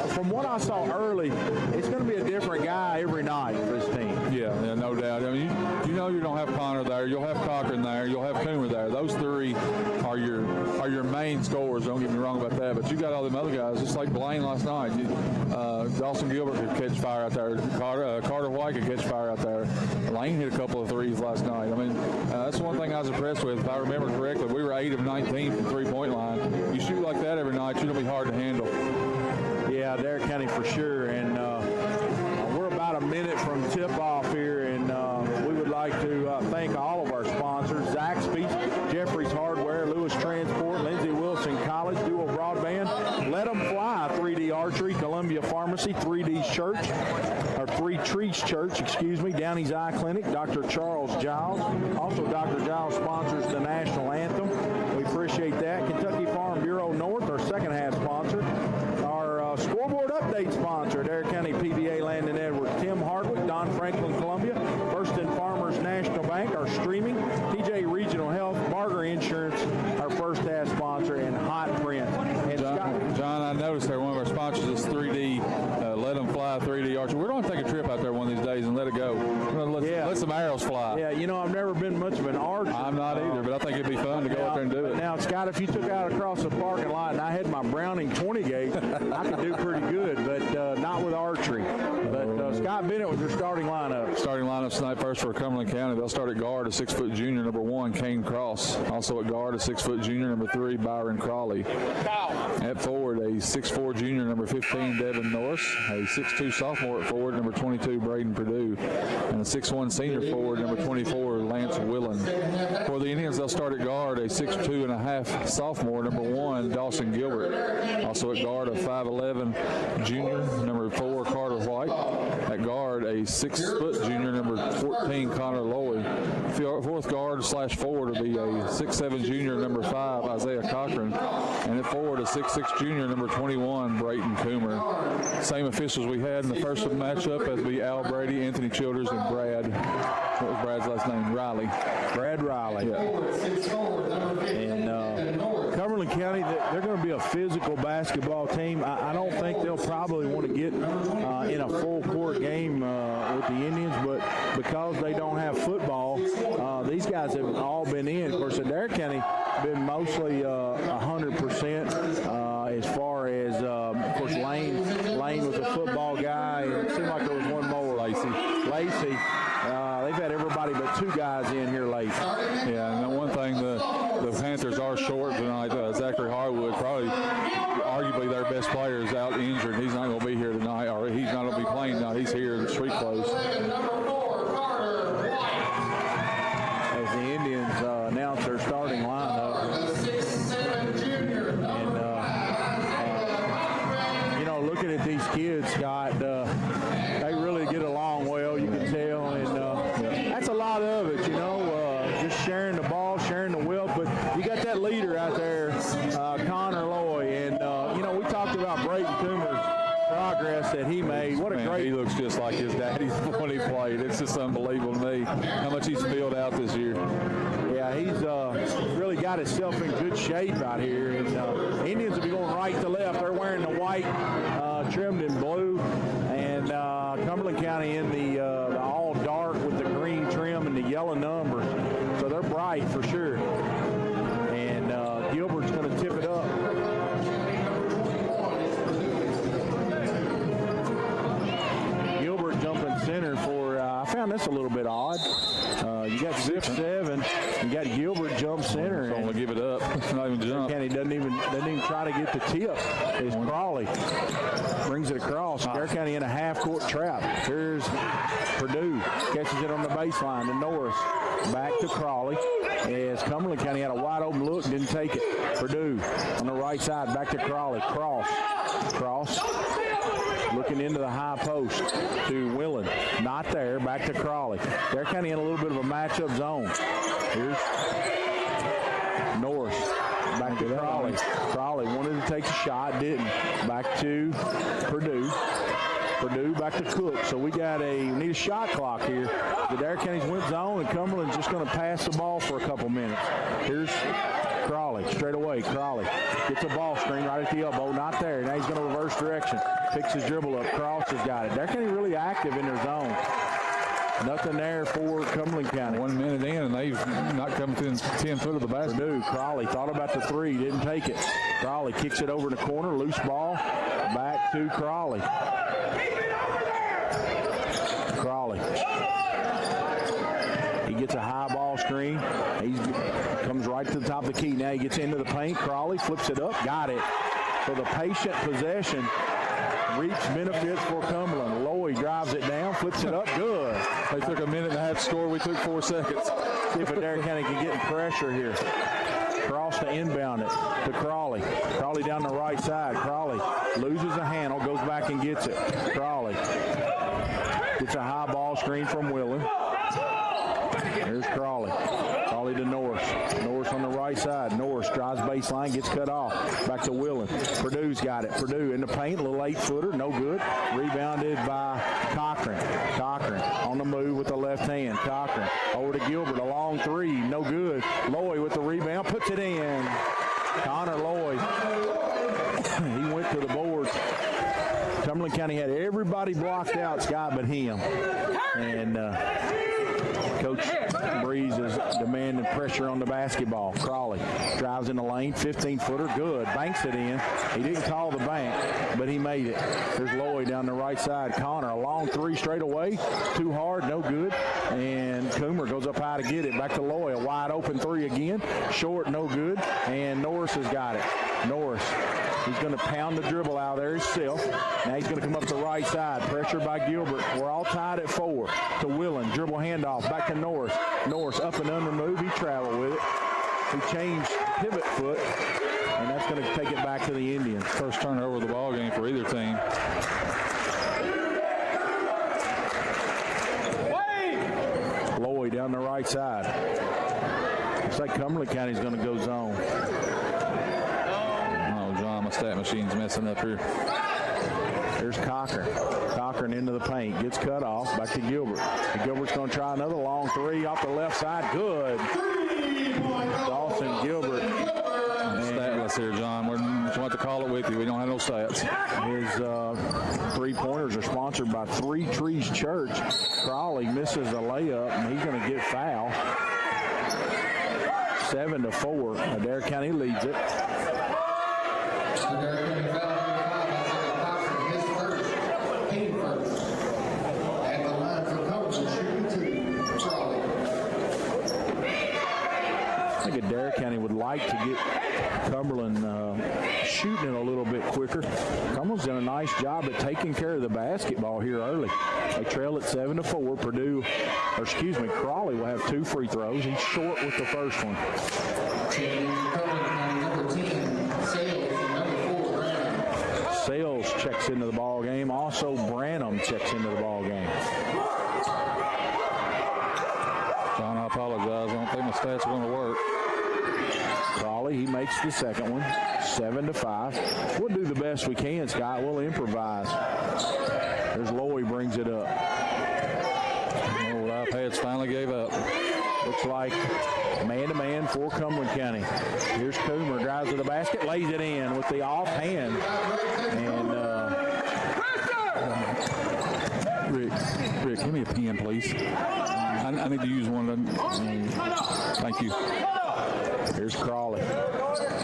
[SPEAKER 6] From what I saw early, it's going to be a different guy every night for this team.
[SPEAKER 11] Yeah, no doubt. I mean, you don't have Connor there. You'll have Cochran there. You'll have Coomer there. Those 3 are your main scorers. Don't get me wrong about that. But you got all them other guys, just like Blaine last night. Dawson Gilbert could catch fire out there. Carter White could catch fire out there. Lane hit a couple of threes last night. I mean, that's one thing I was impressed with. If I remember correctly, we were 8 of 19 from three-point line. You shoot like that every night, you're going to be hard to handle.
[SPEAKER 6] Yeah, Adair County for sure. And we're about a minute from tip-off here, and we would like to thank all of our sponsors: Zaxby's, Jeffries Hardware, Lewis Transport, Lindsey Wilson College, Dual Broadband, Let 'em Fly, 3D Archery, Columbia Pharmacy, 3D Church, or 3 Trees Church, Downey's Eye Clinic, Dr. Charles Giles. Also, Dr. Giles sponsors the National Anthem. We appreciate that. Kentucky Farm Bureau North, our second half sponsor. Our scoreboard update sponsor, Adair County PBA Landon Edwards, Tim Hardwick, Don Franklin Columbia, First and Farmers National Bank, our streaming, TJ Regional Health, Barger Insurance, our first half sponsor, and Hot Print. And
[SPEAKER 11] John, I noticed there one of our sponsors is 3D, Let 'em Fly 3D Archery. We're going to take a trip out there one of these days and let it go. Let some arrows fly.
[SPEAKER 6] Yeah, I've never been much of an archer.
[SPEAKER 11] I'm not either, but I think it'd be fun to go out there and do it.
[SPEAKER 6] Now, Scott, if you took out across the parking lot and I had my Browning 20 gauge, I could do pretty good, but not with archery. But Scott Bennett with your starting lineup.
[SPEAKER 11] Starting lineup tonight first for Cumberland County. They'll start at guard, a 6-foot junior, number 1, Kane Cross. Also at guard, a 6-foot junior, number 3, Byron Crawley. At forward, a 6'4 junior, number 15, Devin Norris. A 6'2 sophomore at forward, number 22, Braden Perdue. And a 6'1 senior forward, number 24, Lance Willen. For the Indians, they'll start at guard, a 6'2 and a half sophomore, number 1, Dawson Gilbert. Also at guard, a 5'11 junior, number 4, Carter White. At guard, a 6-foot junior, number 14, Connor Lowy. Fourth guard / forward will be a 6'7 junior, number 5, Isaiah Cochran. And at forward, a 6'6 junior, number 21, Brayton Coomer. Same officials we had in the first matchup as be Al Brady, Anthony Childers, and Brad. What was Brad's last name? Riley.
[SPEAKER 6] Brad Riley.
[SPEAKER 11] Yeah.
[SPEAKER 6] And Cumberland County, they're going to be a physical basketball team. I don't think they'll probably want to get in a full court game with the Indians, but because they don't have football, these guys have all been in. Of course, Adair County been mostly 100% as far as, of course, Lane was a football guy. It seemed like there was one more. Lacey. They've had everybody but 2 guys in here late.
[SPEAKER 11] Yeah, and one thing, the Panthers are short tonight. Zachary Harwood, probably arguably their best player, is out injured. He's not going to be here tonight, or he's not going to be playing tonight. He's here in the street clothes.
[SPEAKER 6] As the Indians announce their starting lineup. And, looking at these kids, Scott, they really get along well, you can tell. And that's a lot of it, just sharing the ball, sharing the wealth. But you got that leader out there, Connor Loy. And, we talked about Brayton Coomer's progress that he made. What a great...
[SPEAKER 11] He looks just like his daddy when he played. It's just unbelievable to me how much he's filled out this year.
[SPEAKER 6] Yeah, he's really got himself in good shape out here. And Indians will be going right to left. They're wearing the white trimmed in blue. And Cumberland County in the all dark with the green trim and the yellow numbers. So they're bright for sure. And Gilbert's going to tip it up. Gilbert jumping center for, I found this a little bit odd. You got 6'7", you got Gilbert jump center.
[SPEAKER 11] So I'm going to give it up. Not even jump.
[SPEAKER 6] County doesn't even try to get the tip. It's Crawley. Brings it across. Adair County in a half-court trap. Here's Purdue. Catches it on the baseline to Norris. Back to Crawley. As Cumberland County had a wide-open look, didn't take it. Purdue on the right side. Back to Crawley. Cross. Looking into the high post to Willen. Not there. Back to Crawley. Adair County in a little bit of a matchup zone. Here's Norris. Back to Crawley. Crawley wanted to take a shot, didn't. Back to Purdue. Purdue back to Cook. So we need a shot clock here. The Adair County's went zone, and Cumberland's just going to pass the ball for a couple minutes. Here's Crawley, straight away. Crawley gets a ball screen right at the elbow. Not there. Now he's going to reverse direction. Picks his dribble up. Cross has got it. Adair County really active in their zone. Nothing there for Cumberland County.
[SPEAKER 11] 1 minute in, and they've not come within 10 foot of the basket.
[SPEAKER 6] Purdue, Crawley thought about the three, didn't take it. Crawley kicks it over in the corner, loose ball. Back to Crawley. Crawley. He gets a high ball screen. He comes right to the top of the key. Now he gets into the paint. Crawley flips it up. Got it. So the patient possession reaps benefits for Cumberland. Lloyd drives it down, flips it up. Good.
[SPEAKER 11] They took a minute and a half to score. We took 4 seconds.
[SPEAKER 6] See if Adair County can get in pressure here. Cross to inbound it to Crawley. Crawley down the right side. Crawley loses a handle, goes back and gets it. Crawley gets a high ball screen from Willen. Here's Crawley. Crawley to Norris. Norris on the right side. Norris drives baseline, gets cut off. Back to Willen. Purdue's got it. Purdue in the paint, a little 8-footer, no good. Rebounded by Cochran. Cochran on the move with the left hand. Cochran over to Gilbert, a long three, no good. Lloyd with the rebound, puts it in. Connor Lloyd. He went to the boards. Cumberland County had everybody blocked out, Scott, but him. And Coach Breeze is demanding pressure on the basketball. Crawley drives in the lane, 15-footer, good. Banks it in. He didn't call the bank, but he made it. There's Lloyd down the right side. Connor, a long three straight away. Too hard, no good. And Coomer goes up high to get it. Back to Lloyd, a wide open three again. Short, no good. And Norris has got it. Norris. He's going to pound the dribble out there himself. Now he's going to come up the right side. Pressure by Gilbert. We're all tied at 4. To Willen. Dribble handoff. Back to Norris. Norris up and under move. He traveled with it. He changed pivot foot. And that's going to take it back to the Indians.
[SPEAKER 11] First turnover of the ball game for either team.
[SPEAKER 6] Lloyd down the right side. Looks like Cumberland County's going to go zone.
[SPEAKER 11] My stat machine's messing up here.
[SPEAKER 6] There's Cochran. Cochran into the paint. Gets cut off. Back to Gilbert. And Gilbert's going to try another long three off the left side. Good. Dawson Gilbert.
[SPEAKER 11] Statless here, John. We're going to have to call it with you. We don't have no stats.
[SPEAKER 6] His three-pointers are sponsored by Three Trees Church. Crawley misses a layup, and he's going to get fouled. 7-4. Adair County leads it. I think Adair County would like to get Cumberland shooting it a little bit quicker. Cumberland's done a nice job at taking care of the basketball here early. They trail at 7-4. Crawley will have 2 free throws. He's short with the first one. Sales checks into the ball game. Also, Branham checks into the ball game.
[SPEAKER 11] John, I apologize. I don't think my stats are going to work.
[SPEAKER 6] Crawley, he makes the second one. 7-5. We'll do the best we can, Scott. We'll improvise. There's Lloyd, brings it up.
[SPEAKER 11] Old iPads finally gave up.
[SPEAKER 6] Looks like man-to-man for Cumberland County. Here's Coomer, drives to the basket, lays it in with the offhand. And
[SPEAKER 11] Rick, give me a pen, please. I need to use one of them. Thank you.
[SPEAKER 6] Here's Crawley.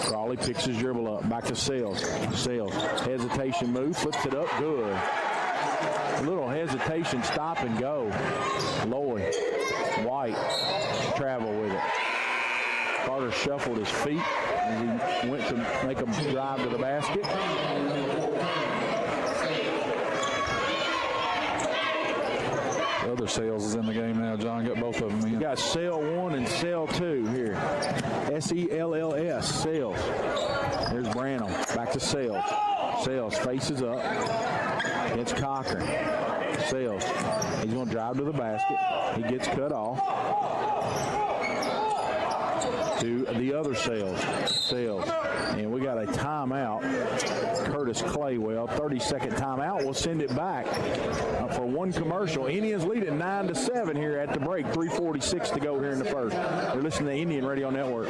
[SPEAKER 6] Crawley picks his dribble up. Back to Sales. Sales. Hesitation move. Flips it up. Good. A little hesitation. Stop and go. Lloyd. White. Travel with it.
[SPEAKER 5] Carter shuffled his feet as he went to make a drive to the basket.
[SPEAKER 11] The other Sales is in the game now. John got both of them in.
[SPEAKER 5] You got Sale 1 and Sale 2 here. S-E-L-L-S, Sales. There's Branham. Back to Sales. Sales faces up. It's Cochran. Sales. He's going to drive to the basket. He gets cut off. To the other Sales. And we got a timeout. Curtis Claywell, 30-second timeout. We'll send it back for one commercial. Indians lead at 9-7 here at the break. 3:46 to go here in the first. You're listening to Indian Radio Network.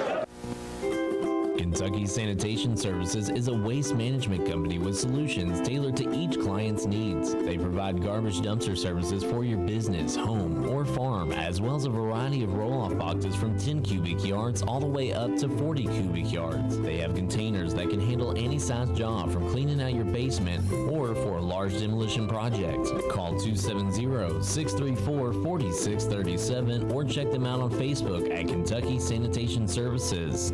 [SPEAKER 10] Kentucky Sanitation Services is a waste management company with solutions tailored to each client's needs. They provide garbage dumpster services for your business, home, or farm, as well as a variety of roll-off boxes from 10 cubic yards all the way up to 40 cubic yards. They have containers that can handle any size job, from cleaning out your basement or for a large demolition project. Call 270-634-4637 or check them out on Facebook at Kentucky Sanitation Services.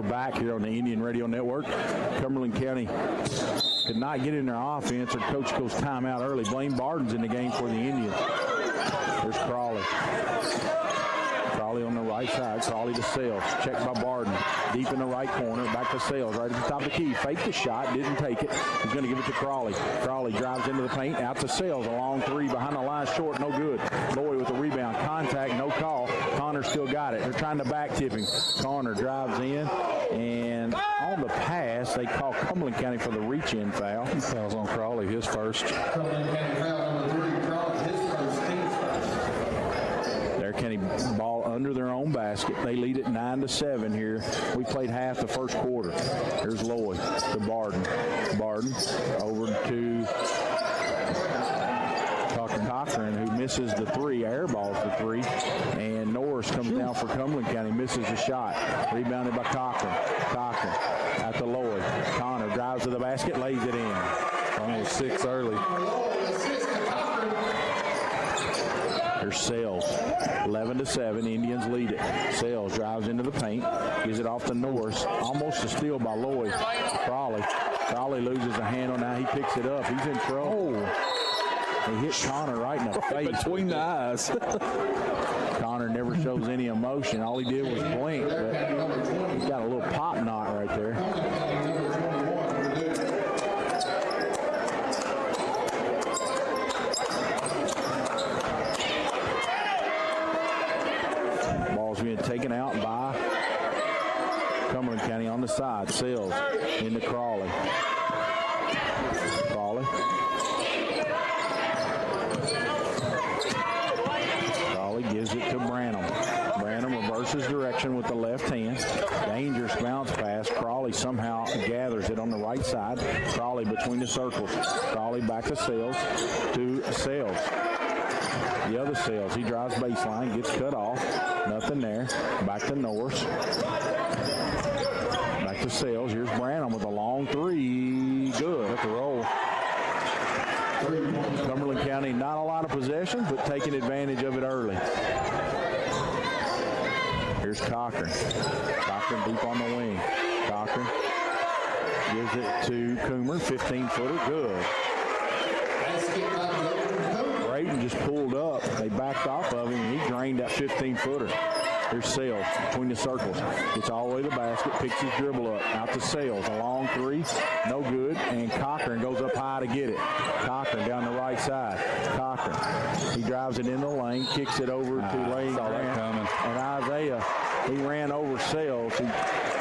[SPEAKER 5] Back here on the Indian Radio Network. Cumberland County could not get in their offense. Their coach goes timeout early. Blaine Barden's in the game for the Indians. There's Crawley. Crawley on the right side. Crawley to Sales. Checked by Barden. Deep in the right corner. Back to Sales. Right at the top of the key. Faked the shot. Didn't take it. He's going to give it to Crawley. Crawley drives into the paint. Out to Sales. A long three. Behind the line. Short. No good. Lloyd with the rebound. Contact. No call. Connor still got it. They're trying to back tip him. Connor drives in. And on the pass, they call Cumberland County for the reach-in foul.
[SPEAKER 11] Foul's on Crawley, his first.
[SPEAKER 12] Cumberland County foul number 3, Crawley, his first, team's first.
[SPEAKER 5] Adair County ball under their own basket. They lead at 9-7 here. We played half the first quarter. There's Lloyd to Barden. Barden over to Cochran, who misses the three, airballs the three, and Norris comes down for Cumberland County, misses the shot. Rebounded by Cochran. Cochran out to Lloyd. Connor drives to the basket, lays it in.
[SPEAKER 11] Only 6 early.
[SPEAKER 5] There's Sales. 11-7. Indians lead it. Sales drives into the paint, gives it off to Norris. Almost a steal by Lloyd. Crawley. Crawley loses a handle. Now he picks it up. He's in trouble. He hit Connor right in the face.
[SPEAKER 11] Between the eyes.
[SPEAKER 5] Connor never shows any emotion. All he did was blink, but he's got a little pop knot right there. Ball's being taken out by Cumberland County on the side. Sales into Crawley. Crawley. Gives it to Branham. Branham reverses direction with the left hand. Dangerous bounce pass. Crawley somehow gathers it on the right side. Crawley between the circles. Crawley back to Sales. To Sales. The other Sales. He drives baseline. Gets cut off. Nothing there. Back to Norris. Back to Sales. Here's Branham with a long three. Good at the roll. Cumberland County, not a lot of possession, but taking advantage of it early. Here's Cochran. Cochran deep on the wing. Cochran gives it to Coomer, 15-footer, good. Brayton just pulled up. They backed off of him, and he drained that 15-footer. Here's Sales between the circles. Gets all the way to the basket, picks his dribble up. Out to Sales. A long three. No good. And Cochran goes up high to get it. Cochran down the right side. Cochran. He drives it in the lane, kicks it over to Lane Grant. And Isaiah, he ran over Sales. He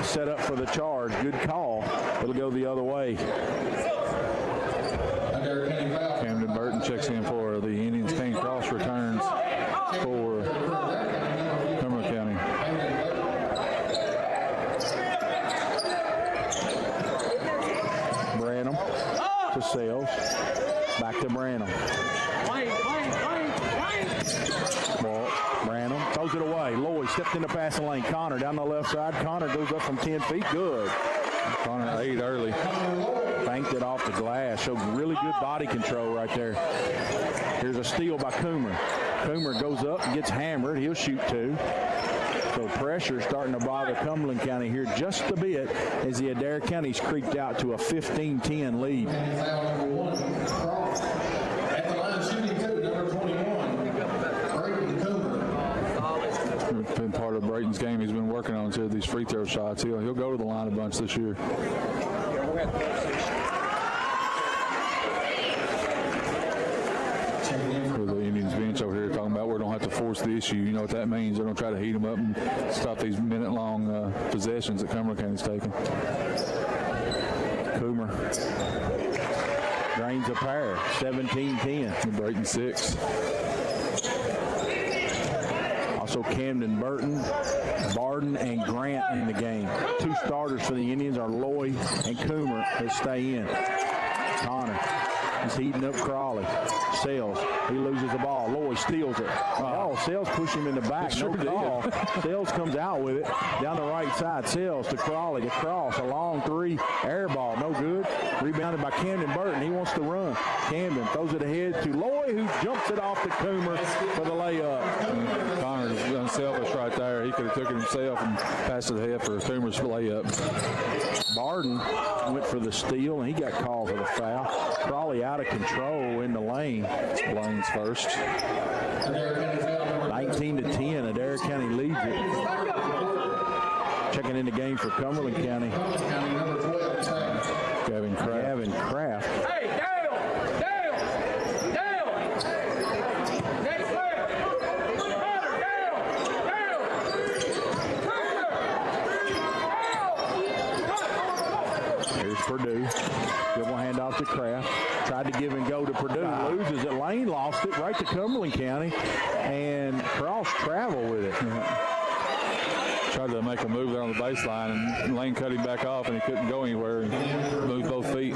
[SPEAKER 5] set up for the charge. Good call. It'll go the other way.
[SPEAKER 11] Camden Burton checks in for the Indians. Kane Cross returns for Cumberland County.
[SPEAKER 5] Branham to Sales. Back to Branham. Ball. Branham throws it away. Lloyd stepped in the passing lane. Connor down the left side. Connor goes up from 10 feet. Good.
[SPEAKER 11] Connor 8 early.
[SPEAKER 6] banked it off the glass. Showed really good body control right there. Here's a steal by Coomer. Coomer goes up and gets hammered. He'll shoot 2. So pressure starting to bother Cumberland County here just a bit as the Adair County's creeped out to a 15-10 lead.
[SPEAKER 12] At the line shooting 2, number 21, Brayton Coomer.
[SPEAKER 11] It's been part of Brayton's game. He's been working on these free throw shots. He'll go to the line a bunch this year. For the Indians bench over here talking about we don't have to force the issue. You know what that means. They're going to try to heat them up and stop these minute-long possessions that Cumberland County's taking.
[SPEAKER 6] Coomer drains a pair, 17-10.
[SPEAKER 11] Brayton 6.
[SPEAKER 6] Also Camden Burton, Barden, and Grant in the game. 2 starters for the Indians are Lloyd and Coomer that stay in. Connor is heating up Crawley. Sells. He loses the ball. Lloyd steals it. Oh, Sells push him in the back. No call. Sells comes out with it down the right side. Sells to Crawley to cross. A long 3. Air ball. No good. Rebounded by Camden Burton. He wants to run. Camden throws it ahead to Lloyd, who jumps it off to Coomer for the layup.
[SPEAKER 11] Connor's unselfish right there. He could have took it himself and passed it ahead for Coomer's layup.
[SPEAKER 6] Barden went for the steal, and he got called for the foul. Crawley out of control in the lane.
[SPEAKER 11] Lane's first.
[SPEAKER 6] 19-10. Adair County leads it. Checking in the game for Cumberland County. Gavin Kraft.
[SPEAKER 12] Hey, down! Next player!
[SPEAKER 6] Here's Purdue. Dribble handoff to Kraft. Tried to give and go to Purdue. Loses it. Lane lost it right to Cumberland County. And cross travel with it.
[SPEAKER 11] Tried to make a move there on the baseline, and Lane cut him back off, and he couldn't go anywhere and moved both feet.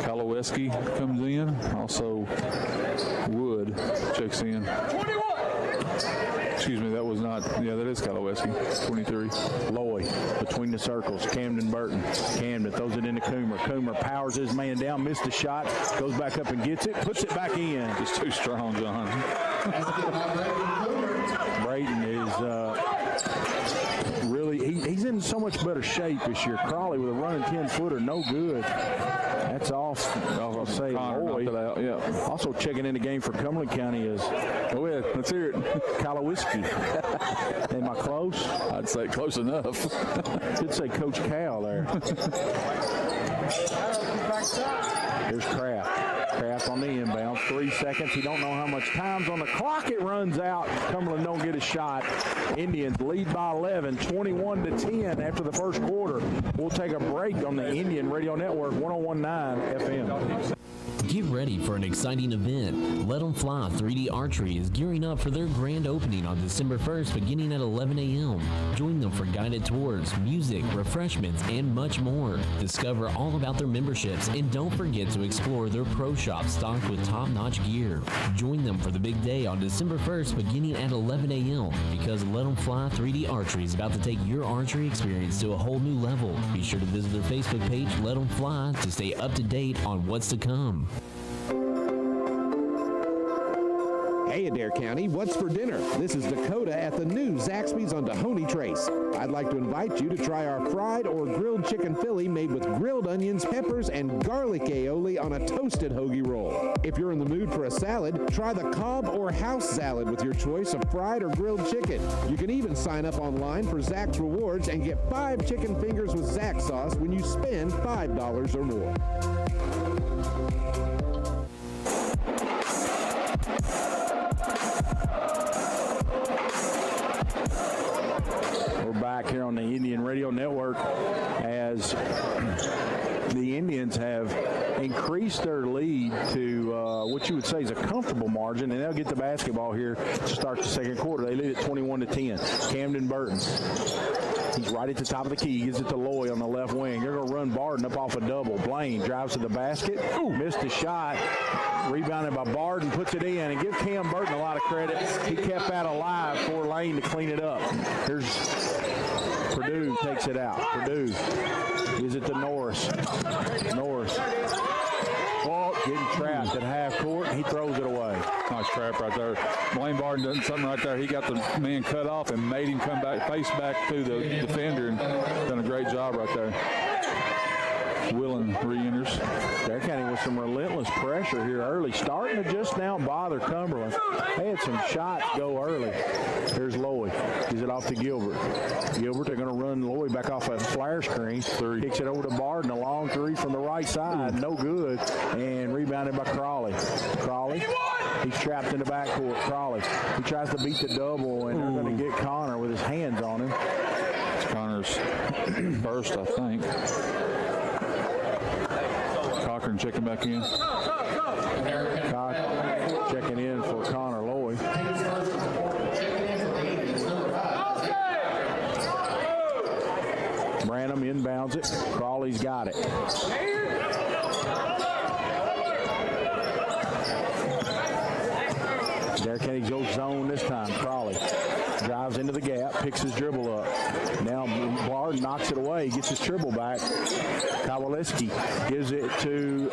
[SPEAKER 11] Kaloweski comes in. Also, Wood checks in.
[SPEAKER 12] 21!
[SPEAKER 11] Excuse me, that was not, yeah, that is Kaloweski, 23.
[SPEAKER 6] Lloyd between the circles. Camden Burton. Camden throws it into Coomer. Coomer powers his man down, missed the shot, goes back up and gets it, puts it back in.
[SPEAKER 11] Just too strong, John.
[SPEAKER 6] Brayton is really, he's in so much better shape this year. Crawley with a running 10-footer, no good. That's off. I'll say Lloyd.
[SPEAKER 11] Yeah.
[SPEAKER 6] Also checking in the game for Cumberland County is,
[SPEAKER 11] go ahead, let's hear it.
[SPEAKER 6] Kaloweski. Am I close?
[SPEAKER 11] I'd say close enough.
[SPEAKER 6] Could say Coach Cal there. Here's Kraft. Kraft on the inbound. 3 seconds. He don't know how much time's on the clock. It runs out. Cumberland don't get a shot. Indians lead by 11, 21-10 after the first quarter. We'll take a break on the Indian Radio Network, 101.9 FM.
[SPEAKER 10] Get ready for an exciting event. Let 'em Fly 3D Archery is gearing up for their grand opening on December 1st beginning at 11 a.m. Join them for guided tours, music, refreshments, and much more. Discover all about their memberships and don't forget to explore their pro shop stocked with top-notch gear. Join them for the big day on December 1st beginning at 11 a.m. because Let 'em Fly 3D Archery is about to take your archery experience to a whole new level. Be sure to visit their Facebook page, Let 'em Fly, to stay up to date on what's to come.
[SPEAKER 13] Hey Adair County, what's for dinner? This is Dakota at the new Zaxby's on Tahoney Trace. I'd like to invite you to try our fried or grilled chicken Philly made with grilled onions, peppers, and garlic aioli on a toasted hoagie roll. If you're in the mood for a salad, try the Cobb or house salad with your choice of fried or grilled chicken. You can even sign up online for Zax Rewards and get 5 chicken fingers with Zax sauce when you spend $5 or more.
[SPEAKER 6] We're back here on the Indian Radio Network as the Indians have increased their lead to what you would say is a comfortable margin, and they'll get the basketball here to start the second quarter. They lead at 21-10. Camden Burton. He's right at the top of the key. He gives it to Lloyd on the left wing. They're going to run Barden up off a double. Blaine drives to the basket. Missed the shot. Rebounded by Barden. Puts it in. And give Cam Burton a lot of credit. He kept that alive for Lane to clean it up. Here's Purdue takes it out. Purdue gives it to Norris. Norris. Oh, getting trapped at half court. He throws it away.
[SPEAKER 11] Nice trap right there. Blaine Barton done something right there. He got the man cut off and made him come back, face back through the defender, and done a great job right there. Willen re-enters.
[SPEAKER 6] Adair County with some relentless pressure here early, starting to just now bother Cumberland. They had some shots go early. Here's Lowy. Gives it off to Gilbert. Gilbert, they're going to run Lowy back off a flare screen. Kicks it over to Barton. A long three from the right side. No good. And rebounded by Crawley. Crawley. He's trapped in the backcourt. Crawley. He tries to beat the double, and they're going to get Connor with his hands on him.
[SPEAKER 11] It's Connor's first, I think. Cochran checking back in.
[SPEAKER 6] Checking in for Connor Lowy. Branham inbounds it. Crawley's got it. Adair County goes zone this time. Crawley drives into the gap, picks his dribble up. Now Barton knocks it away, gets his dribble back. Kowaleski gives it to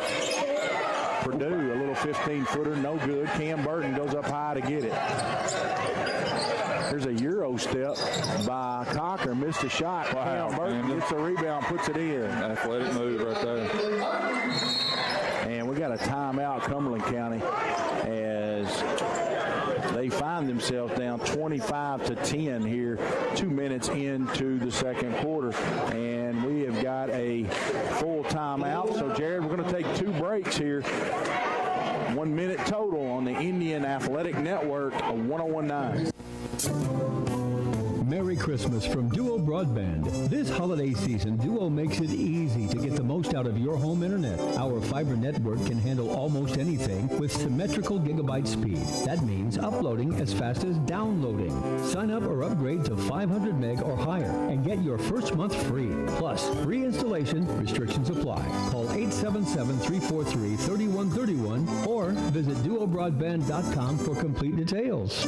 [SPEAKER 6] Purdue, a little 15-footer, no good. Cam Burton goes up high to get it. There's a Euro step by Cocker, missed a shot.
[SPEAKER 11] Wow,
[SPEAKER 6] Cam Burton gets a rebound, puts it in.
[SPEAKER 11] Athletic move right there.
[SPEAKER 6] And we got a timeout, Cumberland County, as they find themselves down 25-10 here, 2 minutes into the second quarter. And we have got a full timeout. So, Jared, we're going to take 2 breaks here. 1 minute total on the Indian Athletic Network of 101.9.
[SPEAKER 14] Merry Christmas from Duo Broadband. This holiday season, Duo makes it easy to get the most out of your home internet. Our fiber network can handle almost anything with symmetrical gigabyte speed. That means uploading as fast as downloading. Sign up or upgrade to 500 meg or higher and get your first month free. Plus, free installation, restrictions apply. Call 877-343-3131 or visit duobroadband.com for complete details.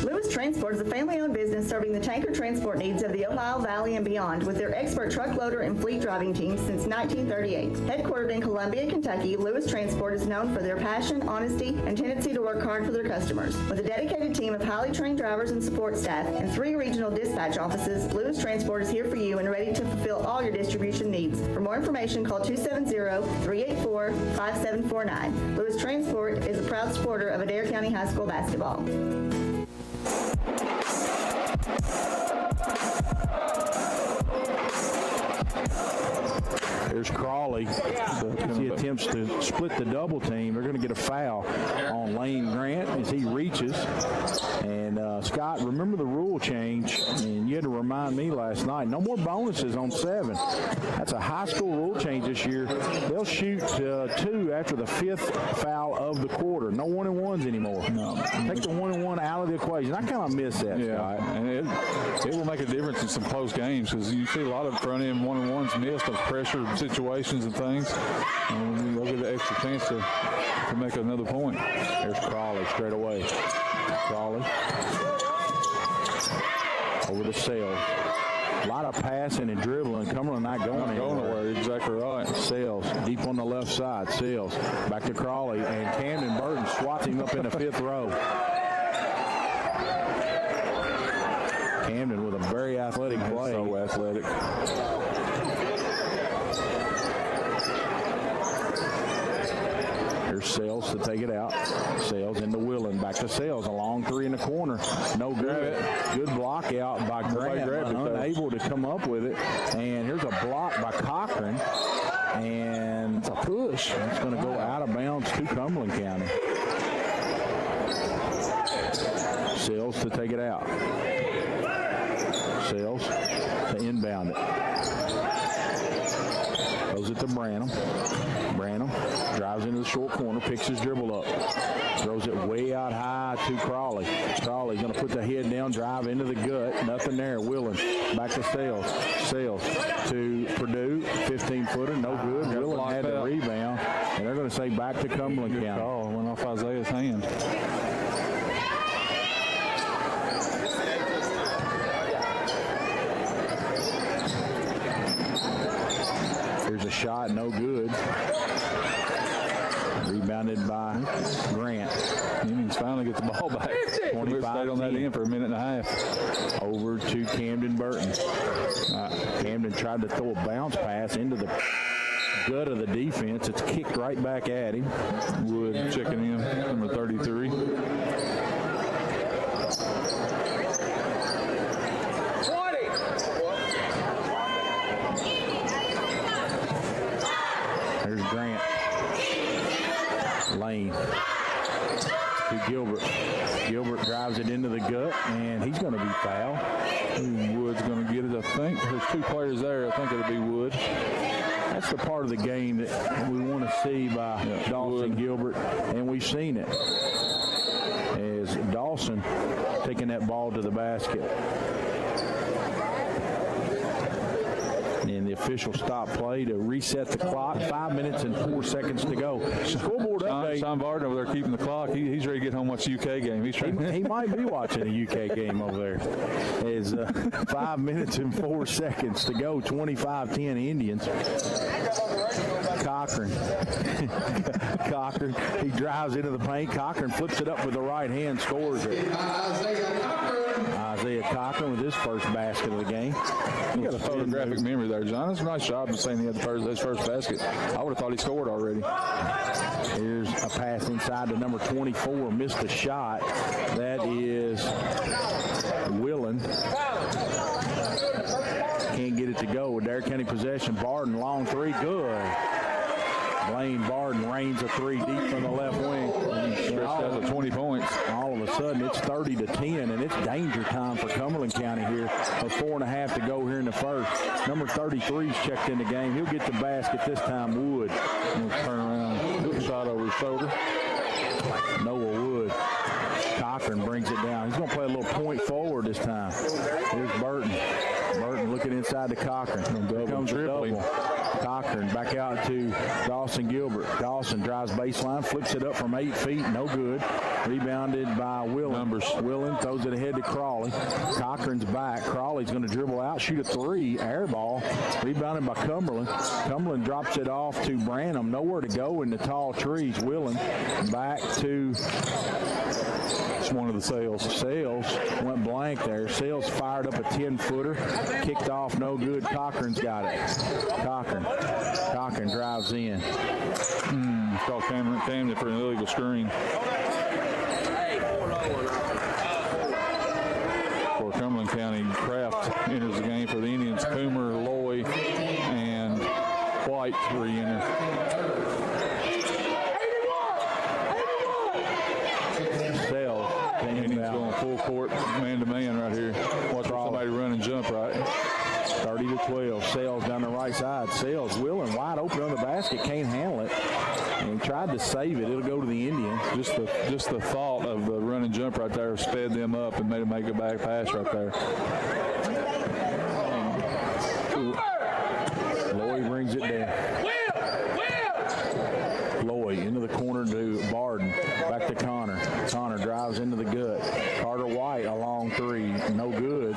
[SPEAKER 15] Lewis Transport is a family-owned business serving the tanker transport needs of the Ohio Valley and beyond with their expert truck loader and fleet driving teams since 1938. Headquartered in Columbia, Kentucky, Lewis Transport is known for their passion, honesty, and tendency to work hard for their customers. With a dedicated team of highly trained drivers and support staff and 3 regional dispatch offices, Lewis Transport is here for you and ready to fulfill all your distribution needs. For more information, call 270-384-5749. Lewis Transport is a proud supporter of Adair County High School basketball.
[SPEAKER 6] There's Crawley. He attempts to split the double team. They're going to get a foul on Lane Grant as he reaches. And Scott, remember the rule change, and you had to remind me last night, no more bonuses on 7. That's a high school rule change this year. They'll shoot 2 after the 5th foul of the quarter. No 1-and-1s anymore. No. Take the 1-and-1 out of the equation. I kind of miss that, Scott.
[SPEAKER 11] And it will make a difference in some close games because you see a lot of front-end 1-and-1s missed of pressure situations and things. And they'll get an extra chance to make another point.
[SPEAKER 6] There's Crawley straight away. Crawley. Over to Sales. A lot of passing and dribbling. Cumberland not going anywhere.
[SPEAKER 11] Exactly right.
[SPEAKER 6] Sales deep on the left side. Sales back to Crawley, and Camden Burton swats him up in the 5th row. Camden with a very athletic play.
[SPEAKER 11] So athletic.
[SPEAKER 6] Here's Sales to take it out. Sales into Willen. Back to Sales. A long 3 in the corner. No good. Good block out by Grant. Unable to come up with it. And here's a block by Cochran. And it's a push. It's going to go out of bounds to Cumberland County. Sales to take it out. Sales to inbound it. Goes it to Branham. Branham drives into the short corner, picks his dribble up, throws it way out high to Crawley. Crawley's going to put the head down, drive into the gut. Nothing there. Willen back to Sales. Sales to Purdue, 15-footer, no good. Willen had the rebound, and they're going to say back to Cumberland County.
[SPEAKER 11] Good call. Went off Isaiah's hand.
[SPEAKER 6] a shot, no good. Rebounded by Grant.
[SPEAKER 11] Indians finally get the ball back.
[SPEAKER 6] 25
[SPEAKER 11] stayed on that end for a minute and a half.
[SPEAKER 6] Over to Camden Burton. Camden tried to throw a bounce pass into the gut of the defense. It's kicked right back at him.
[SPEAKER 11] Wood checking in, number 33.
[SPEAKER 6] There's Grant. Lane to Gilbert. Gilbert drives it into the gut, and he's going to be fouled.
[SPEAKER 11] Wood's going to get it, I think. There's two players there. I think it'll be Wood.
[SPEAKER 6] That's the part of the game that we want to see by Dawson Gilbert, and we've seen it. As Dawson taking that ball to the basket. And the official stopped play to reset the clock. 5 minutes and 4 seconds to go. Scoreboard update.
[SPEAKER 11] Sean Barton over there keeping the clock. He's ready to get home and watch the UK game.
[SPEAKER 6] He might be watching a UK game over there. Is 5 minutes and 4 seconds to go. 25-10 Indians. Cochran. Cochran. He drives into the paint. Cochran flips it up with the right hand, scores it. Isaiah Cochran with his first basket of the game.
[SPEAKER 11] You got a photographic memory there, John. That's a nice job of saying he had his first basket. I would have thought he scored already.
[SPEAKER 6] Here's a pass inside to number 24. Missed a shot. That is Willen. Can't get it to go. Adair County possession. Barden, long three. Good. Blaine Barden rains a three deep from the left wing.
[SPEAKER 11] Stretched out to 20 points.
[SPEAKER 6] All of a sudden, it's 30-10, and it's danger time for Cumberland County here. With 4.5 to go here in the first. Number 33's checked in the game. He'll get the basket this time. Wood.
[SPEAKER 11] He'll turn around. Good shot over his shoulder.
[SPEAKER 6] Noah Wood. Cochran brings it down. He's going to play a little point forward this time. Here's Burton. Burton looking inside to Cochran. Here comes a double. Cochran back out to Dawson Gilbert. Dawson drives baseline, flips it up from 8 feet, no good. Rebounded by Willen. Willen throws it ahead to Crawley. Cochran's back. Crawley's going to dribble out, shoot a three, air ball. Rebounded by Cumberland. Cumberland drops it off to Branham. Nowhere to go in the tall trees. Willen back to
[SPEAKER 11] one of the Sales.
[SPEAKER 6] Sales went blank there. Sales fired up a 10-footer. Kicked off, no good. Cochran's got it. Cochran drives in.
[SPEAKER 11] Called Camden for an illegal screen. For Cumberland County, Kraft enters the game for the Indians. Coomer, Loy, and White re-enter. Indians going full court, man-to-man right here. Watch somebody run and jump right.
[SPEAKER 6] 30-12. Sales down the right side. Sales, Willen wide open on the basket, can't handle it. And tried to save it. It'll go to the Indians.
[SPEAKER 11] Just the thought of the run and jump right there sped them up and made them make a back pass right there.
[SPEAKER 6] Loy brings it down. Loy into the corner to Barden. Back to Connor. Connor drives into the gut. Carter White, a long three. No good.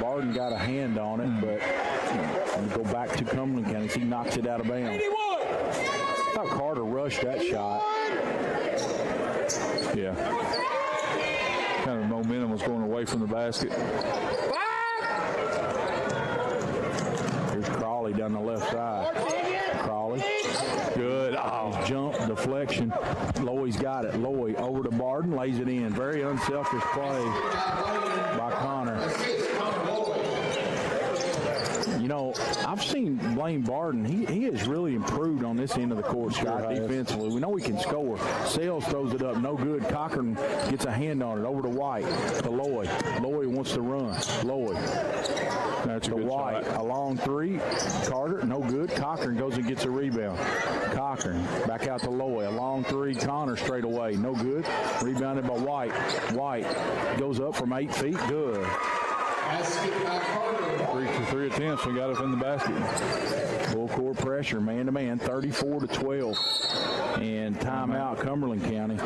[SPEAKER 6] Barden got a hand on it, but go back to Cumberland County. He knocks it out of bounds. I thought Carter rushed that shot.
[SPEAKER 11] Yeah. Kind of momentum was going away from the basket.
[SPEAKER 6] Here's Crawley down the left side. Crawley. Good. Oh, jump, deflection. Loy's got it. Loy over to Barden, lays it in. Very unselfish play by Connor. You know, I've seen Blaine Barden. He has really improved on this end of the court, Scott, defensively. We know he can score. Sales throws it up. No good. Cochran gets a hand on it. Over to White. To Loy. Loy wants to run. Loy.
[SPEAKER 11] That's a good
[SPEAKER 6] White.
[SPEAKER 11] shot.
[SPEAKER 6] A long three. Carter. No good. Cochran goes and gets a rebound. Cochran. Back out to Loy. A long three. Connor straight away. No good. Rebounded by White. White goes up from 8 feet. Good.
[SPEAKER 11] Three attempts, we got it in the basket.
[SPEAKER 6] Full court pressure, man-to-man, 34-12. And timeout, Cumberland County.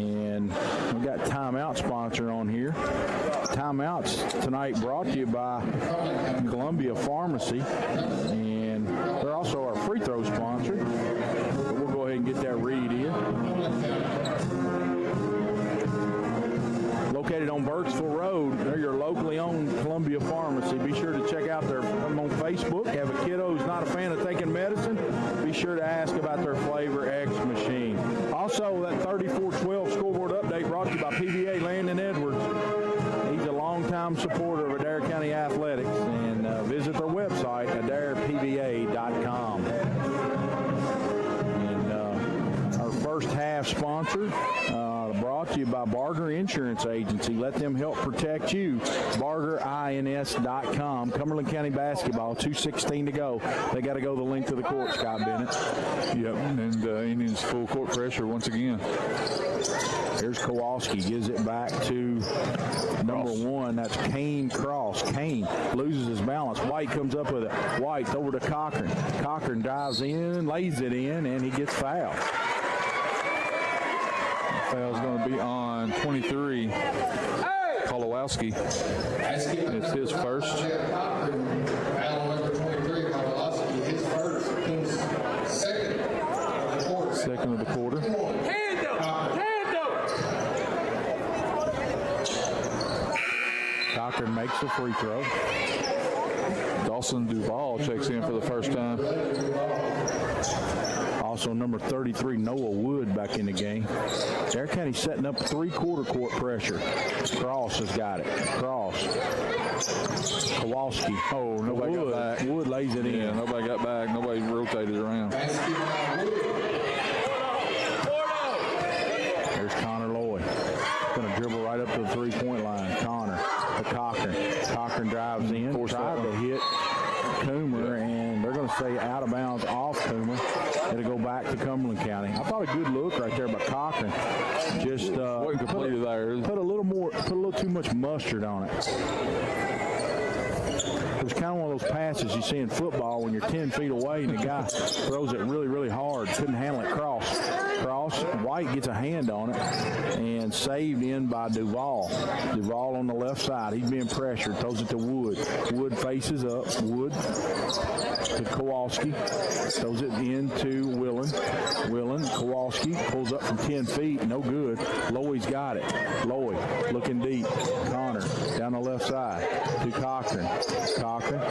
[SPEAKER 6] And we got timeout sponsor on here. Timeouts tonight brought to you by Columbia Pharmacy. And
[SPEAKER 5] They're also our free throw sponsor. But we'll go ahead and get that read in. Located on Burkesville Road, they're your locally owned Columbia Pharmacy. Be sure to check out them on Facebook. Have a kiddo who's not a fan of taking medicine? Be sure to ask about their Flavor X machine. Also, that 3412 scoreboard update brought to you by PBA Landon Edwards. He's a longtime supporter of Adair County Athletics, and visit their website, AdairPBA.com. And our first half sponsor, brought to you by Barger Insurance Agency. Let them help protect you. BargerINS.com. Cumberland County basketball, 2:16 to go. They got to go the length of the court, Scott Bennett.
[SPEAKER 11] Yep, and Indians full court pressure once again.
[SPEAKER 5] Here's Kowalski, gives it back to number one. That's Kane Cross. Kane loses his balance. White comes up with it. White over to Cochran. Cochran drives in, lays it in, and he gets fouled.
[SPEAKER 11] Foul's going to be on 23, Kolowski. It's his first. Second of the quarter.
[SPEAKER 5] Cochran makes the free throw.
[SPEAKER 11] Dawson Duvall checks in for the first time.
[SPEAKER 5] Also, number 33, Noah Wood, back in the game. Adair County setting up three-quarter court pressure. Cross has got it. Cross. Kowalski.
[SPEAKER 11] Oh, nobody got back.
[SPEAKER 5] Wood lays it in.
[SPEAKER 11] Nobody got back. Nobody rotated around.
[SPEAKER 5] There's Connor Lloyd. Going to dribble right up to the three-point line. Connor to Cochran. Cochran drives in. Tried to hit Coomer, and they're going to say out of bounds off Coomer. It'll go back to Cumberland County. I thought a good look right there by Cochran. Just put a little too much mustard on it. It was kind of one of those passes you see in football when you're 10 feet away and the guy throws it really, really hard. Couldn't handle it. Cross. White gets a hand on it and saved in by Duvall. Duvall on the left side. He's being pressured. Throws it to Wood. Wood faces up. Wood to Kowalski. Throws it into Willen. Kowalski pulls up from 10 feet. No good. Lloyd's got it. Lloyd looking deep. Connor down the left side to Cochran. Cochran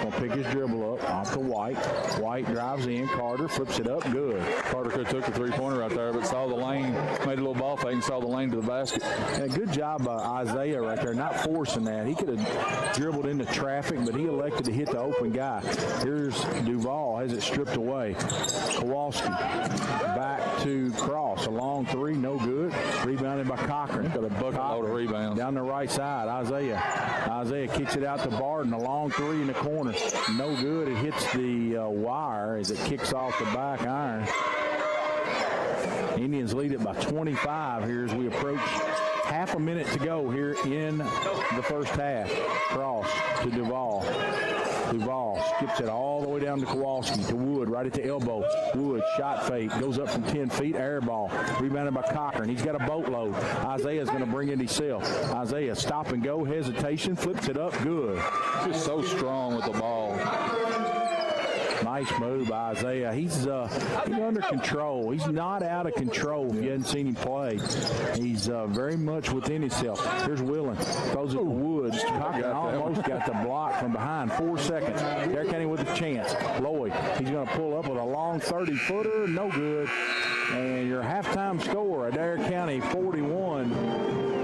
[SPEAKER 5] going to pick his dribble up off to White. White drives in. Carter flips it up. Good.
[SPEAKER 11] Carter could have took the three-pointer right there, but saw the lane, made a little ball fake and saw the lane to the basket.
[SPEAKER 5] And a good job by Isaiah right there, not forcing that. He could have dribbled into traffic, but he elected to hit the open guy. Here's Duvall, has it stripped away. Kowalski back to Cross. A long three, no good. Rebounded by Cochran.
[SPEAKER 11] Got a bucket load of rebounds.
[SPEAKER 5] Down the right side, Isaiah kicks it out to Barden. A long three in the corner. No good. It hits the wire as it kicks off the back iron. Indians lead it by 25 here as we approach half a minute to go here in the first half. Cross to Duvall. Duvall skips it all the way down to Kowalski, to Wood, right at the elbow. Wood, shot fake, goes up from 10 feet, air ball. Rebounded by Cochran. He's got a boatload. Isaiah's going to bring it himself. Isaiah, stop and go, hesitation, flips it up, good.
[SPEAKER 11] Just so strong with the ball.
[SPEAKER 5] Nice move by Isaiah. He's under control. He's not out of control if you hadn't seen him play. He's very much within himself. Here's Willen. Throws it to Woods. Cochran almost got the block from behind. 4 seconds. Adair County with a chance. Lloyd. He's going to pull up with a long 30-footer. No good. And your halftime score, Adair County 41,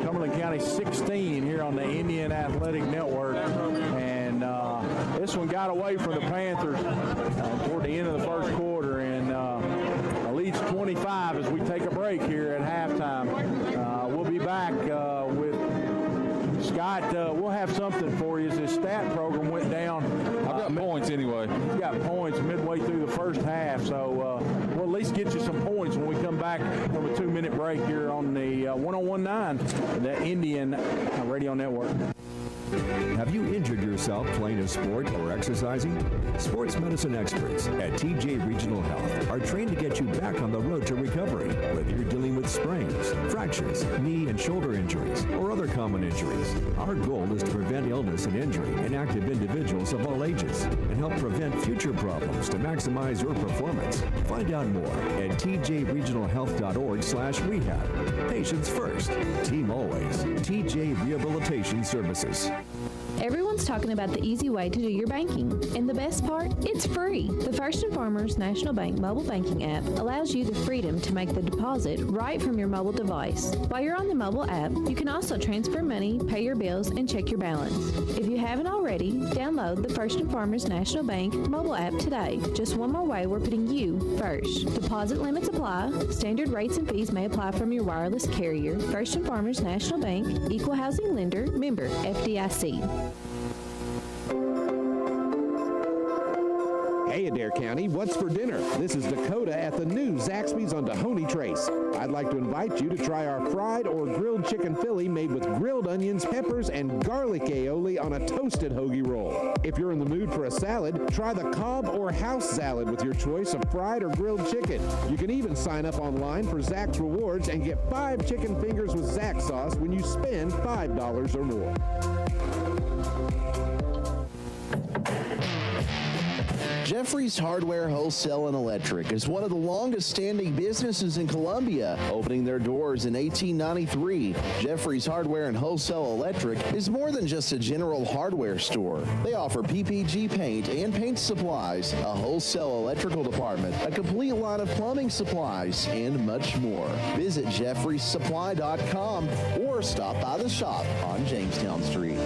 [SPEAKER 5] Cumberland County 16 here on the Indian Athletic Network. And this one got away from the Panthers toward the end of the first quarter, and leads 25 as we take a break here at halftime. We'll be back with Scott. We'll have something for you as this stat program went down.
[SPEAKER 11] I've got points anyway.
[SPEAKER 5] He's got points midway through the first half, so we'll at least get you some points when we come back from a 2-minute break here on the 101.9, the Indian Radio Network.
[SPEAKER 16] Have you injured yourself playing a sport or exercising? Sports medicine experts at TJ Regional Health are trained to get you back on the road to recovery, whether you're dealing with sprains, fractures, knee and shoulder injuries, or other common injuries. Our goal is to prevent illness and injury in active individuals of all ages and help prevent future problems to maximize your performance. Find out more at tjregionalhealth.org/rehab. Patients first, team always. TJ Rehabilitation Services.
[SPEAKER 9] Everyone's talking about the easy way to do your banking. And the best part? It's free. The First & Farmers National Bank mobile banking app allows you the freedom to make the deposit right from your mobile device. While you're on the mobile app, you can also transfer money, pay your bills, and check your balance. If you haven't already, download the First & Farmers National Bank mobile app today. Just one more way we're putting you first. Deposit limits apply. Standard rates and fees may apply from your wireless carrier. First & Farmers National Bank, Equal Housing Lender, member FDIC.
[SPEAKER 13] Hey Adair County, what's for dinner? This is Dakota at the new Zaxby's on Tahoney Trace. I'd like to invite you to try our fried or grilled chicken Philly made with grilled onions, peppers, and garlic aioli on a toasted hoagie roll. If you're in the mood for a salad, try the Cobb or house salad with your choice of fried or grilled chicken. You can even sign up online for Zax Rewards and get 5 chicken fingers with Zax sauce when you spend $5 or more.
[SPEAKER 17] Jeffrey's Hardware, Wholesale, and Electric is one of the longest-standing businesses in Columbia, opening their doors in 1893. Jeffrey's Hardware and Wholesale Electric is more than just a general hardware store. They offer PPG paint and paint supplies, a wholesale electrical department, a complete line of plumbing supplies, and much more. Visit jeffreysupply.com or stop by the shop on Jamestown Street.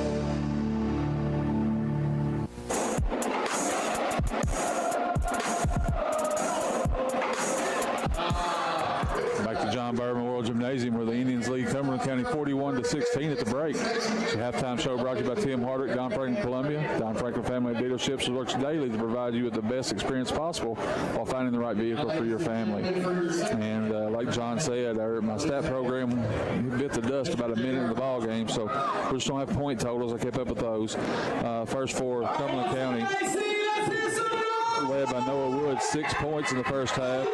[SPEAKER 11] Back to John Bourbon Memorial Gymnasium where the Indians lead Cumberland County 41-16 at the break. The halftime show brought to you by Tim Hardwick, Don Franklin, Columbia. Don Franklin Family Dealerships works daily to provide you with the best experience possible while finding the right vehicle for your family. And like John said, my stat program bit the dust about a minute in the ball game, so we just don't have point totals. I kept up with those. First for Cumberland County, led by Noah Woods, 6 points in the first half.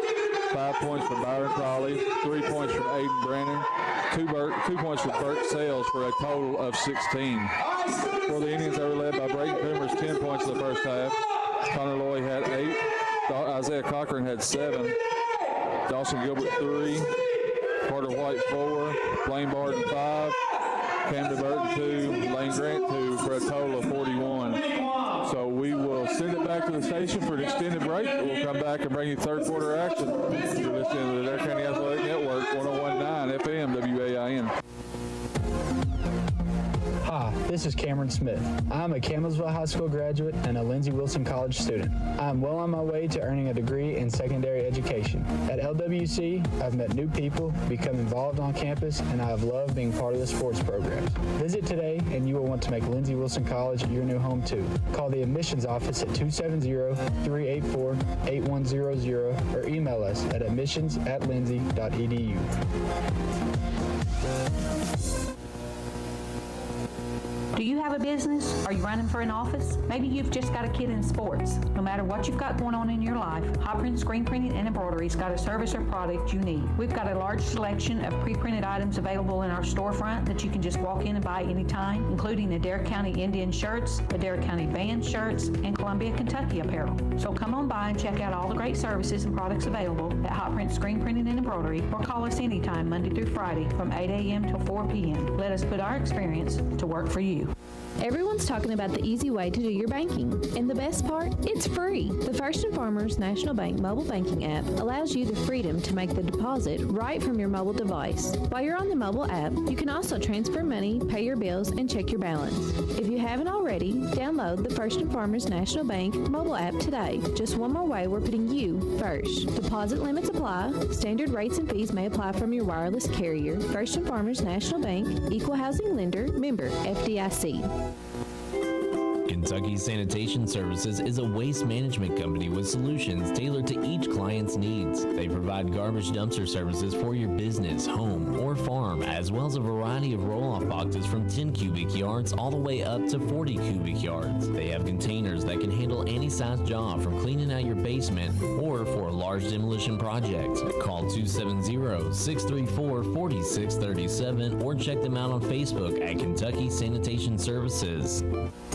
[SPEAKER 11] 5 points for Byron Crawley, 3 points from Aiden Brennan, 2 points for Bert Sales for a total of 16. For the Indians, they were led by Brayden Pimmers, 10 points in the first half. Connor Loy had 8. Isaiah Cochran had 7. Dawson Gilbert 3. Carter White 4. Blaine Barton 5. Camden Burton 2. Lane Grant 2 for a total of 41. So we will send it back to the station for an extended break. We'll come back and bring you third quarter action. You're listening to the Adair County Athletic Network, 101.9 FM WAIN.
[SPEAKER 7] Hi, this is Cameron Smith. I'm a Campbellsville High School graduate and a Lindsey Wilson College student. I'm well on my way to earning a degree in secondary education. At LWC, I've met new people, become involved on campus, and I have loved being part of the sports programs. Visit today and you will want to make Lindsey Wilson College your new home too. Call the admissions office at 270-384-8100 or email us at admissions@lindsey.edu.
[SPEAKER 8] Do you have a business? Are you running for an office? Maybe you've just got a kid in sports. No matter what you've got going on in your life, Hot Print Screen Printing and Embroidery's got a service or product you need. We've got a large selection of pre-printed items available in our storefront that you can just walk in and buy anytime, including Adair County Indian shirts, Adair County band shirts, and Columbia, Kentucky apparel. So come on by and check out all the great services and products available at Hot Print Screen Printing and Embroidery, or call us anytime Monday through Friday from 8 a.m. till 4 p.m. Let us put our experience to work for you.
[SPEAKER 9] Everyone's talking about the easy way to do your banking. And the best part? It's free. The First & Farmers National Bank mobile banking app allows you the freedom to make the deposit right from your mobile device. While you're on the mobile app, you can also transfer money, pay your bills, and check your balance. If you haven't already, download the First & Farmers National Bank mobile app today. Just one more way we're putting you first. Deposit limits apply. Standard rates and fees may apply from your wireless carrier. First & Farmers National Bank, Equal Housing Lender, member FDIC.
[SPEAKER 10] Kentucky Sanitation Services is a waste management company with solutions tailored to each client's needs. They provide garbage dumpster services for your business, home, or farm, as well as a variety of roll-off boxes from 10 cubic yards all the way up to 40 cubic yards. They have containers that can handle any size job, from cleaning out your basement or for a large demolition project. Call 270-634-4637 or check them out on Facebook at Kentucky Sanitation Services.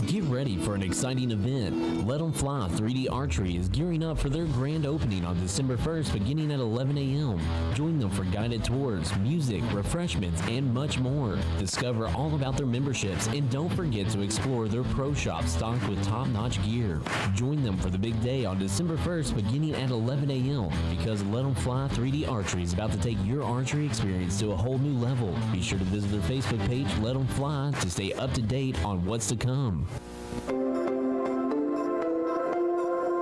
[SPEAKER 10] Get ready ready for an exciting event. Let 'em Fly 3D Archery is gearing up for their grand opening on December 1st beginning at 11 a.m. Join them for guided tours, music, refreshments, and much more. Discover all about their memberships and don't forget to explore their pro shop stocked with top-notch gear. Join them for the big day on December 1st beginning at 11 a.m. because Let 'em Fly 3D Archery is about to take your archery experience to a whole new level. Be sure to visit their Facebook page, Let 'em Fly, to stay up to date on what's to come.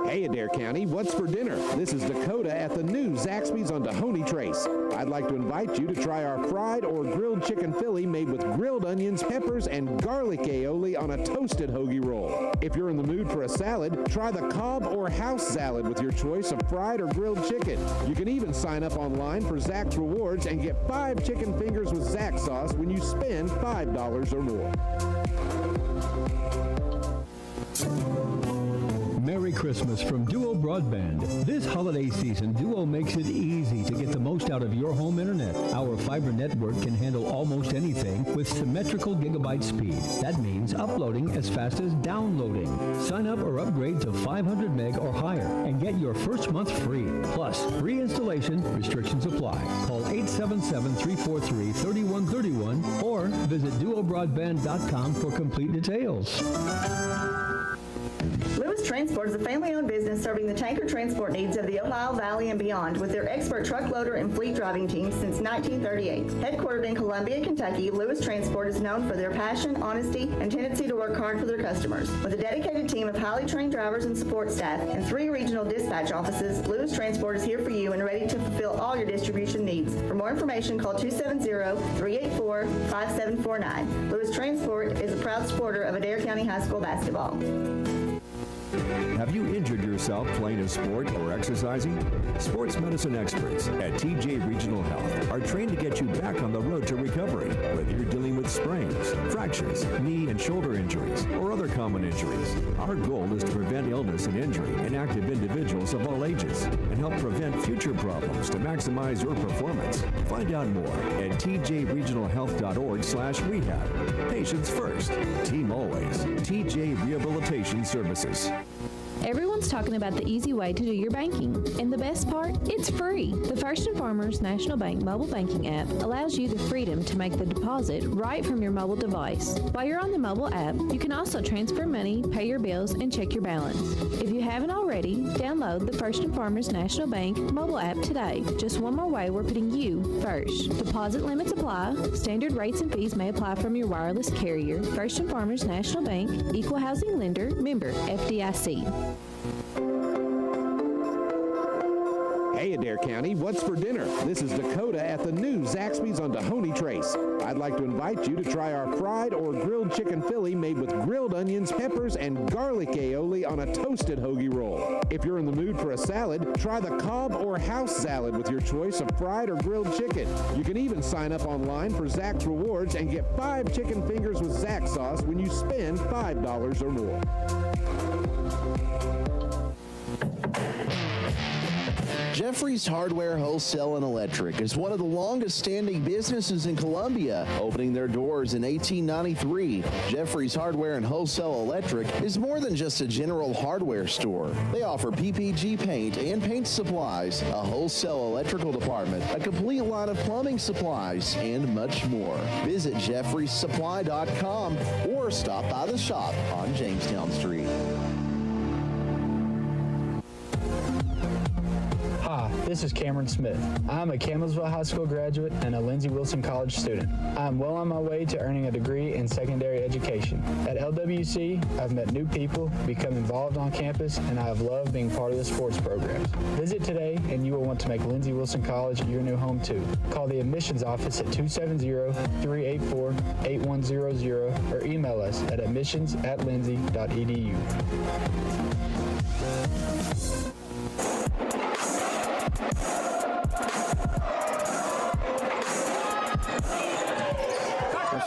[SPEAKER 13] Hey Adair County, what's for dinner? This is Dakota at the new Zaxby's on Tahoney Trace. I'd like to invite you to try our fried or grilled chicken Philly made with grilled onions, peppers, and garlic aioli on a toasted hoagie roll. If you're in the mood for a salad, try the Cobb or house salad with your choice of fried or grilled chicken. You can even sign up online for Zax Rewards and get 5 chicken fingers with Zax sauce when you spend $5 or more.
[SPEAKER 14] Merry Christmas from Duo Broadband. This holiday season, Duo makes it easy to get the most out of your home internet. Our fiber network can handle almost anything with symmetrical gigabyte speed. That means uploading as fast as downloading. Sign up or upgrade to 500 meg or higher and get your first month free. Plus, free installation, restrictions apply. Call 877-343-3131 or visit duobroadband.com for complete details.
[SPEAKER 15] Lewis Transport is a family-owned business serving the tanker transport needs of the Ohio Valley and beyond with their expert truck loader and fleet driving teams since 1938. Headquartered in Columbia, Kentucky, Lewis Transport is known for their passion, honesty, and tendency to work hard for their customers. With a dedicated team of highly trained drivers and support staff and 3 regional dispatch offices, Lewis Transport is here for you and ready to fulfill all your distribution needs. For more information, call 270-384-5749. Lewis Transport is a proud supporter of Adair County High School basketball.
[SPEAKER 16] Have you injured yourself playing a sport or exercising? Sports medicine experts at TJ Regional Health are trained to get you back on the road to recovery, whether you're dealing with sprains, fractures, knee and shoulder injuries, or other common injuries. Our goal is to prevent illness and injury in active individuals of all ages and help prevent future problems to maximize your performance. Find out more at tjregionalhealth.org/rehab. Patients first, team always. TJ Rehabilitation Services.
[SPEAKER 9] Everyone's talking about the easy way to do your banking. And the best part? It's free. The First & Farmers National Bank mobile banking app allows you the freedom to make the deposit right from your mobile device. While you're on the mobile app, you can also transfer money, pay your bills, and check your balance. If you haven't already, download the First & Farmers National Bank mobile app today. Just one more way we're putting you first. Deposit limits apply. Standard rates and fees may apply from your wireless carrier. First & Farmers National Bank, Equal Housing Lender, member FDIC.
[SPEAKER 13] Hey Adair County, what's for dinner? This is Dakota at the new Zaxby's on Tahoney Trace. I'd like to invite you to try our fried or grilled chicken Philly made with grilled onions, peppers, and garlic aioli on a toasted hoagie roll. If you're in the mood for a salad, try the Cobb or house salad with your choice of fried or grilled chicken. You can even sign up online for Zax Rewards and get 5 chicken fingers with Zax sauce when you spend $5 or more.
[SPEAKER 17] Jeffrey's Hardware Wholesale and Electric is one of the longest-standing businesses in Columbia, opening their doors in 1893. Jeffrey's Hardware and Wholesale Electric is more than just a general hardware store. They offer PPG paint and paint supplies, a wholesale electrical department, a complete line of plumbing supplies, and much more. Visit jeffreysupply.com or stop by the shop on Jamestown Street.
[SPEAKER 7] Hi, this is Cameron Smith. I'm a Campbellsville High School graduate and a Lindsey Wilson College student. I'm well on my way to earning a degree in secondary education. At LWC, I've met new people, become involved on campus, and I have loved being part of the sports programs. Visit today and you will want to make Lindsey Wilson College your new home too. Call the admissions office at 270-384-8100 or email us at admissions@lindsey.edu.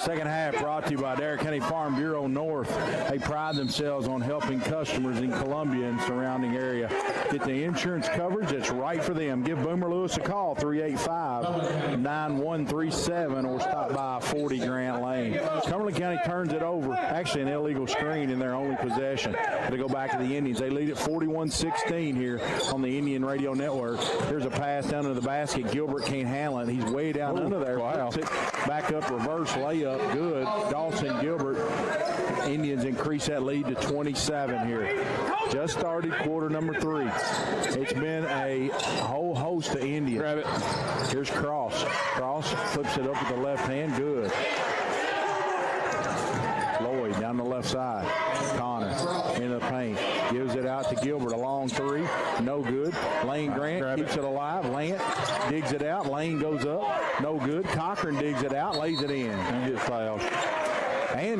[SPEAKER 5] Second half brought to you by Adair County Farm Bureau North. They pride themselves on helping customers in Columbia and surrounding area. get the insurance coverage that's right for them. Give Boomer Lewis a call, 385-9137, or stop by 40 Grant Lane. Cumberland County turns it over. Actually, an illegal screen in their only possession. To go back to the Indians. They lead at 41-16 here on the Indian Radio Network. Here's a pass down to the basket. Gilbert can't handle it. He's way down under there. Wow. Back up, reverse layup. Good. Dawson Gilbert. Indians increase that lead to 27 here. Just started quarter number 3. It's been a whole host of Indians. Grab it. Here's Cross. Cross flips it up with the left hand. Good. Lloyd down the left side. Connor in the paint. Gives it out to Gilbert. A long 3. No good. Lane Grant keeps it alive. Lant digs it out. Lane goes up. No good. Cochran digs it out. Lays it in. And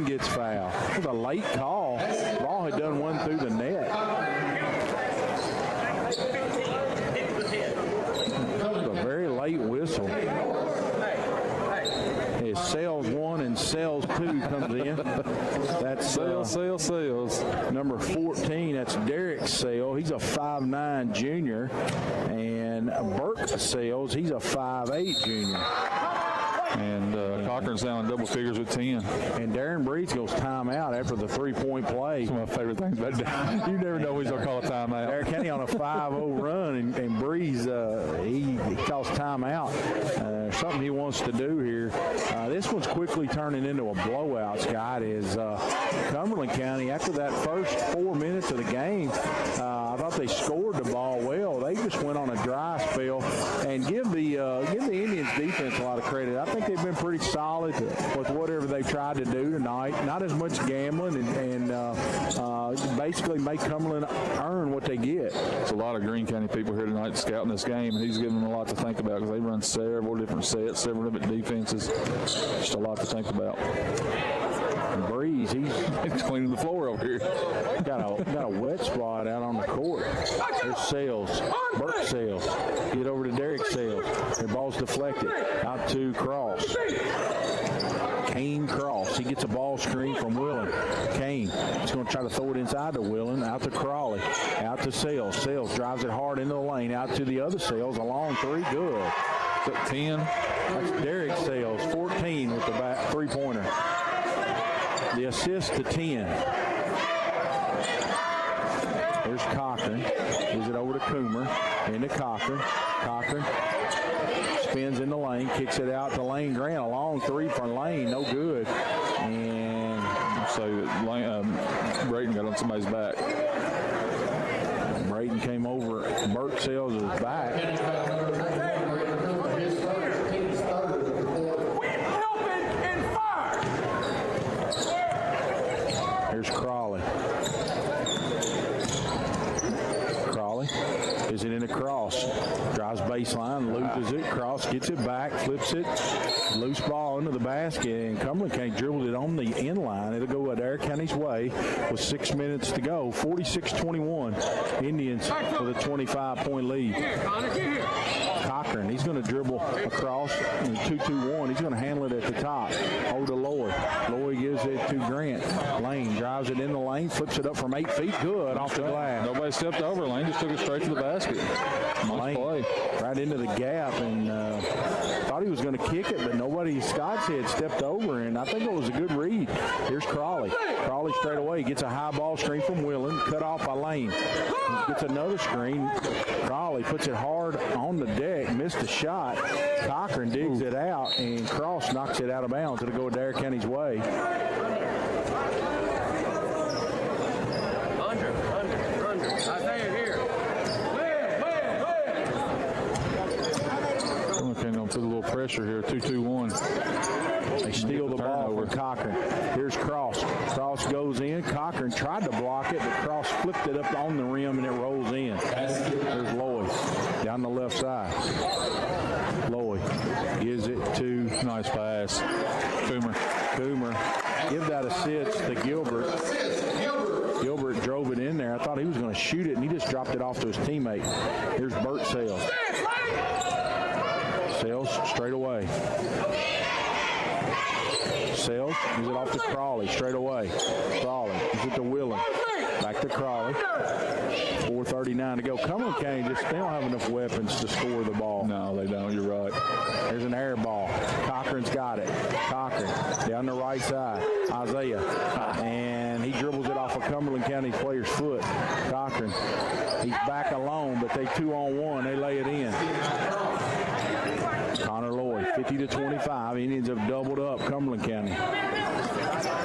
[SPEAKER 5] gets fouled. It was a late call. Ball had done one through the net. It was a very late whistle. As Sales 1 and Sales 2 comes in. That's Sales. Number 14, that's Derek Sale. He's a 5'9 junior. And Burke Sales, he's a 5'8 junior.
[SPEAKER 11] And Cochran's down in double figures with 10.
[SPEAKER 5] And Darren Breeze goes timeout after the three-point play.
[SPEAKER 11] That's one of my favorite things about that. You never know when he's going to call a timeout.
[SPEAKER 5] Adair County on a 5-0 run, and Breeze, he calls timeout. Something he wants to do here. This one's quickly turning into a blowout, Scott, is Cumberland County, after that first 4 minutes of the game, I thought they scored the ball well. They just went on a dry spell, and give the Indians defense a lot of credit. I think they've been pretty solid with whatever they've tried to do tonight. Not as much gambling and basically make Cumberland earn what they get.
[SPEAKER 11] There's a lot of Greene County people here tonight scouting this game, and he's giving them a lot to think about because they run several different sets, several different defenses. Just a lot to think about.
[SPEAKER 5] And Breeze, he's
[SPEAKER 11] cleaning the floor over here.
[SPEAKER 5] Got a wet spot out on the court. There's Sales. Burke Sales. Get over to Derek Sales. Their ball's deflected. Out to Cross. Kane Cross. He gets a ball screen from Willen. Kane is going to try to throw it inside to Willen. Out to Crawley. Out to Sales. Sales drives it hard into the lane. Out to the other Sales. A long 3. Good.
[SPEAKER 11] 10.
[SPEAKER 5] That's Derek Sales. 14 with the back three-pointer. The assist to 10. Here's Cochran. Gives it over to Coomer. Into Cochran. Cochran spins in the lane. Kicks it out to Lane Grant. A long 3 for Lane. No good. And
[SPEAKER 11] so Brayton got on somebody's back.
[SPEAKER 5] Brayton came over. Burke Sales is back. Here's Crawley. Crawley is it in a Cross. Drives baseline, loses it. Cross gets it back, flips it. Loose ball into the basket, and Cumberland County dribbled it on the inline. It'll go Adair County's way with 6 minutes to go. 46-21. Indians with a 25-point lead. Cochran, he's going to dribble across in 2-2-1. He's going to handle it at the top. Over to Lloyd. Lloyd gives it to Grant. Lane drives it in the lane, flips it up from 8 feet. Good off the glass.
[SPEAKER 11] Nobody stepped over. Lane just took it straight to the basket. Nice play.
[SPEAKER 5] Right into the gap, and thought he was going to kick it, but nobody, Scott said, stepped over, and I think it was a good read. Here's Crawley. Crawley straight away gets a high ball screen from Willen, cut off by Lane. Gets another screen. Crawley puts it hard on the deck, missed a shot. Cochran digs it out, and Cross knocks it out of bounds. It'll go Adair County's way.
[SPEAKER 12] Under. Isaiah here.
[SPEAKER 11] Going to put a little pressure here. 2-2-1.
[SPEAKER 5] They steal the ball from Cochran. Here's Cross. Cross goes in. Cochran tried to block it, but Cross flipped it up on the rim, and it rolls in. There's Lloyd down the left side. Lloyd gives it to,
[SPEAKER 11] nice pass, Coomer.
[SPEAKER 5] Give that assist to Gilbert. Gilbert drove it in there. I thought he was going to shoot it, and he just dropped it off to his teammate. Here's Burt Sales. Sales straight away. Sales gives it off to Crawley straight away. Crawley gives it to Willen. Back back to Crawley. 4:39 to go. Cumberland County they don't have enough weapons to score the ball.
[SPEAKER 11] No, they don't. You're right.
[SPEAKER 5] There's an air ball. Cochran's got it. Cochran down the right side. Isaiah. And he dribbles it off of Cumberland County player's foot. Cochran. He's back alone, but they 2-on-1. They lay it in. Connor Lloyd, 50-25. Indians have doubled up Cumberland County.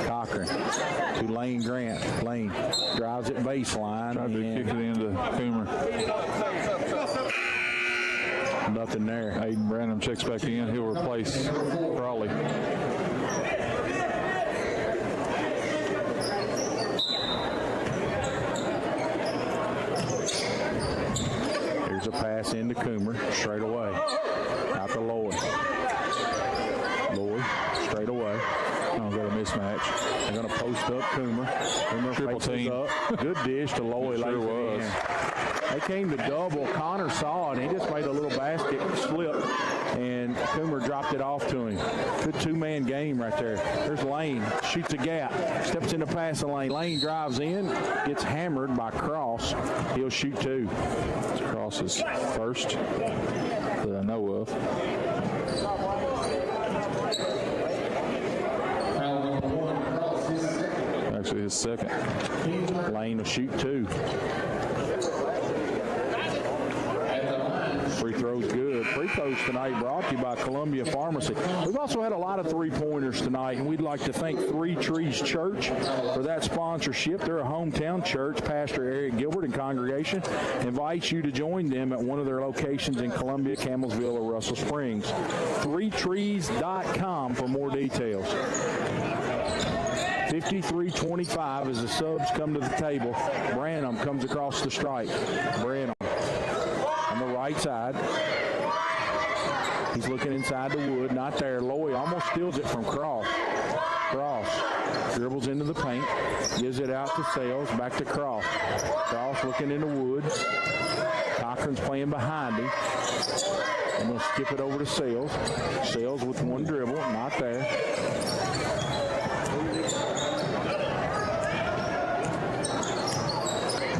[SPEAKER 5] Cochran to Lane Grant. Lane drives it baseline.
[SPEAKER 11] Tried to kick it into Coomer.
[SPEAKER 5] Nothing there.
[SPEAKER 11] Aiden Branham checks back in. He'll replace Crawley.
[SPEAKER 5] Here's a pass into Coomer. Straight away. Out to Lloyd. Lloyd straight away.
[SPEAKER 11] Oh, got a mismatch.
[SPEAKER 5] They're going to post up Coomer. Coomer
[SPEAKER 11] Triple team.
[SPEAKER 5] up. Good dish to Lloyd.
[SPEAKER 11] It sure
[SPEAKER 5] was. They came to double. Connor saw it. He just made a little basket slip, and Coomer dropped it off to him. Good two-man game right there. There's Lane. Shoots a gap. Steps in the passing lane. Lane drives in. Gets hammered by Cross. He'll shoot two.
[SPEAKER 11] It's Cross's first that I know of. Actually, his second.
[SPEAKER 5] Lane will shoot two. Free throws good. Free throws tonight brought to you by Columbia Pharmacy. We've also had a lot of three-pointers tonight, and we'd like to thank Three Trees Church for that sponsorship. They're a hometown church. Pastor Eric Gilbert and congregation invites you to join them at one of their locations in Columbia, Campbellsville, or Russell Springs. ThreeTrees.com for more details. 53-25 as the subs come to the table. Branham comes across the stripe. Branham on the right side. He's looking inside the wood. Not there. Lloyd almost steals it from Cross. Cross dribbles into the paint. Gives it out to Sales. Back to Cross. Cross looking in the wood. Cochran's playing behind him. And they'll skip it over to Sales. Sales with one dribble. Not there.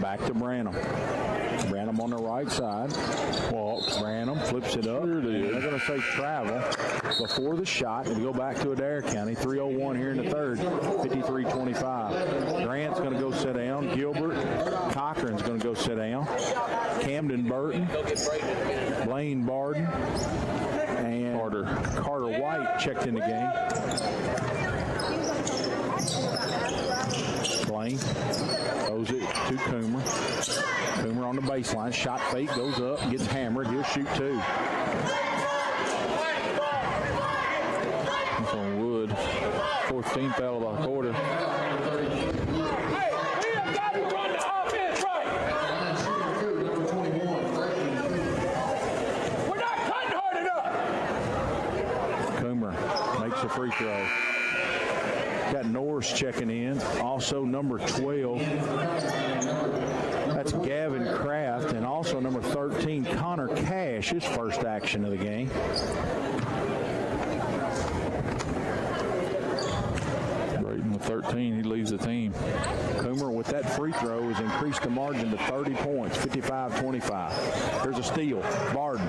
[SPEAKER 5] Back to Branham. Branham on the right side. Walks. Branham flips it up. They're going to say travel before the shot. And we go back to Adair County. 3:01 here in the third. 53-25. Grant's going to go sit down. Gilbert. Cochran's going to go sit down. Camden Burton. Blaine Barden. And Carter White checked in the game. Blaine throws it to Coomer. Coomer on the baseline. Shot fake, goes up, gets hammered. He'll shoot two.
[SPEAKER 11] That's on Wood. 14th out of the quarter.
[SPEAKER 5] Coomer makes a free throw. Got Norris checking in. Also number 12. That's Gavin Kraft. And also number 13, Connor Cash, his first action of the game.
[SPEAKER 11] Brayton with 13. He leads the team.
[SPEAKER 5] Coomer with that free throw has increased the margin to 30 points, 55-25. There's a steal. Barden,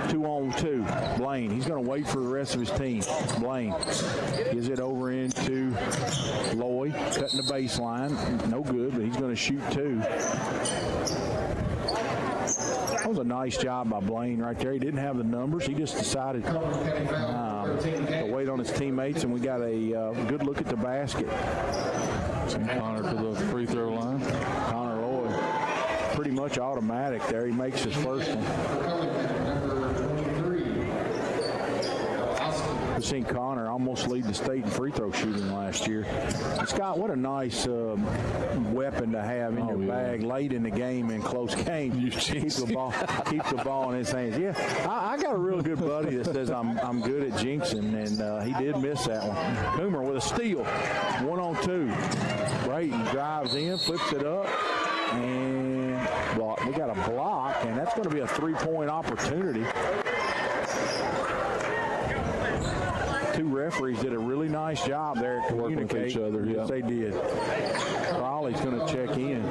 [SPEAKER 5] 2-on-2. Blaine, he's going to wait for the rest of his team. Blaine gives it over into Lloyd, cutting the baseline. No good, but he's going to shoot two. That was a nice job by Blaine right there. He didn't have the numbers. He just decided to wait on his teammates, and we got a good look at the basket.
[SPEAKER 11] Send Connor to the free throw line.
[SPEAKER 5] Connor Lloyd, pretty much automatic there. He makes his first one. We've seen Connor almost lead the state in free throw shooting last year. Scott, what a nice weapon to have in your bag late in the game in close games. Keep the ball in his hands. Yeah, I got a real good buddy that says I'm good at jinxing, and he did miss that one. Coomer with a steal, 1-on-2. Brayton drives in, flips it up, and block. We got a block, and that's going to be a three-point opportunity. two referees did a really nice job there to
[SPEAKER 11] working with
[SPEAKER 5] communicate.
[SPEAKER 11] each other. Yeah,
[SPEAKER 5] Yes, they did. Crawley's going to check in.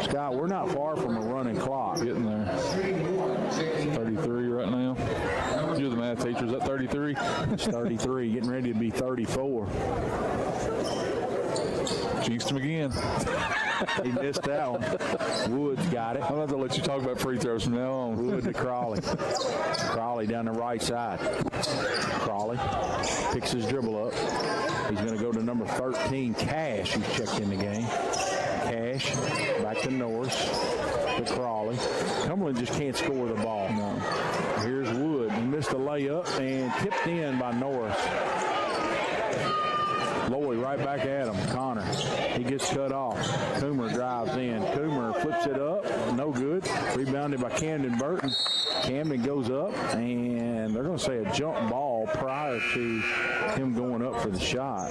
[SPEAKER 5] Scott, we're not far from a running clock.
[SPEAKER 11] Getting there. 33 right now. You're the math teacher. Is that 33?
[SPEAKER 5] It's 33, getting ready to be 34.
[SPEAKER 11] Jinxed him again.
[SPEAKER 5] He missed that one. Woods got it.
[SPEAKER 11] I'm going to have to let you talk about free throws from now on.
[SPEAKER 5] Wood to Crawley. Crawley down the right side. Crawley picks his dribble up. He's going to go to number 13, Cash, who's checked in the game. Cash back to Norris to Crawley. Cumberland just can't score the ball. No. Here's Wood. He missed a layup and tipped in by Norris. Lloyd right back at him. Connor. He gets cut off. Coomer drives in. Coomer flips it up. No good. Rebounded by Camden Burton. Camden goes up, and they're going to say a jump ball prior to him going up for the shot.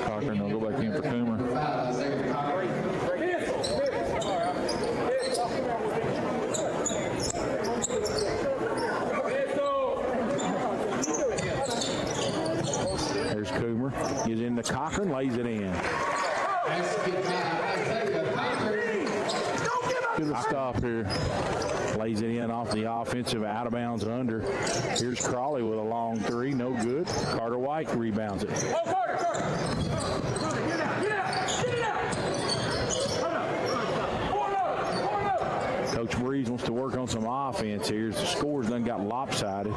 [SPEAKER 11] Cochran will go back in for Coomer.
[SPEAKER 5] There's Coomer. He's into Cochran, lays it in.
[SPEAKER 11] Get a stop here.
[SPEAKER 5] Lays it in off the offensive, out of bounds under. Here's Crawley with a long three, no good. Carter White rebounds it. Coach Breeze wants to work on some offense here. The score's done got lopsided.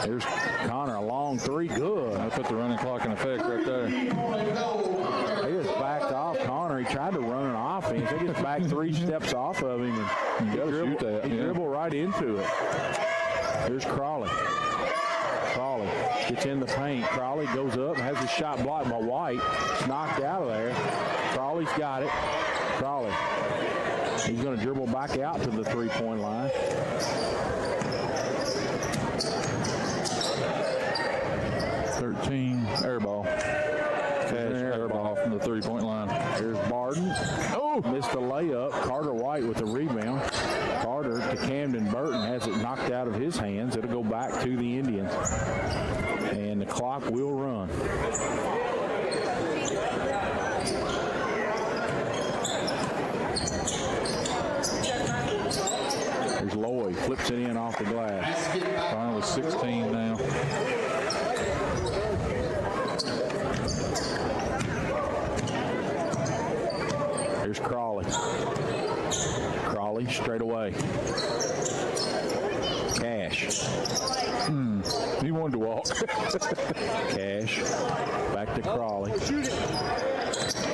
[SPEAKER 5] There's Connor, a long three, good.
[SPEAKER 11] I put the running clock in effect right there.
[SPEAKER 5] They just backed off Connor. He tried to run an offense. They just backed 3 steps off of him, and
[SPEAKER 11] You gotta shoot that.
[SPEAKER 5] he dribbled right into it. Here's Crawley. Crawley gets in the paint. Crawley goes up, has his shot blocked by White. It's knocked out of there. Crawley's got it. Crawley. He's going to dribble back out to the three-point line.
[SPEAKER 11] Air ball. Cash air ball from the three-point line.
[SPEAKER 5] Here's Barden. Oh, missed the layup. Carter White with the rebound. Carter to Camden Burton has it knocked out of his hands. It'll go back to the Indians. And the clock will run. There's Lloyd. Flips it in off the glass.
[SPEAKER 11] Finally 16 now.
[SPEAKER 5] Here's Crawley. Crawley straight away. Cash.
[SPEAKER 11] He wanted to walk.
[SPEAKER 5] Cash. Back to Crawley.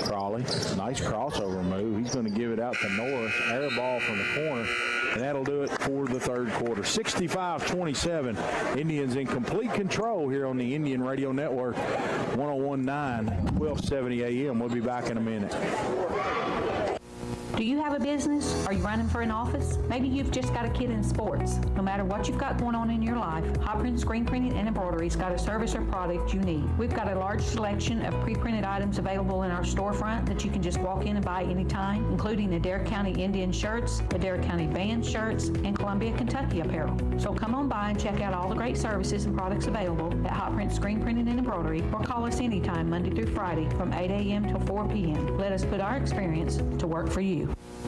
[SPEAKER 5] Crawley. Nice crossover move. He's going to give it out to Norris. Air ball from the corner. And that'll do it for the third quarter. 65-27. Indians in complete control here on the Indian Radio Network. 101.9, 1270 AM. We'll be back in a minute.
[SPEAKER 8] Do you have a business? Are you running for an office? Maybe you've just got a kid in sports. No matter what you've got going on in your life, Hot Print Screen Printing and Embroidery's got a service or product you need. We've got a large selection of pre-printed items available in our storefront that you can just walk in and buy anytime, including Adair County Indian shirts, Adair County band shirts, and Columbia, Kentucky apparel. So come on by and check out all the great services and products available at Hot Print Screen Printing and Embroidery, or call us anytime Monday through Friday from 8 a.m. till 4 p.m. Let us put our experience to work for you.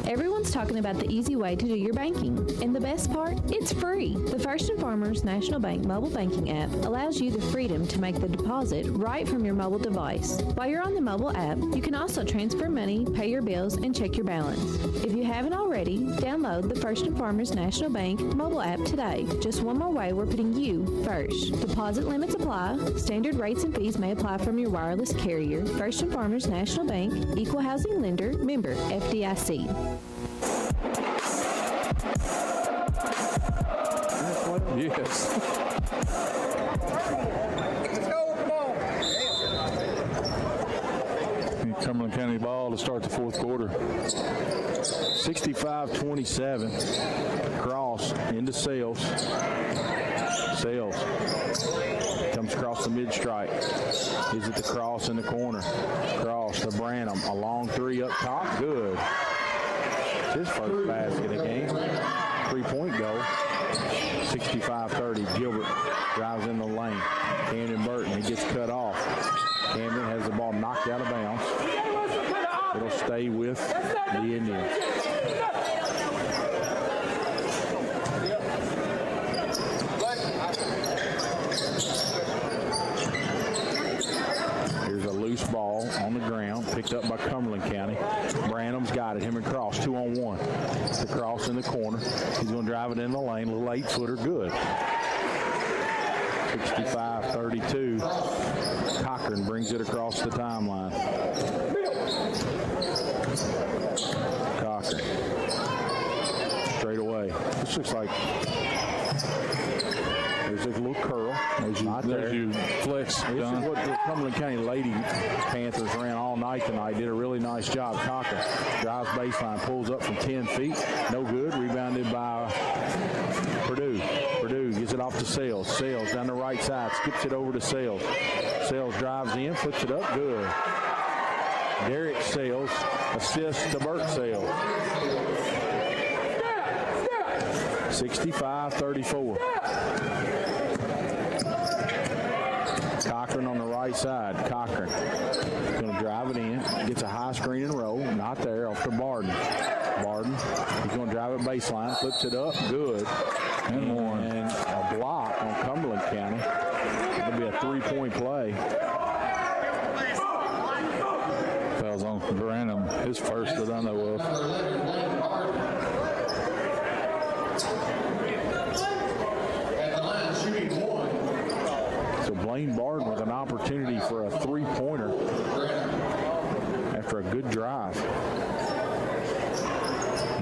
[SPEAKER 9] Everyone's talking about the easy way to do your banking. And the best part? It's free. The First & Farmers National Bank mobile banking app allows you the freedom to make the deposit right from your mobile device. While you're on the mobile app, you can also transfer money, pay your bills, and check your balance. If you haven't already, download the First & Farmers National Bank mobile app today. Just one more way we're putting you first. Deposit limits apply. Standard rates and fees may apply from your wireless carrier. First & Farmers National Bank, Equal Housing Lender, member FDIC.
[SPEAKER 11] Yes. Cumberland County ball to start the fourth quarter.
[SPEAKER 5] 65-27. Cross into Sales. Sales comes across the mid-stripe. Is it the cross in the corner? Cross to Branham. A long three up top. Good. It's his first basket of the game. 3-point goal. 65-30. Gilbert drives in the lane. Camden Burton, he gets cut off. Camden has the ball knocked out of bounds. It'll stay with the Indians. Here's a loose ball on the ground, picked up by Cumberland County. Branham's got it, him and Cross, 2-on-1. The Cross in the corner. He's going to drive it in the lane, a little 8-footer, good. 65-32. Cochran brings it across the timeline. Cochran. Straight away. This looks like there's a little curl. There's your flex. This is what the Cumberland County Lady Panthers ran all night tonight. Did a really nice job. Cochran drives baseline, pulls up from 10 feet. No good. Rebounded by Purdue. Purdue gets it off to Sales. Sales down the right side. Skips it over to Sales. Sales drives in, puts it up. Good. Derek Sales assists to Burt Sales. 65-34. Cochran on the right side. Cochran going to drive it in. Gets a high screen and roll. Not there. Off to Barden. Barden. He's going to drive it baseline. Flips it up. Good. And one. And a block on Cumberland County. It'll be a three-point play.
[SPEAKER 11] Fouls on Branham. His first that I know of.
[SPEAKER 5] So Blaine Barden with an opportunity for a three-pointer after a good drive.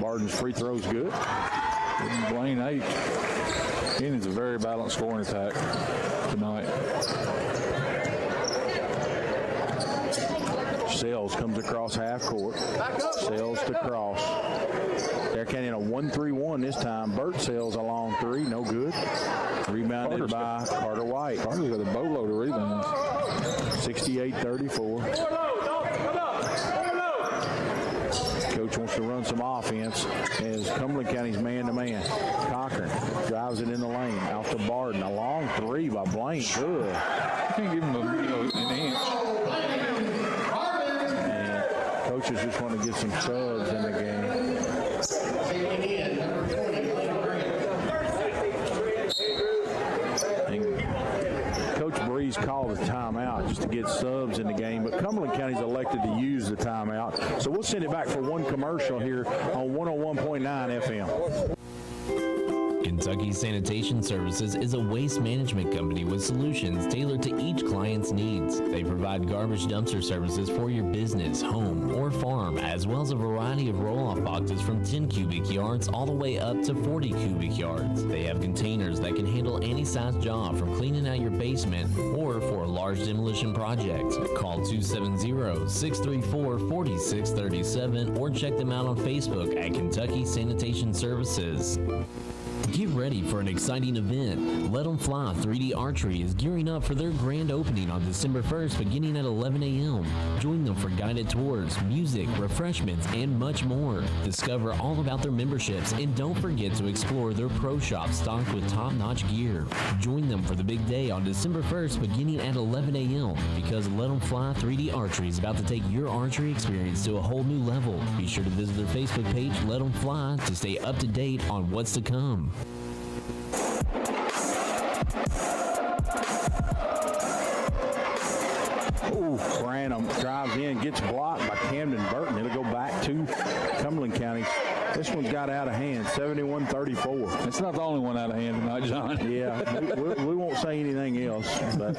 [SPEAKER 5] Barden's free throw's good.
[SPEAKER 11] Blaine 8. Indians a very balanced scoring attack tonight.
[SPEAKER 5] Sales comes across half court. Sales to Cross. Adair County in a 1-3-1 this time. Burt Sales a long three, no good. Rebounded by Carter White.
[SPEAKER 11] Carter's got a boatload of rebounds.
[SPEAKER 5] 68-34. Coach wants to run some offense as Cumberland County's man-to-man. Cochran drives it in the lane. Out to Barden. A long three by Blaine. Good.
[SPEAKER 11] You can't give him an inch.
[SPEAKER 5] And coaches just want to get some subs in the game. Coach Breeze called a timeout just to get subs in the game, but Cumberland County's elected to use the timeout. So we'll send it back for one commercial here on 101.9 FM.
[SPEAKER 10] Kentucky Sanitation Services is a waste management company with solutions tailored to each client's needs. They provide garbage dumpster services for your business, home, or farm, as well as a variety of roll-off boxes from 10 cubic yards all the way up to 40 cubic yards. They have containers that can handle any size job, from cleaning out your basement or for a large demolition project. Call 270-634-4637 or check them out on Facebook at Kentucky Sanitation Services. Get ready for an exciting event. Let 'em Fly 3D Archery is gearing up for their grand opening on December 1st beginning at 11 a.m. Join them for guided tours, music, refreshments, and much more. Discover all about their memberships and don't forget to explore their pro shop stocked with top-notch gear. Join them for the big day on December 1st beginning at 11 a.m. because Let 'em Fly 3D Archery is about to take your archery experience to a whole new level. Be sure to visit their Facebook page, Let 'em Fly, to stay up to date on what's to come.
[SPEAKER 5] Branham drives in, gets blocked by Camden Burton. It'll go back to Cumberland County. This one's got out of hand, 71-34.
[SPEAKER 11] It's not the only one out of hand tonight, John.
[SPEAKER 5] Yeah, we won't say anything else, but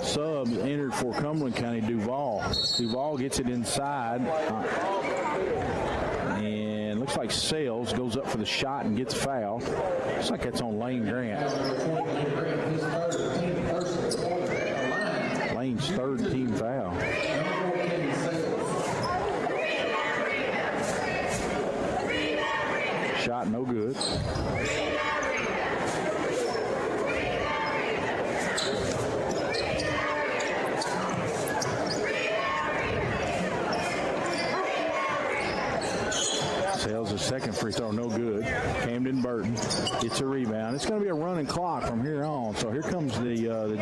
[SPEAKER 5] subs entered for Cumberland County, Duval. Duval gets it inside. And looks like Sales goes up for the shot and gets fouled. Looks like that's on Lane Grant. Lane's third team foul. Shot no good. Sales his second free throw, no good. Camden Burton gets a rebound. It's going to be a running clock from here on. So here comes the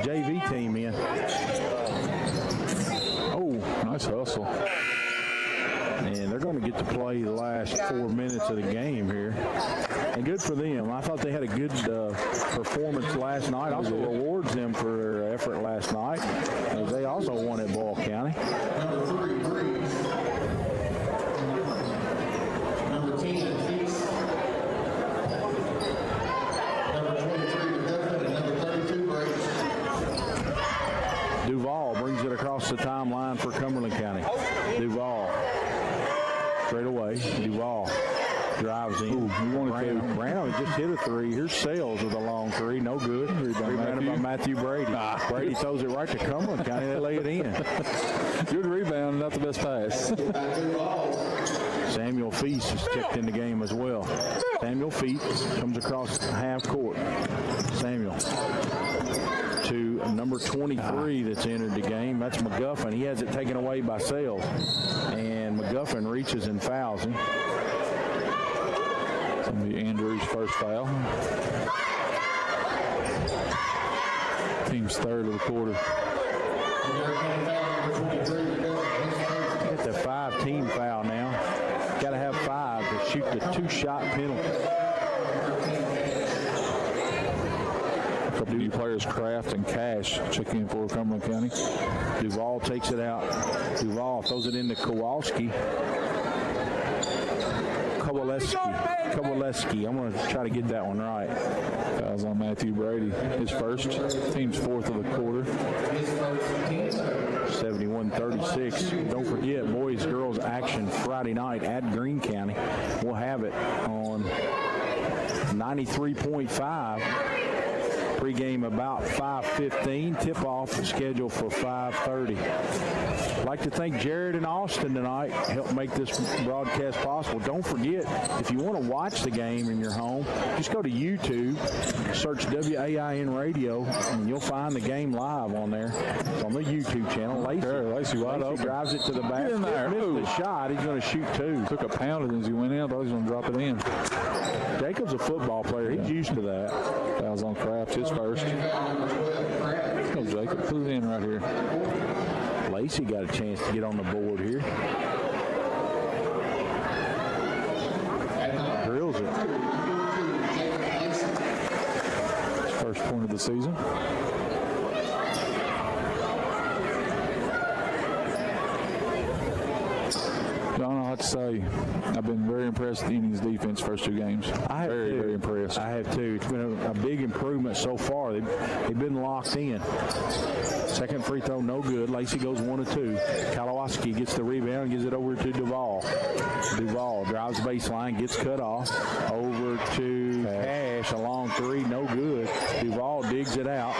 [SPEAKER 5] JV team in. Oh, nice hustle. And they're going to get to play the last 4 minutes of the game here. And good for them. I thought they had a good performance last night. Also rewards them for their effort last night, as they also won at Boyle County.
[SPEAKER 12] Number 3, Breeze. Number 10, Feast. Number 23, McGuffin, and number 32, Brady.
[SPEAKER 5] Duval brings it across the timeline for Cumberland County. Duval. Straight away. Duval drives in. Brown just hit a three. Here's Sales with a long three. No good. Rebounded by Matthew Brady. Brady throws it right to Cumberland County. They lay it in. Good rebound, not the best pass. Samuel Feast is checked in the game as well. Samuel Feast comes across half court. Samuel to number 23 that's entered the game. That's McGuffin. He has it taken away by Sales. And McGuffin reaches and fouls him. It's going to be Andrew's first foul. Team's third of the quarter. It's a 5-team foul now. Got to have 5 to shoot the 2-shot penalty. A couple new players, Kraft and Cash, check in for Cumberland County. Duval takes it out. Duval throws it into Kowalski. Kowaleski. I'm going to try to get that one right. Fouls on Matthew Brady. His first. Team's fourth of the quarter. 71-36. Don't forget, boys, girls action Friday night at Greene County. We'll have it on 93.5. Pre-game about 5:15. Tip-off scheduled for 5:30. I'd like to thank Jared and Austin tonight. Helped make this broadcast possible. Don't forget, if you want to watch the game in your home, just go to YouTube, search WAIN Radio, and you'll find the game live on there. It's on the YouTube channel. Lacey wide open. Drives it to the basket. Missed the shot. He's going to shoot 2. Took a pounding as he went in. I thought he was going to drop it in. Jacob's a football player. He's used to that. Fouls on Kraft, his first. Oh, Jacob, put it in right here. Lacey got a chance to get on the board here. Drills it. First point of the season. I don't know what to say. I've been very impressed with the Indians' defense first 2 games. I have very impressed. I have too. It's been a big improvement so far. They've been locked in. Second free throw, no good. Lacey goes 1 of 2. Kowalski gets the rebound and gives it over to Duval. Duval drives baseline, gets cut off. Over to Cash, a long 3, no good. Duval digs it out.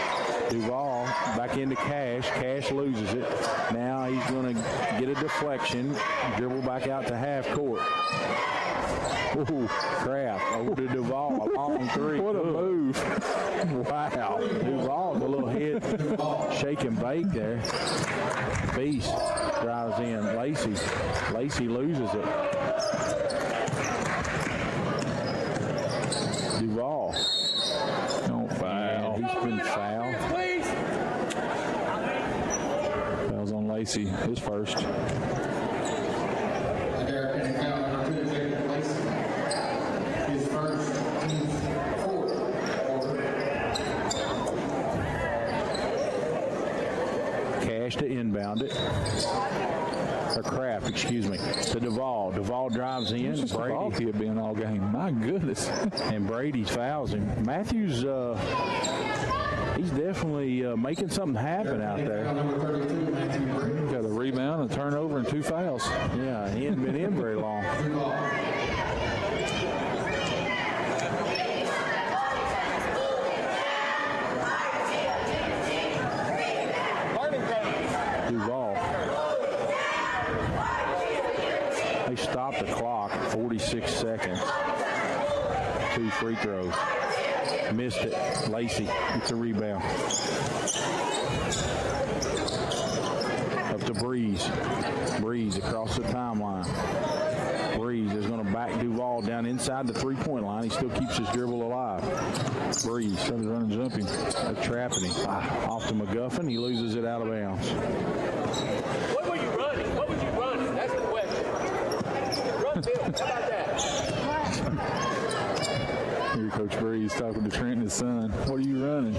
[SPEAKER 5] Duval back into Cash. Cash loses it. Now he's going to get a deflection, dribble back out to half court. Ooh, Kraft over to Duval. A long 3. What a move. Wow. Duval, the little head shake and bake there. Beast drives in. Lacey loses it. Duval. Don't foul. He's been fouled. Fouls on Lacey, his first.
[SPEAKER 12] Adair County foul number 2, Jacob Lacey. His first, team's 4th quarter.
[SPEAKER 5] Cash to inbound it. Or Kraft, excuse me. To Duval. Duval drives in. Brady he had been all game. My goodness. And Brady fouls him. Matthews, he's definitely making something happen out there. Got a rebound, a turnover, and 2 fouls. Yeah, he hasn't been in very long. Duval. They stopped the clock at 46 seconds. 2 free throws. Missed it. Lacey gets a rebound. Up to Breeze. Breeze across the timeline. Breeze is going to back back Duval down inside the three-point line. He still keeps his dribble alive. Breeze trying to run and jump him. They're trapping him. Off to McGuffin. He loses it out of bounds.
[SPEAKER 19] What were you running? What was you running? That's the question. Run, Bill. How about that?
[SPEAKER 11] Here, Coach Breeze talking to Trent and his son. What are you running?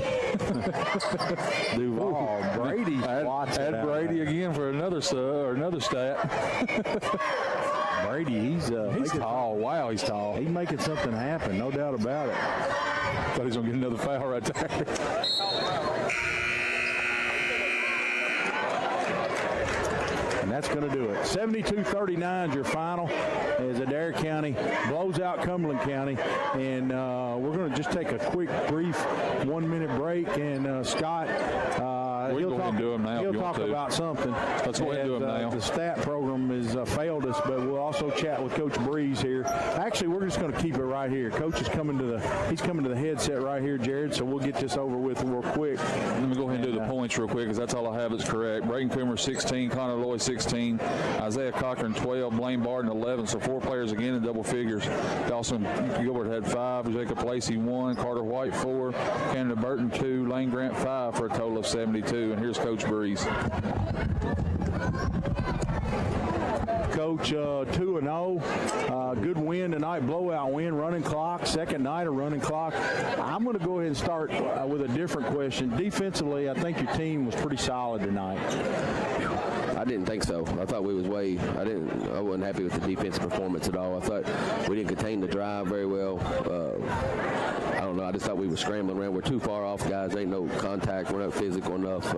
[SPEAKER 5] Duval. Brady.
[SPEAKER 11] Add Brady again for another stat.
[SPEAKER 5] Brady, he's
[SPEAKER 11] tall. Wow, he's tall.
[SPEAKER 5] He's making something happen, no doubt about it.
[SPEAKER 11] Thought he was going to get another foul right there.
[SPEAKER 5] And that's going to do it. 72-39 is your final as Adair County blows out Cumberland County. And we're going to just take a quick, brief 1-minute break. And Scott,
[SPEAKER 11] We'll go ahead and do them now.
[SPEAKER 5] He'll talk about something.
[SPEAKER 11] Let's go ahead and do them now.
[SPEAKER 5] The stat program has failed us, but we'll also chat with Coach Breeze here. Actually, we're just going to keep it right here. Coach is coming to the headset right here, Jared. So we'll get this over with real quick.
[SPEAKER 11] Let me go ahead and do the points real quick, because that's all I have that's correct. Braden Coomer 16, Connor Lloyd 16, Isaiah Cochran 12, Blaine Barton 11. So 4 players again in double figures. Dawson Gilbert had 5, Jacob Lacey 1, Carter White 4, Canada Burton 2, Lane Grant 5 for a total of 72. And here's Coach Breeze.
[SPEAKER 5] Coach, 2-0. Good win tonight, blowout win, running clock, second night of running clock. I'm going to go ahead and start with a different question. Defensively, I think your team was pretty solid tonight.
[SPEAKER 20] I didn't think so. I thought we was I wasn't happy with the defensive performance at all. I thought we didn't contain the drive very well. I don't know. I just thought we were scrambling around. We're too far off, guys. Ain't no contact. We're not physical enough.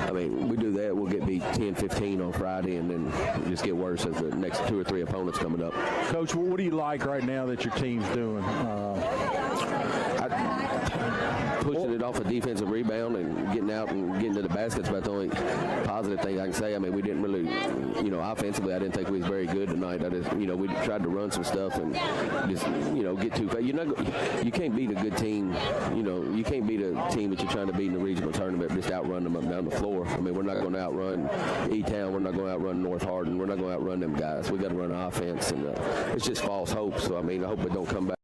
[SPEAKER 20] I mean, we do that, we'll get beat 10-15 on Friday, and then just get worse as the next 2 or 3 opponents coming up.
[SPEAKER 5] Coach, what do you like right now that your team's doing?
[SPEAKER 20] Pushing it off a defensive rebound and getting out and getting to the basket's about the only positive thing I can say. I mean, we didn't really, offensively, I didn't think we was very good tonight. I just, we tried to run some stuff and just, get too fast. You can't beat a good team. You can't beat a team that you're trying to beat in the regional tournament, just outrun them up down the floor. I mean, we're not going to outrun E-Town. We're not going to outrun North Hardin. We're not going to outrun them guys. We got to run offense, and it's just false hope. So, I mean, I hope it don't come back.